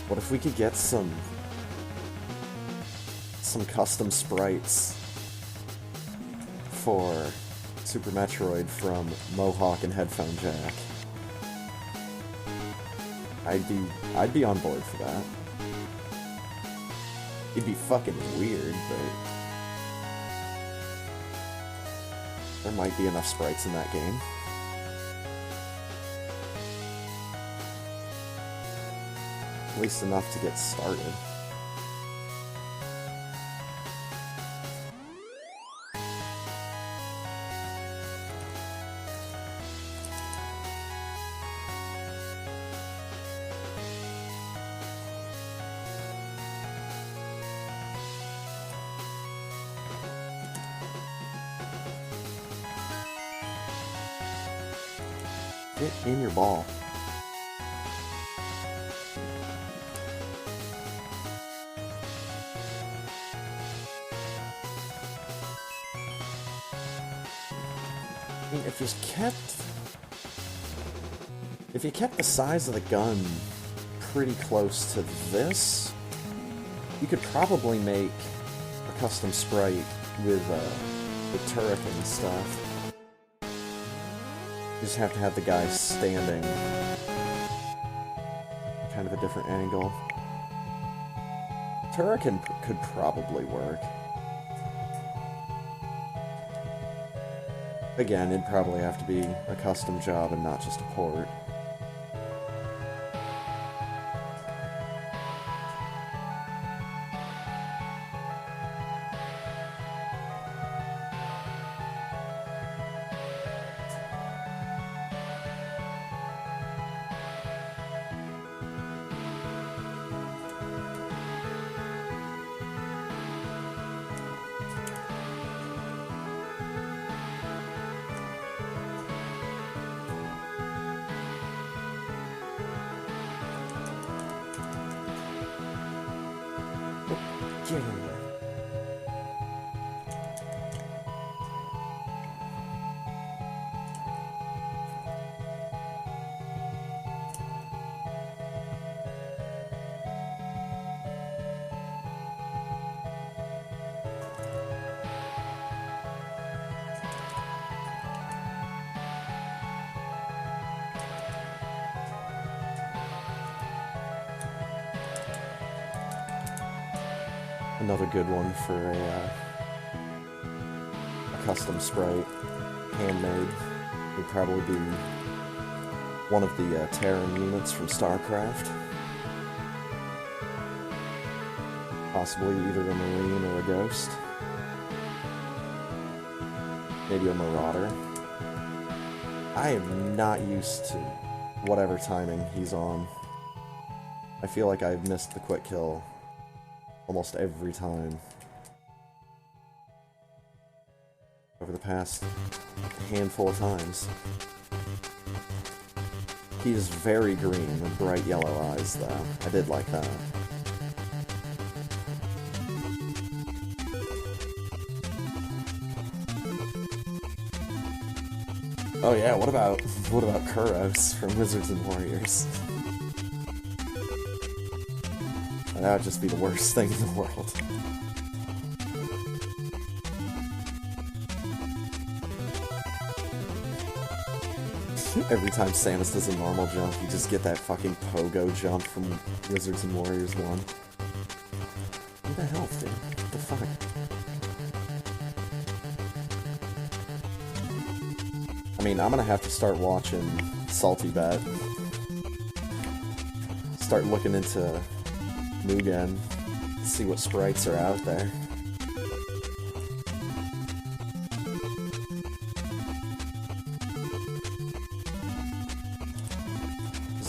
What if we could get some custom sprites for Super Metroid from Mohawk and Headphone Jack? I'd be on board for that. It'd be fucking weird, but there might be enough sprites in that game. At least enough to get started. Get in your ball. I mean, if you kept the size of the gun pretty close to this, you could probably make a custom sprite with the turret and stuff. You just have to have the guy standing kind of a different angle. Turrican could probably work. Again, it'd probably have to be a custom job and not just a port. Get in there. Another good one for a custom sprite, handmade, would probably be one of the Terran units from StarCraft. Possibly either a Marine or a Ghost. Maybe a Marauder. I am not used to whatever timing he's on. I feel like I've missed the quick kill almost every time over the past handful of times. He is very green with bright yellow eyes, though. I did like that. Oh yeah, what about Kuros from Wizards and Warriors? That would just be the worst thing in the world. Every time Samus does a normal jump, you just get that fucking pogo jump from Wizards and Warriors 1. What the hell, dude? What the fuck? I mean, I'm gonna have to start watching Salty Bet. Start looking into Mugen, see what sprites are out there.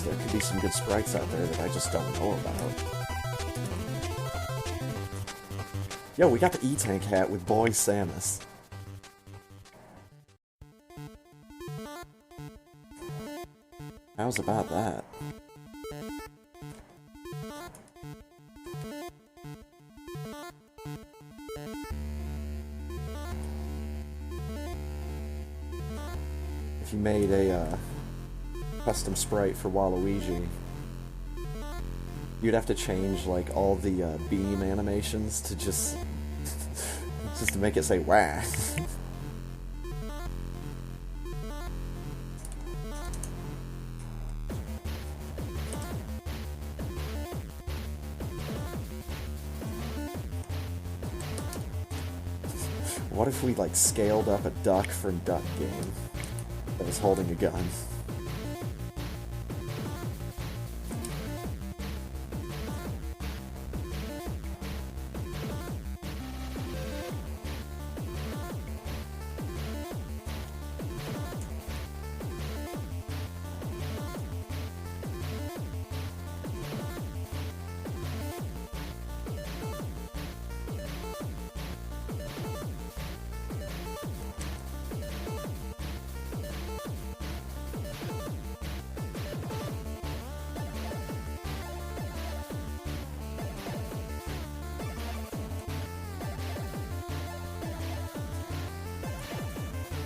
There could be some good sprites out there that I just don't know about. Yo, we got the E-Tank hat with Boy Samus. How's about that? If you made a custom sprite for Waluigi, you'd have to change like all the beam animations to just to make it say wah. What if we like scaled up a duck from Duck Game that was holding a gun?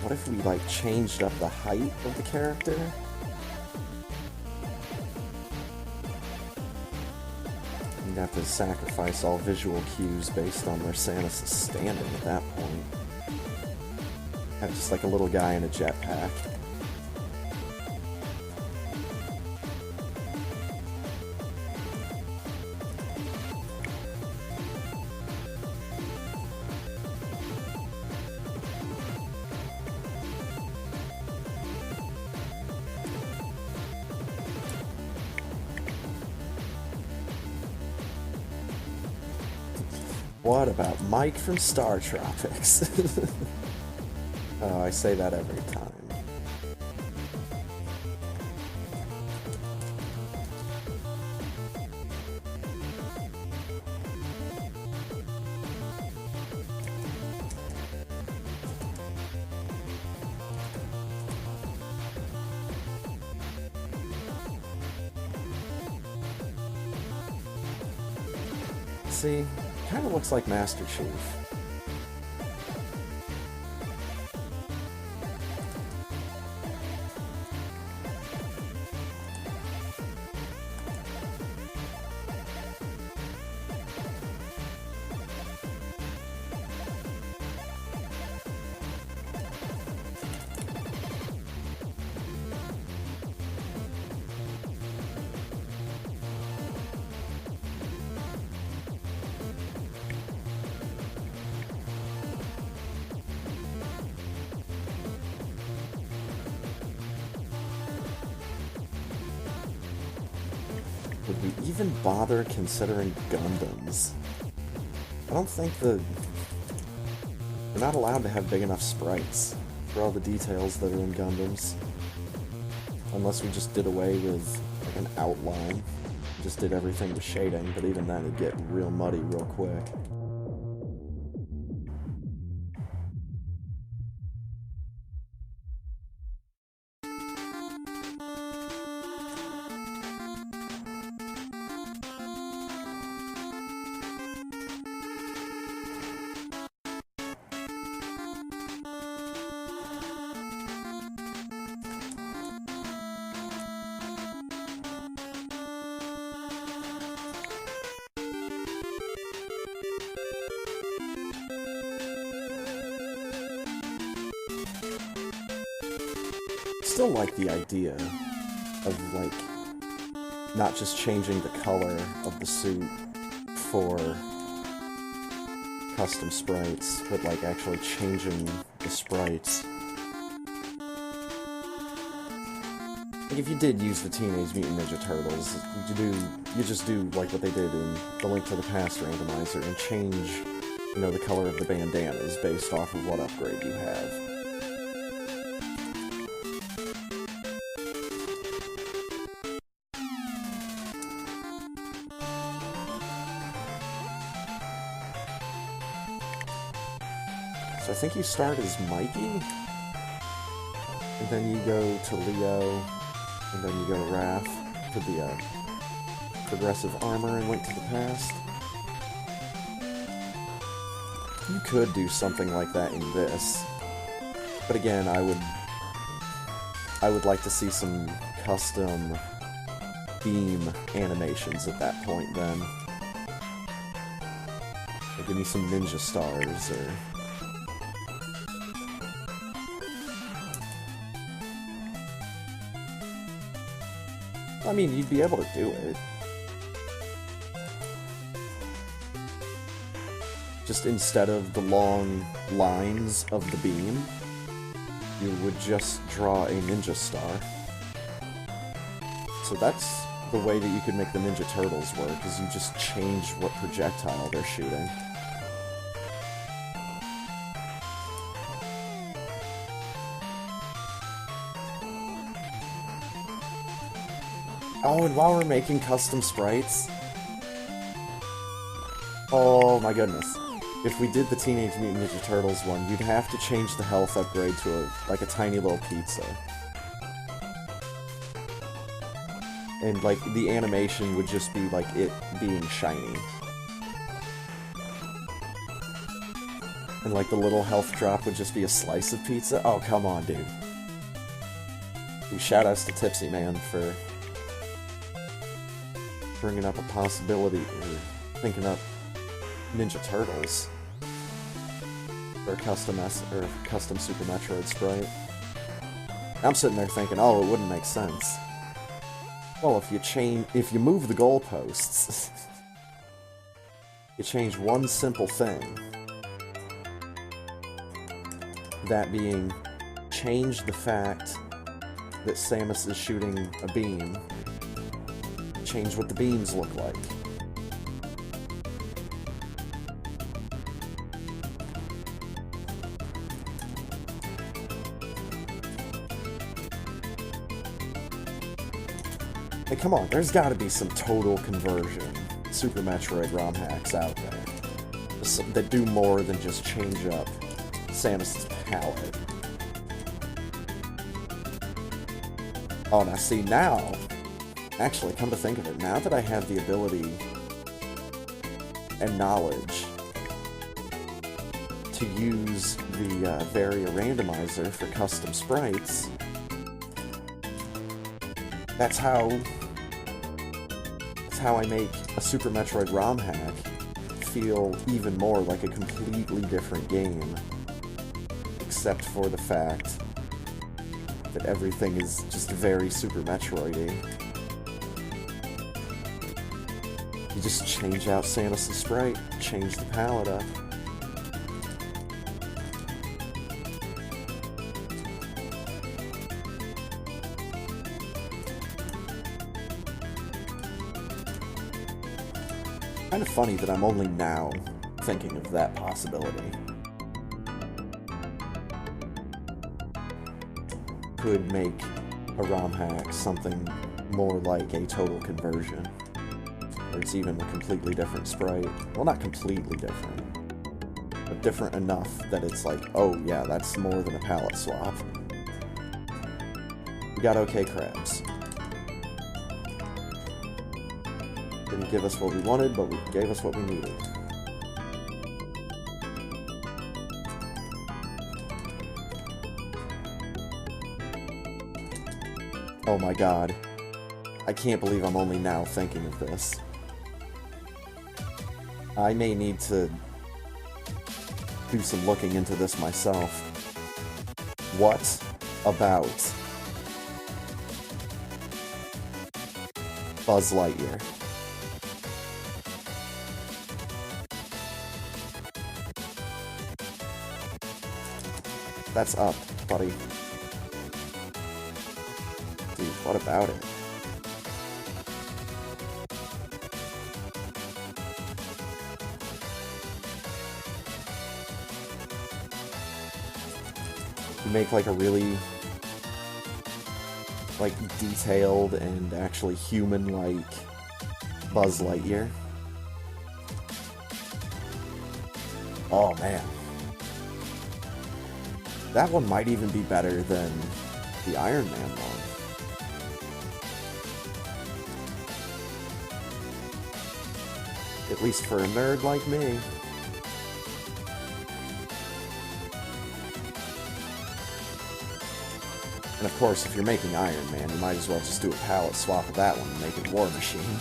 What if we, like, changed up the height of the character? You'd have to sacrifice all visual cues based on where Samus is standing at that point. Have just, like, a little guy in a jetpack. What about Mike from Star Tropics? Oh, I say that every time. See, kind of looks like Master Chief. Would we even bother considering Gundams? I don't think we're not allowed to have big enough sprites for all the details that are in Gundams. Unless we just did away with like an outline. Just did everything with shading, but even then it'd get real muddy real quick. Still like the idea of, like, not just changing the color of the suit for custom sprites, but, like, actually changing the sprites. Like, if you did use the Teenage Mutant Ninja Turtles, you just do, like, what they did in the Link to the Past randomizer and change, you know, the color of the bandanas based off of what upgrade you have. So I think you start as Mikey, and then you go to Leo, and then you go to Raph for the progressive armor in Link to the Past. You could do something like that in this, but again, I would like to see some custom beam animations at that point then. Like, give me some ninja stars, or... I mean, you'd be able to do it. Just instead of the long lines of the beam, you would just draw a ninja star. So that's the way that you could make the Ninja Turtles work, is you just change what projectile they're shooting. Oh, and while we're making custom sprites... Oh my goodness. If we did the Teenage Mutant Ninja Turtles one, you'd have to change the health upgrade to like a tiny little pizza. And, like, the animation would just be, like, it being shiny. And, like, the little health drop would just be a slice of pizza? Oh, come on, dude. Ooh, shoutouts to Tipsy Man for bringing up a possibility, or thinking up Ninja Turtles. Or custom Super Metroid sprite. I'm sitting there thinking, oh, it wouldn't make sense. Well, if you move the goalposts, you change one simple thing. That being, change the fact that Samus is shooting a beam. Change what the beams look like. Hey, come on, there's gotta be some total conversion Super Metroid ROM hacks out there that do more than just change up Samus's palette. Oh, now see, now, actually, come to think of it, now that I have the ability and knowledge to use the Varia randomizer for custom sprites, that's how I make a Super Metroid ROM hack feel even more like a completely different game, except for the fact that everything is just very Super Metroid-y. You just change out Samus's sprite, change the palette up. Kind of funny that I'm only now thinking of that possibility. Could make a ROM hack something more like a total conversion, where it's even a completely different sprite. Well, not completely different, but different enough that it's like, oh yeah, that's more than a palette swap. We got OK Crabs. Didn't give us what we wanted, but we gave us what we needed. Oh my god. I can't believe I'm only now thinking of this. I may need to do some looking into this myself. What about Buzz Lightyear? That's up, buddy. Dude, what about it? You make like a really like detailed and actually human-like Buzz Lightyear. Oh man. That one might even be better than the Iron Man one. At least for a nerd like me. And of course, if you're making Iron Man, you might as well just do a palette swap of that one and make it War Machine.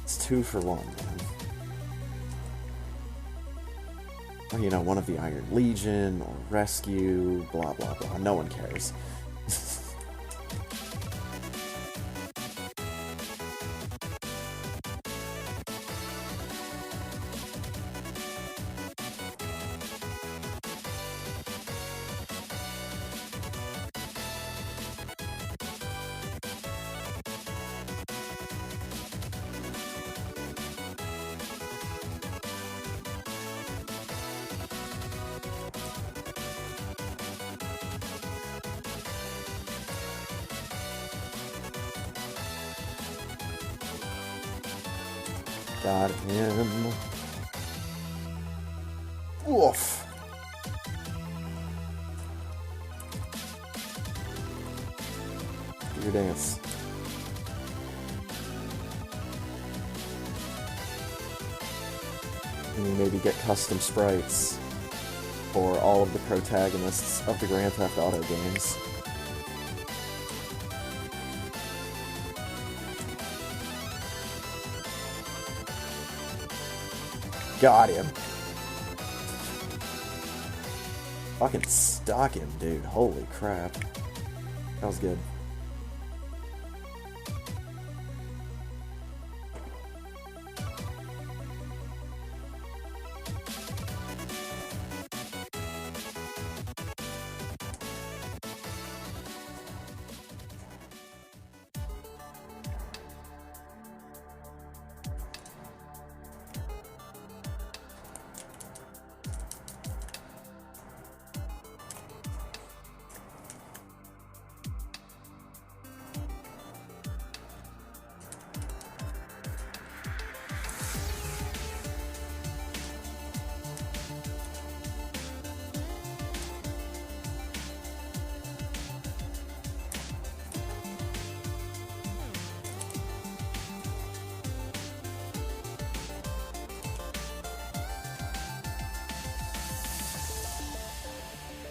It's 2 for 1, man. Or, you know, one of the Iron Legion, or Rescue, blah blah blah. No one cares. Got him. Woof. Do your dance. And you maybe get custom sprites for all of the protagonists of the Grand Theft Auto games. Got him. Fucking stalk him, dude. Holy crap. That was good.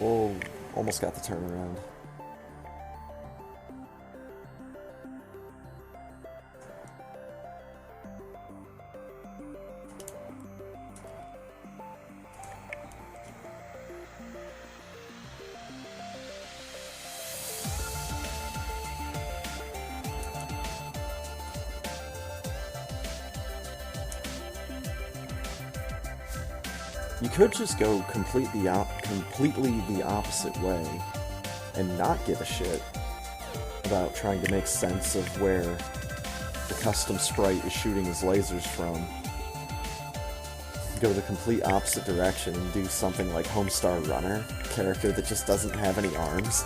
Oh, almost got the turnaround. You could just go completely the opposite way and not give a shit about trying to make sense of where the custom sprite is shooting his lasers from. Go the complete opposite direction and do something like Homestar Runner, a character that just doesn't have any arms.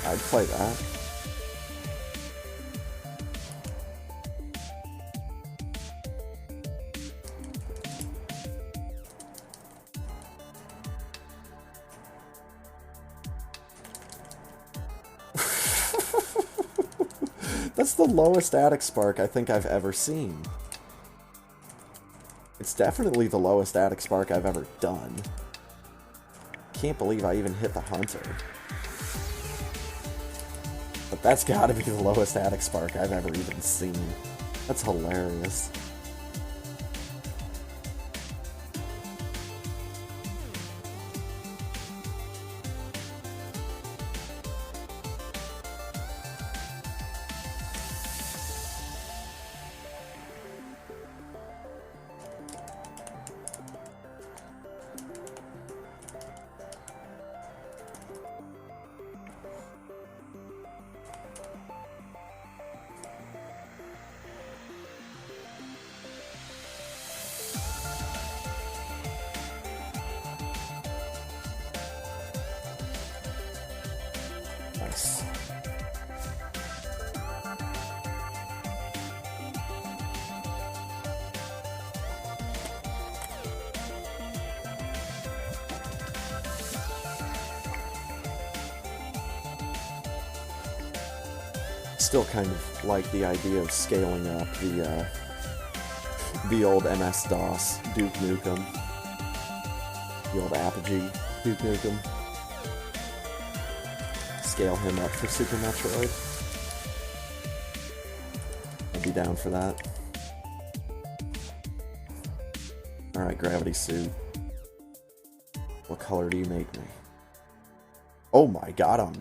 I'd play that. That's the lowest attic spark I think I've ever seen. It's definitely the lowest attic spark I've ever done. Can't believe I even hit the hunter. But that's gotta be the lowest attic spark I've ever even seen. That's hilarious. Nice. Still kind of like the idea of scaling up the old MS-DOS Duke Nukem, the old Apogee Duke Nukem. Scale him up for Super Metroid. I'd be down for that. Alright, Gravity Suit. What color do you make me? Oh my god,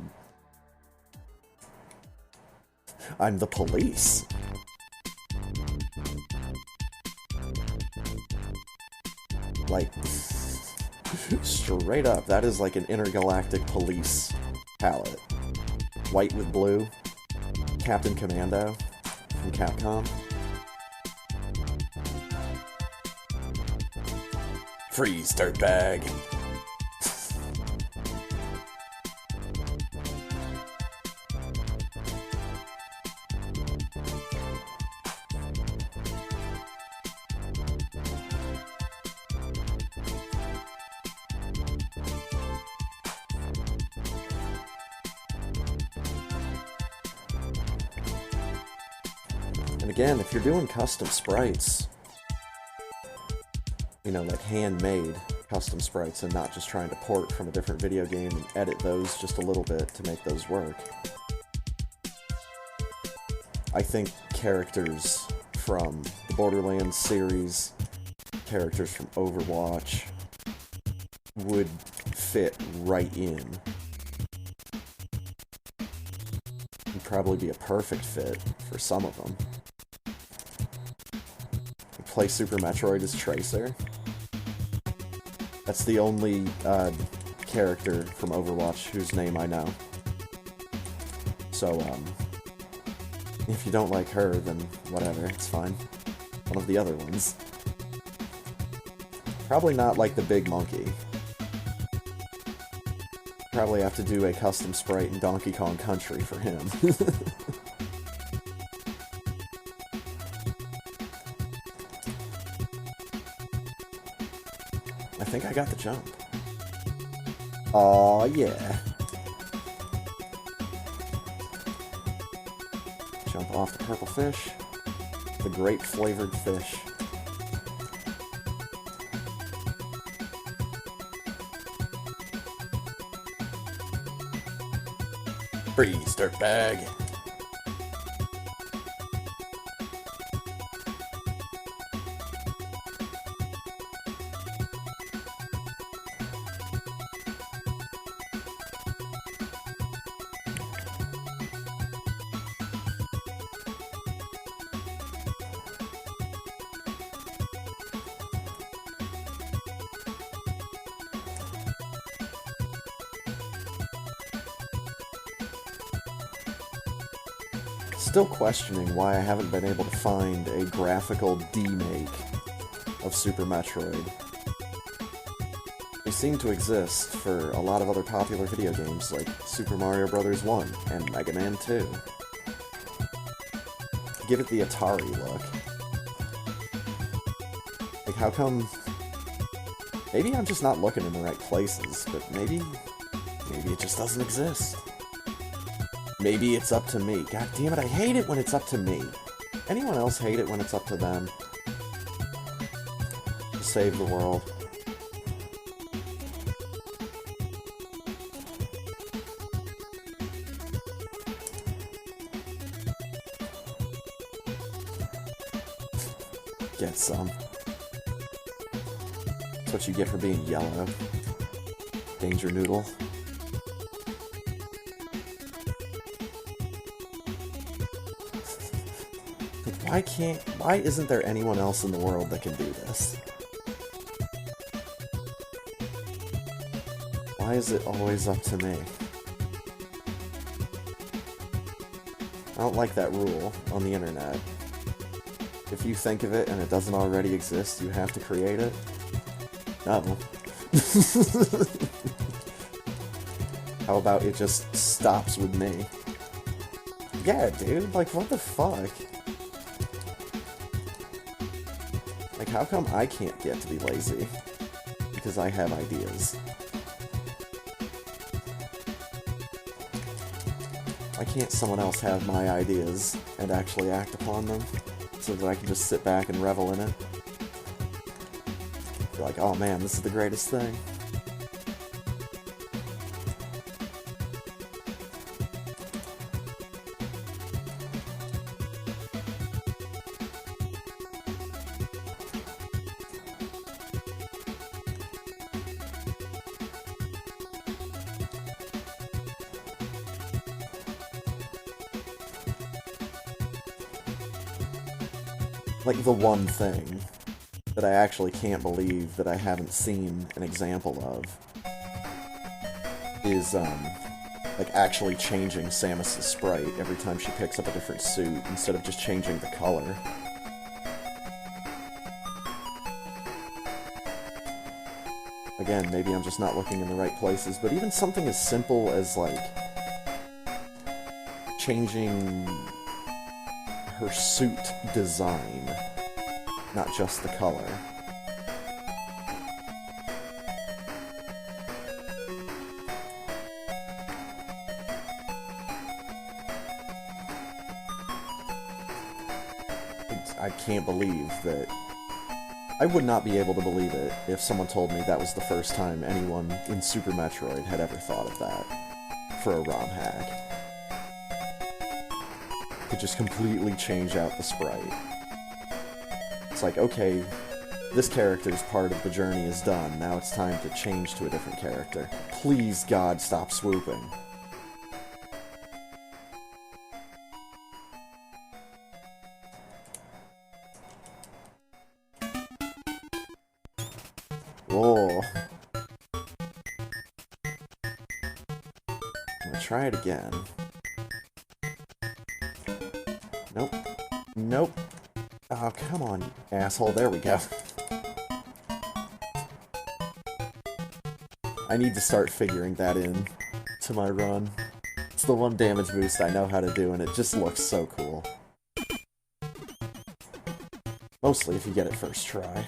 I'm the police. Like, straight up, that is like an intergalactic police palette. White with blue. Captain Commando from Capcom. Freeze, dirtbag. And again, if you're doing custom sprites, you know, like handmade custom sprites and not just trying to port from a different video game and edit those just a little bit to make those work, I think characters from the Borderlands series, characters from Overwatch, would fit right in. Would probably be a perfect fit for some of them. Play Super Metroid as Tracer. That's the only character from Overwatch whose name I know. So, if you don't like her, then whatever, it's fine. One of the other ones. Probably not like the big monkey. Probably have to do a custom sprite in Donkey Kong Country for him. I think I got the jump. Aw, yeah. Jump off the purple fish. The grape flavored fish. Freeze, dirtbag. Still questioning why I haven't been able to find a graphical demake of Super Metroid. They seem to exist for a lot of other popular video games like Super Mario Bros. 1 and Mega Man 2. Give it the Atari look. Like, how come... Maybe I'm just not looking in the right places, but maybe it just doesn't exist. Maybe it's up to me. God damn it, I hate it when it's up to me. Anyone else hate it when it's up to them? To save the world. Get some. That's what you get for being yellow. Danger Noodle. Why isn't there anyone else in the world that can do this? Why is it always up to me? I don't like that rule on the internet. If you think of it and it doesn't already exist, you have to create it? No. How about it just stops with me? Yeah, dude, like, what the fuck? Like, how come I can't get to be lazy? Because I have ideas. Why can't someone else have my ideas and actually act upon them? So that I can just sit back and revel in it? Be like, oh man, this is the greatest thing. Like, the one thing that I actually can't believe that I haven't seen an example of is, like, actually changing Samus's sprite every time she picks up a different suit, instead of just changing the color. Again, maybe I'm just not looking in the right places, but even something as simple as, like, changing her suit design, not just the color. I can't believe that... I would not be able to believe it if someone told me that was the first time anyone in Super Metroid had ever thought of that for a ROM hack. To just completely change out the sprite. It's like, okay, this character's part of the journey is done, now it's time to change to a different character. Please, God, stop swooping. Oh. I'm gonna try it again. Nope. Nope. Oh, come on, you asshole. There we go. I need to start figuring that in to my run. It's the one damage boost I know how to do, and it just looks so cool. Mostly if you get it first try.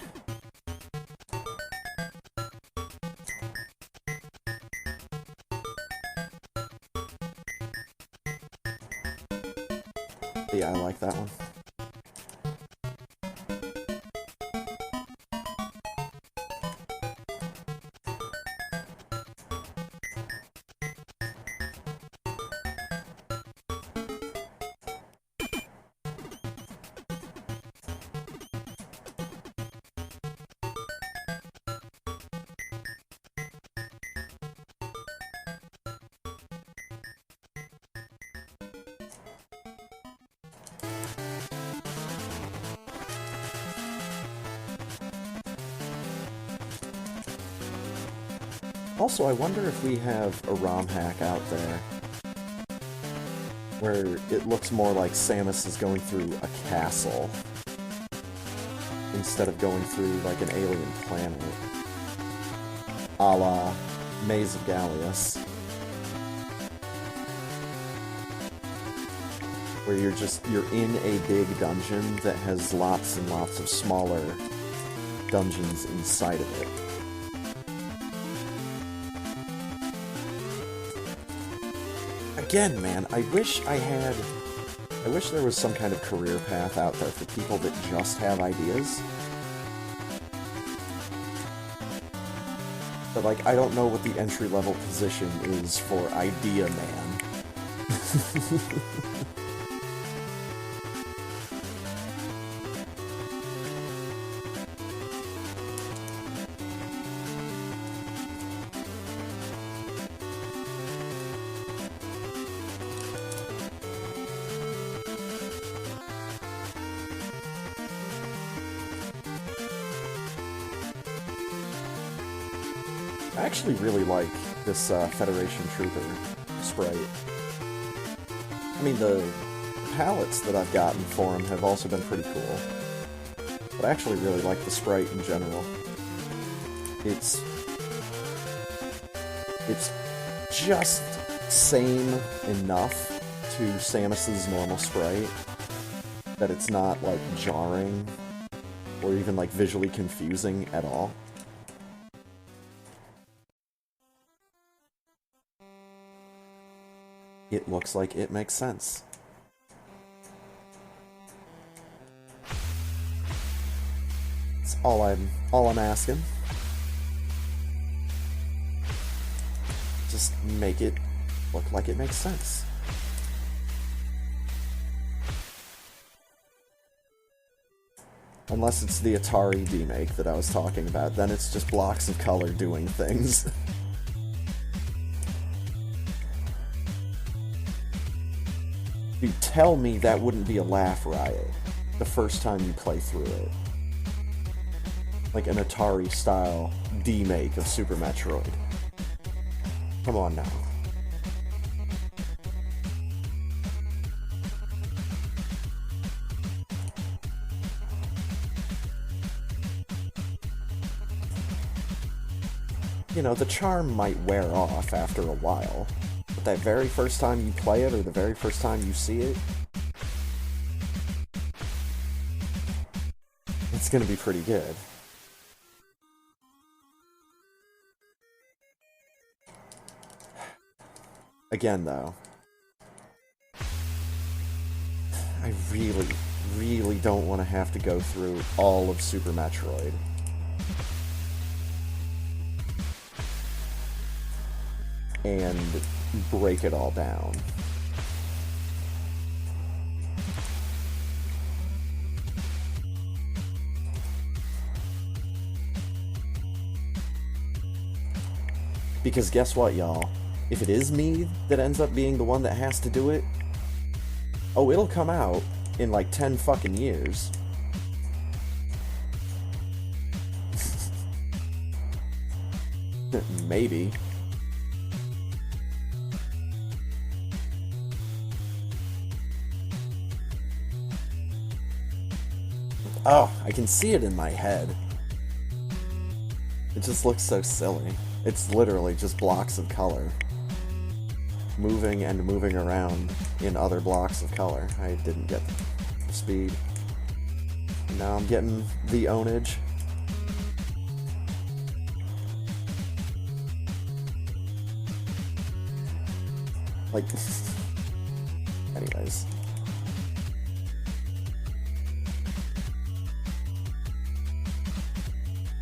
Yeah, I like that one. Also, I wonder if we have a ROM hack out there where it looks more like Samus is going through a castle instead of going through like an alien planet, a la Maze of Gallius, where you're in a big dungeon that has lots and lots of smaller dungeons inside of it. Again, man, I wish there was some kind of career path out there for people that just have ideas. But, like, I don't know what the entry-level position is for Idea Man. I actually really like this Federation Trooper sprite. I mean, the palettes that I've gotten for him have also been pretty cool. But I actually really like the sprite in general. It's just same enough to Samus's normal sprite that it's not, like, jarring or even, like, visually confusing at all. It looks like it makes sense. That's all I'm asking. Just make it look like it makes sense. Unless it's the Atari remake that I was talking about, then it's just blocks of color doing things. You tell me that wouldn't be a laugh riot the first time you play through it. Like an Atari-style remake of Super Metroid. Come on now. You know, the charm might wear off after a while. But that very first time you play it, or the very first time you see it, it's gonna be pretty good. Again, though, I really, really don't want to have to go through all of Super Metroid. And break it all down. Because guess what, y'all? If it is me that ends up being the one that has to do it, oh, it'll come out in like 10 fucking years. Maybe. Oh, I can see it in my head. It just looks so silly. It's literally just blocks of color. Moving and moving around in other blocks of color. I didn't get the speed. Now I'm getting the ownage. Like, anyways.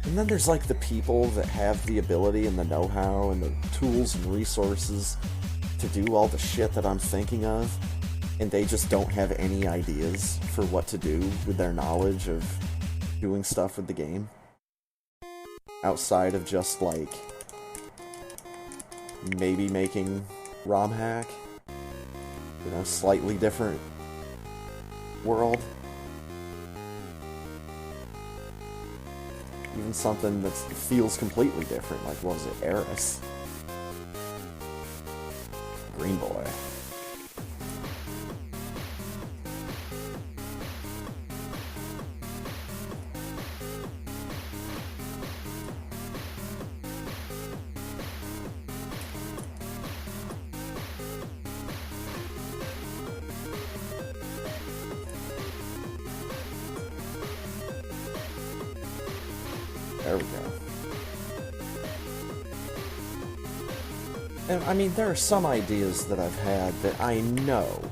And then there's like the people that have the ability and the know-how and the tools and resources to do all the shit that I'm thinking of, and they just don't have any ideas for what to do with their knowledge of doing stuff with the game. Outside of just like maybe making ROM hack, you know, slightly different world. Even something that feels completely different, like, what was it, Eris? Green Boy. There we go. And I mean, there are some ideas that I've had that I know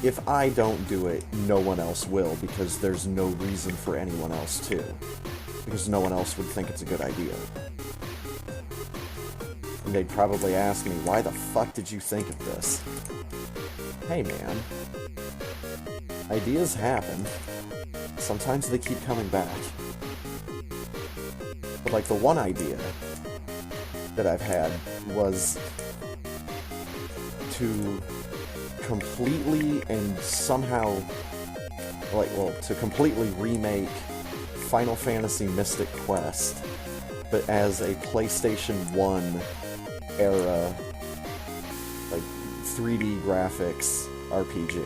if I don't do it, no one else will, because there's no reason for anyone else to. Because no one else would think it's a good idea. And they'd probably ask me, why the fuck did you think of this? Hey man, ideas happen. Sometimes they keep coming back. But like the one idea that I've had was to completely and somehow, to completely remake Final Fantasy Mystic Quest, but as a PlayStation 1 era, like 3D graphics RPG.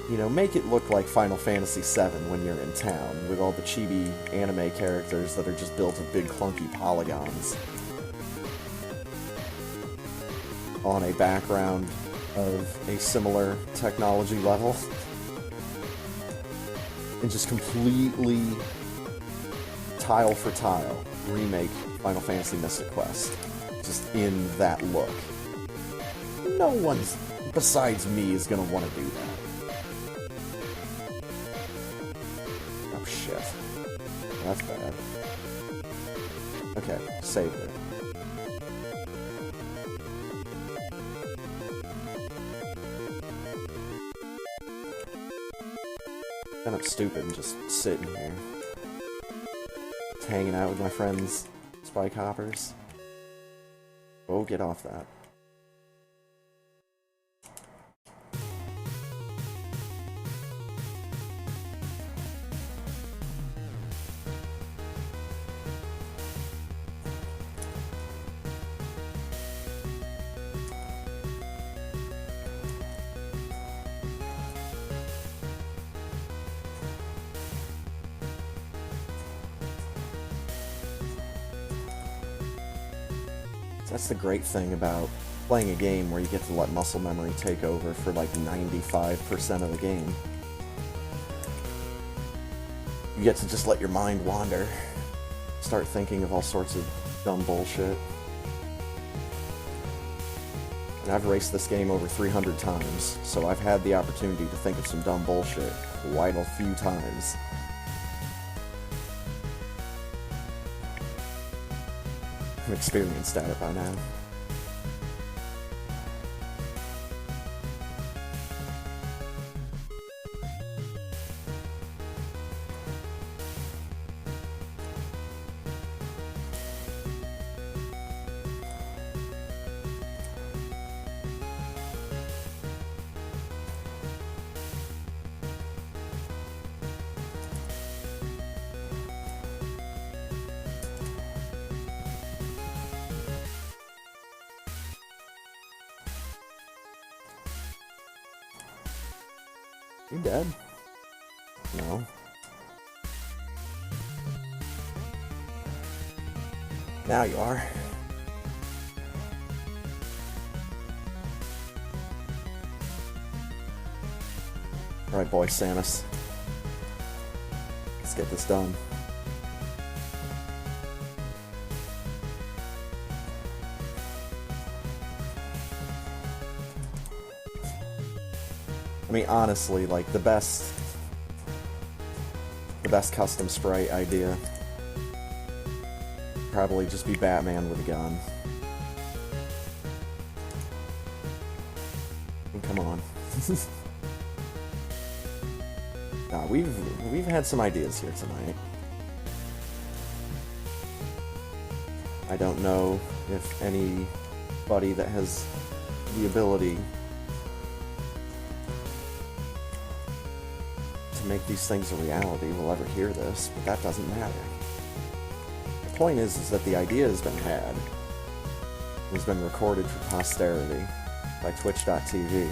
You know, make it look like Final Fantasy VII when you're in town, with all the chibi anime characters that are just built of big clunky polygons on a background of a similar technology level. And just completely, tile for tile, remake Final Fantasy Mystic Quest. Just in that look. No one besides me is gonna want to do that. Oh shit. That's bad. Okay, save it. And I'm stupid and just sitting here. Just hanging out with my friends, Spike Hoppers. Oh, get off that. That's the great thing about playing a game where you get to let muscle memory take over for like 95% of the game. You get to just let your mind wander. Start thinking of all sorts of dumb bullshit. And I've raced this game over 300 times, so I've had the opportunity to think of some dumb bullshit quite a few times. I'm experienced at it by now. You dead? No. Now you are. Alright, boy, Samus. Let's get this done. I mean, honestly, like, the best custom sprite idea probably just be Batman with a gun. Come on. Nah, we've had some ideas here tonight. I don't know if anybody that has the ability make these things a reality will ever hear this, but that doesn't matter. The point is that the idea has been had. It has been recorded for posterity by Twitch.tv.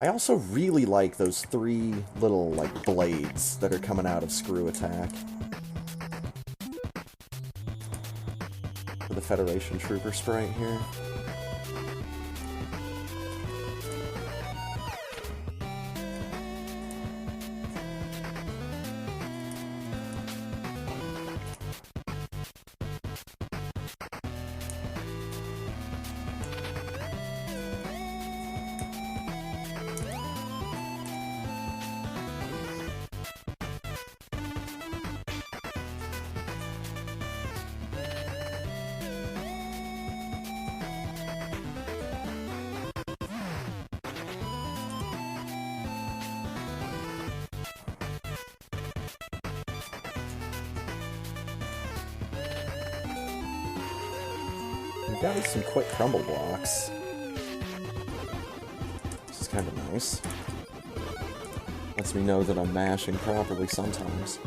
I also really like those 3 little, like, blades that are coming out of Screw Attack. For the Federation Trooper sprite here. We've got some quick crumble blocks. This is kind of nice. Lets me know that I'm mashing properly sometimes.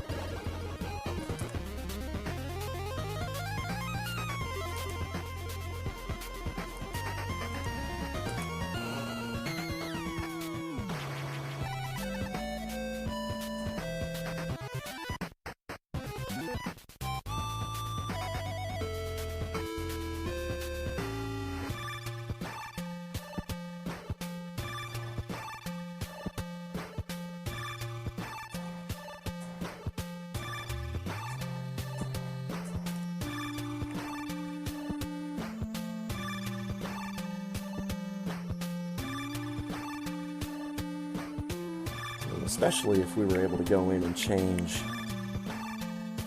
Especially if we were able to go in and change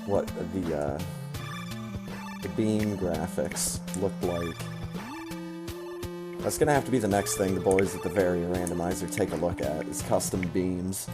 what the beam graphics looked like. That's gonna have to be the next thing the boys at the Varia Randomizer take a look at, is custom beams.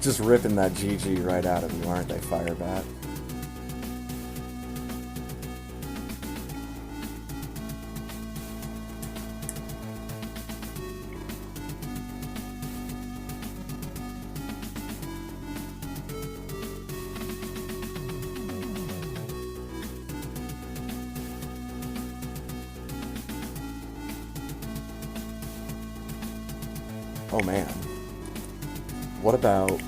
Just ripping that GG right out of you, aren't they, Firebat? Oh man. What about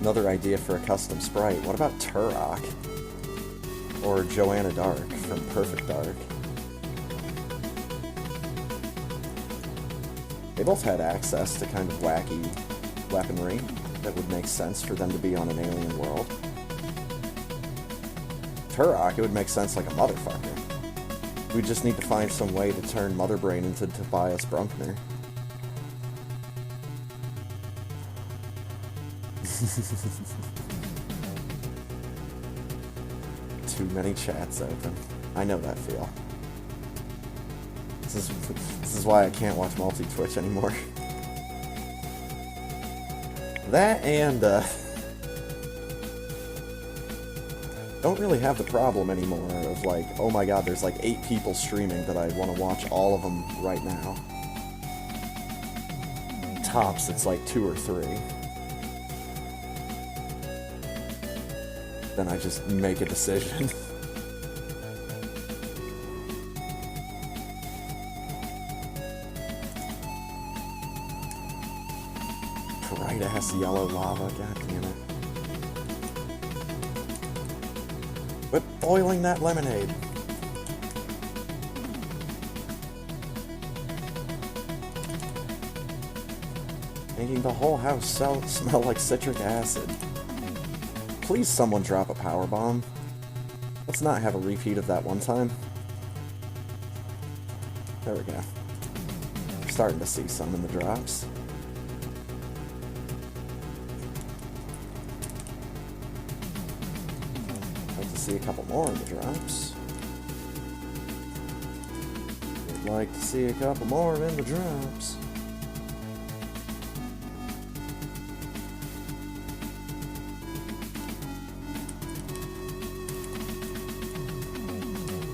another idea for a custom sprite? What about Turok? Or Joanna Dark from Perfect Dark? They both had access to kind of wacky weaponry that would make sense for them to be on an alien world. Turok, it would make sense like a motherfucker. We just need to find some way to turn Mother Brain into Tobias Brunkner. Too many chats open. I know that feel. This is why I can't watch multi-Twitch anymore. That and don't really have the problem anymore of like, oh my god, there's like 8 people streaming that I want to watch all of them right now. Tops, it's like 2 or 3. Then I just make a decision. Bright ass yellow lava, god damn it. Quit boiling that lemonade. Making the whole house smell like citric acid. Please someone drop a power bomb. Let's not have a repeat of that one time. There we go. Starting to see some in the drops. Like to see a couple more in the drops. Would like to see a couple more in the drops.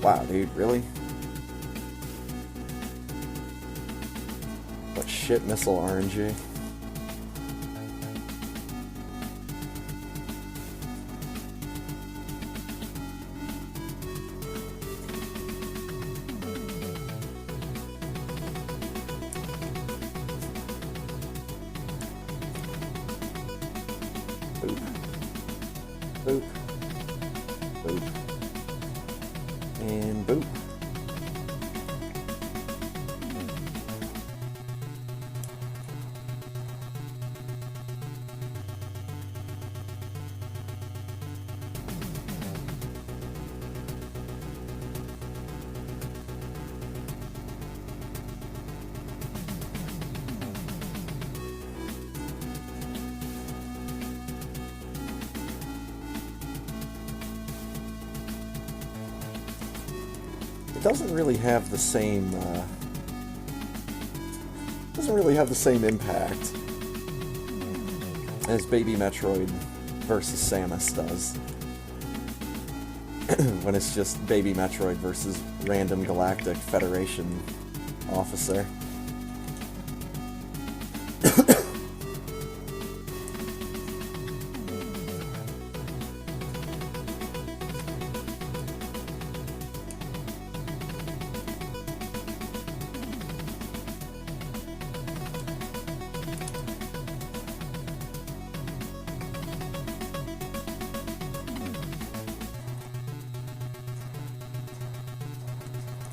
Wow, dude, really? What shit missile RNG? Boop. Boop. Boop. And boop. It doesn't really have the same impact as Baby Metroid versus Samus does. When it's just Baby Metroid versus random Galactic Federation officer.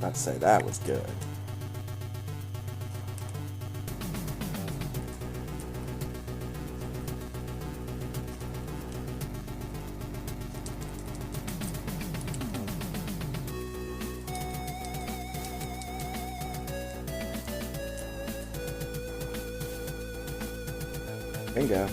I'd say that was good. Bingo.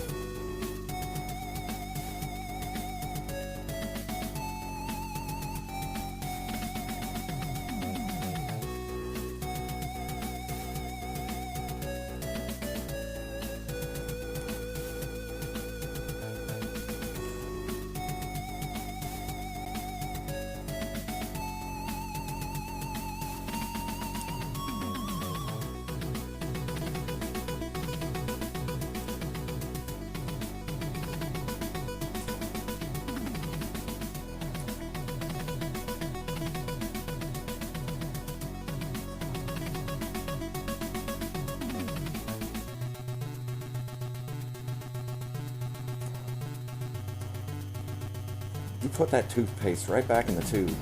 You put that toothpaste right back in the tube,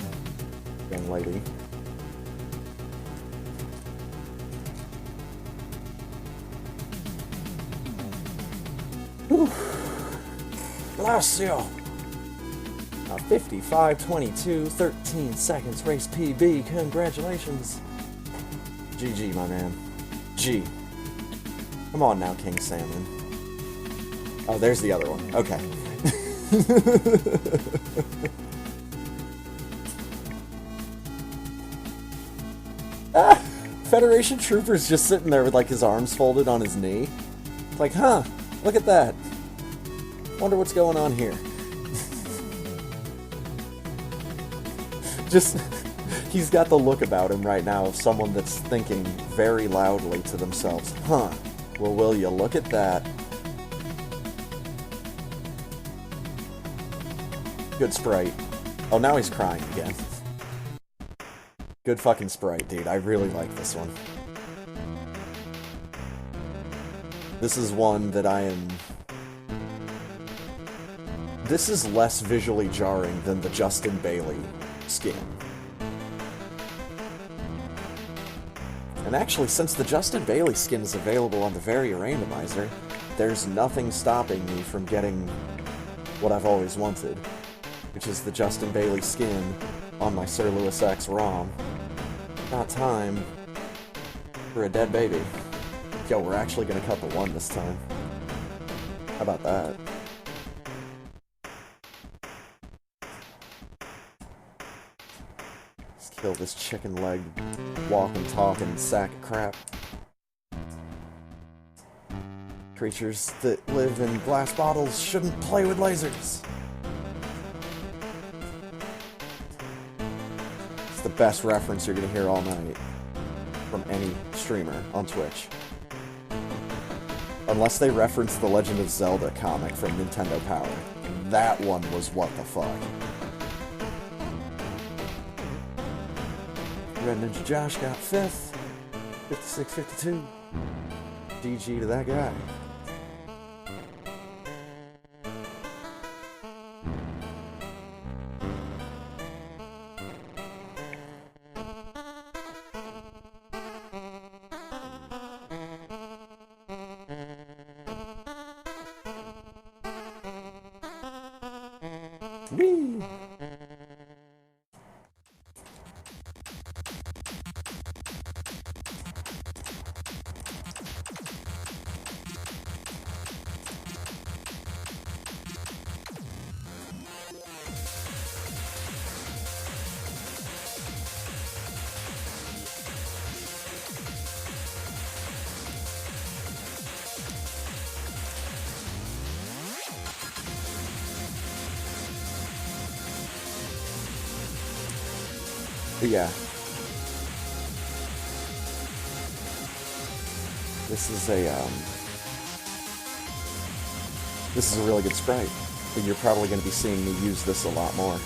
young lady. Whew. Glacio. 55:22, 13 seconds, race PB. Congratulations. GG, my man. G. Come on now, King Salmon. Oh, there's the other one. Okay. Ah, Federation Trooper's just sitting there with like his arms folded on his knee. It's like, huh, look at that. Wonder what's going on here. Just, he's got the look about him right now of someone that's thinking very loudly to themselves, huh, well, will you look at that? Good sprite. Oh, now he's crying again. Good fucking sprite, dude. I really like this one. This is one that I am... This is less visually jarring than the Justin Bailey skin. And actually, since the Justin Bailey skin is available on the Varia randomizer, there's nothing stopping me from getting what I've always wanted, which is the Justin Bailey skin on my Sir Lewis X ROM. Not time for a dead baby. Yo, we're actually gonna cut the 1 this time. How about that? Let's kill this chicken leg, walking, talking sack of crap. Creatures that live in glass bottles shouldn't play with lasers. It's the best reference you're gonna hear all night from any streamer on Twitch. Unless they reference the Legend of Zelda comic from Nintendo Power. That one was what the fuck. Red Ninja Josh got 5th. 56-52. GG to that guy. Whee! But yeah. This is a really good sprite. And you're probably going to be seeing me use this a lot more.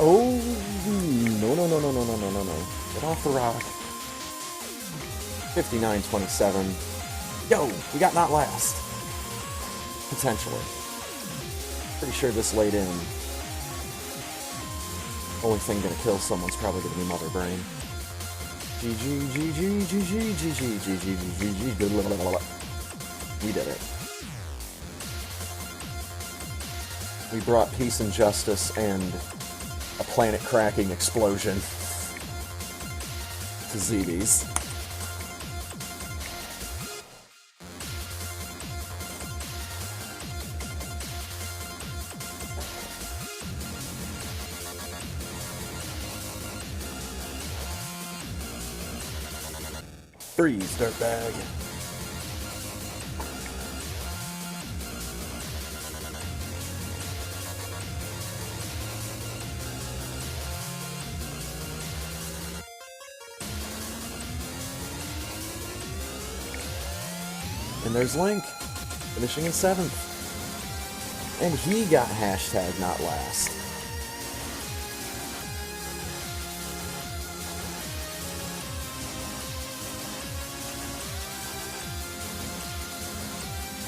Oh, no. Get off the rock. 59-27. Yo, we got not last. Potentially. Pretty sure this laid in. Only thing gonna kill someone's probably gonna be Mother Brain. GG. We did it. We brought peace and justice and a planet-cracking explosion to ZBs. Freeze, dirtbag. And there's Link, finishing in 7th. And he got hashtag not last.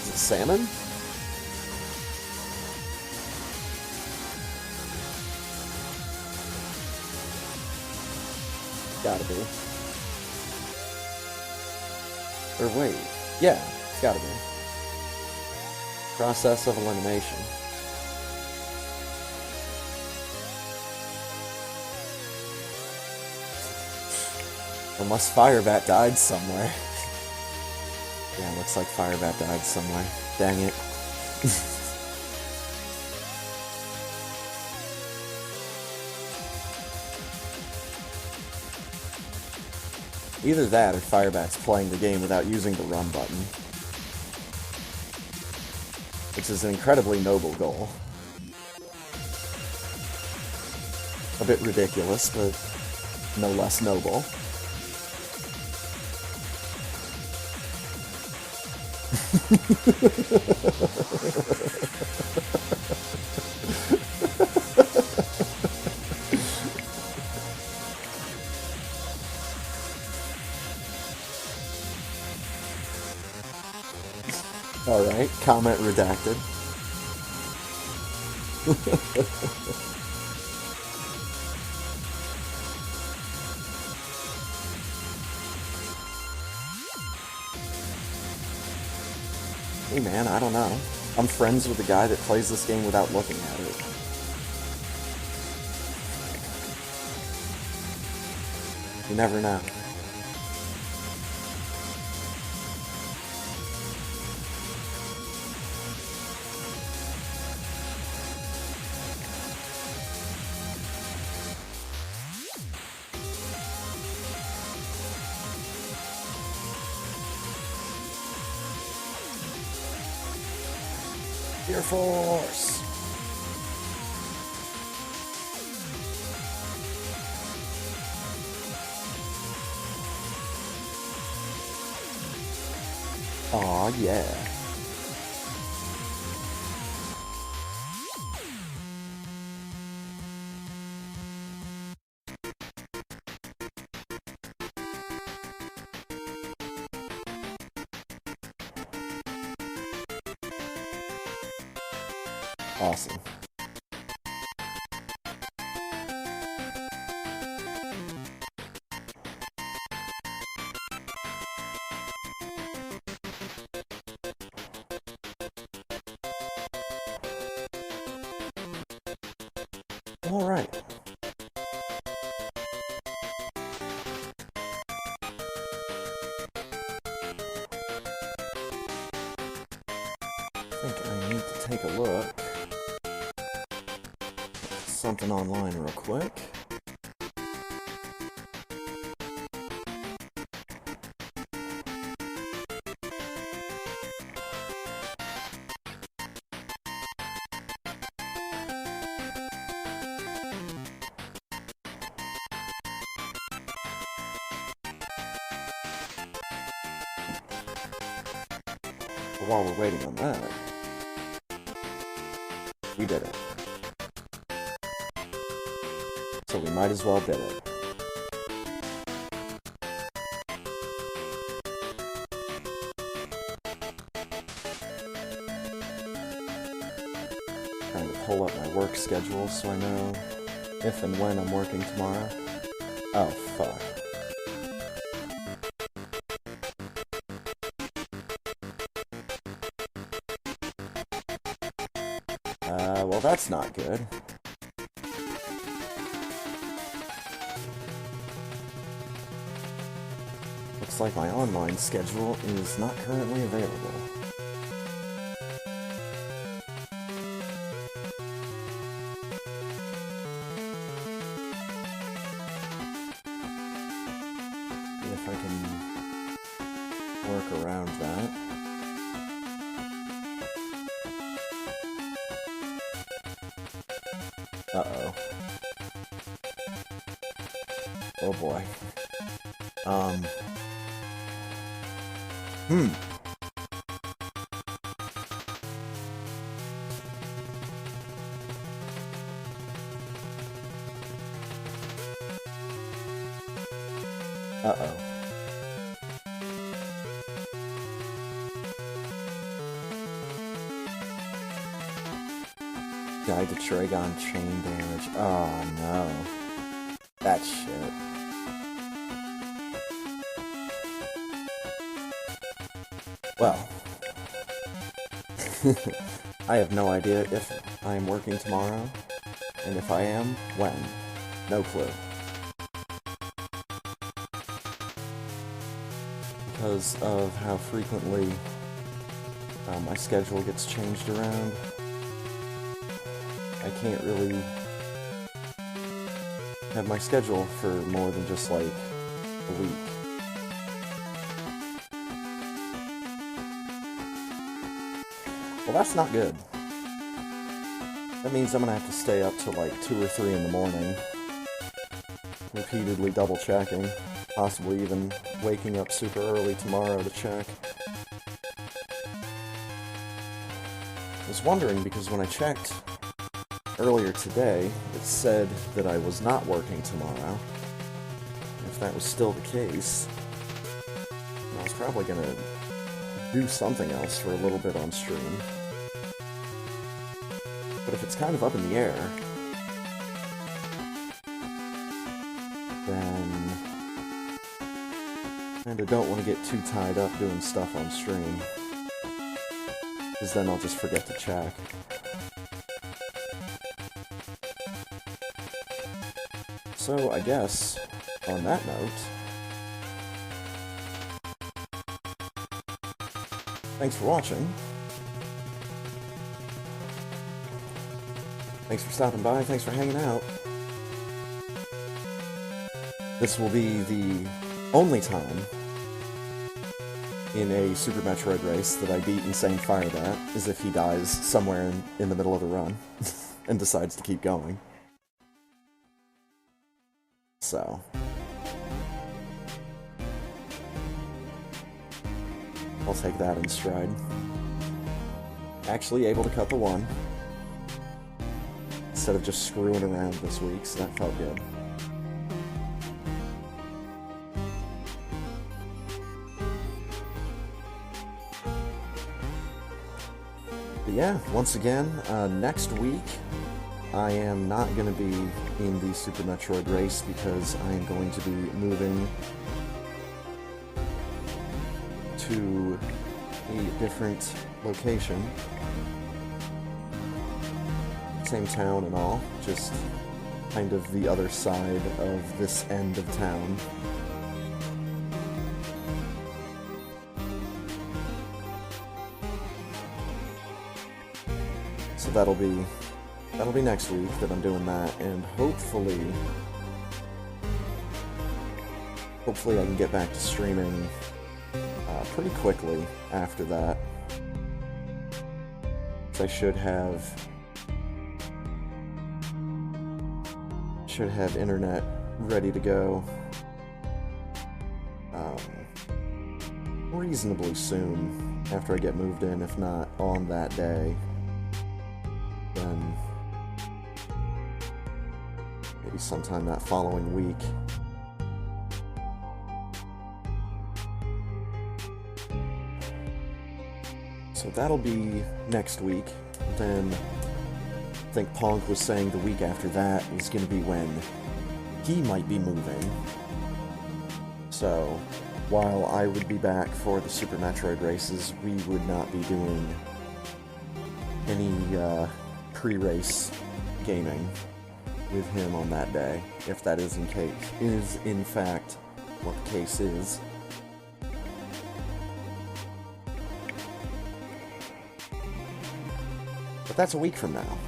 Is it salmon? Gotta be. Or wait, yeah. Gotta be. Process of elimination. Unless Firebat died somewhere. Yeah, looks like Firebat died somewhere. Dang it. Either that or Firebat's playing the game without using the run button. Which is an incredibly noble goal. A bit ridiculous, but no less noble. Alright, comment redacted. Hey man, I don't know. I'm friends with the guy that plays this game without looking at it. You never know. Air Force! Aw, yeah. Awesome. All right. I think I need to take a look. Something online real quick. But while we're waiting on that, we did it. So we might as well bid it. Trying to pull up my work schedule so I know if and when I'm working tomorrow. Oh, fuck. Well, that's not good. Looks like my online schedule is not currently available. See if I can work around that. Uh-oh. Oh boy. Uh-oh. Guide to Tragon chain damage. Oh no. That shit. Well. I have no idea if I am working tomorrow, and if I am, when. No clue. Because of how frequently my schedule gets changed around, I can't really have my schedule for more than just like a week. Well, that's not good. That means I'm gonna have to stay up till like 2 or 3 in the morning, repeatedly double checking, possibly even waking up super early tomorrow to check. I was wondering because when I checked earlier today, it said that I was not working tomorrow. If that was still the case, I was probably gonna do something else for a little bit on stream. But if it's kind of up in the air, then I kinda don't want to get too tied up doing stuff on stream, because then I'll just forget to check. So I guess, on that note, thanks for watching. Thanks for stopping by, thanks for hanging out. This will be the only time in a Super Metroid race that I beat Insane Firebat, is if he dies somewhere in the middle of the run and decides to keep going. So I'll take that in stride. Actually able to cut the one instead of just screwing around this week, so that felt good. But yeah, once again, next week I am not going to be in the Super Metroid race because I am going to be moving to a different location. Same town and all, just kind of the other side of this end of town. So that'll be next week that I'm doing that, and hopefully I can get back to streaming pretty quickly after that. I should have internet ready to go reasonably soon after I get moved in, if not on that day. Then maybe sometime that following week. So that'll be next week. Then I think Ponk was saying the week after that is going to be when he might be moving. So while I would be back for the Super Metroid races, we would not be doing any pre-race gaming with him on that day, if that is in fact what the case is. But that's a week from now.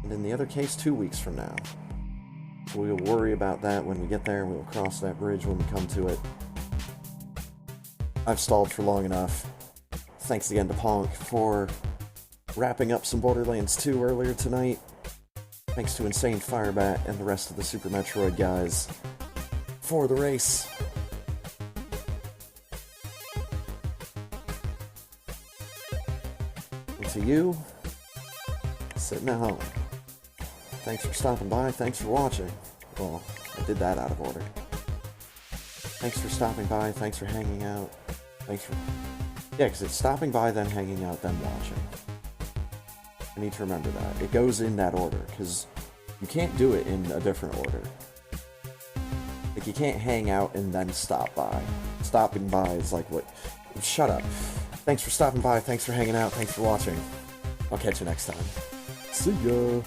And in the other case, 2 weeks from now. So we'll worry about that when we get there, we'll cross that bridge when we come to it. I've stalled for long enough. Thanks again to Ponk for wrapping up some Borderlands 2 earlier tonight. Thanks to Insane Firebat and the rest of the Super Metroid guys for the race. And to you, sitting at home, thanks for stopping by, thanks for watching. Well, I did that out of order. Thanks for stopping by, thanks for hanging out, thanks for... Yeah, because it's stopping by, then hanging out, then watching. I need to remember that. It goes in that order, because you can't do it in a different order. Like, you can't hang out and then stop by. Stopping by is like what... Shut up. Thanks for stopping by, thanks for hanging out, thanks for watching. I'll catch you next time. See ya!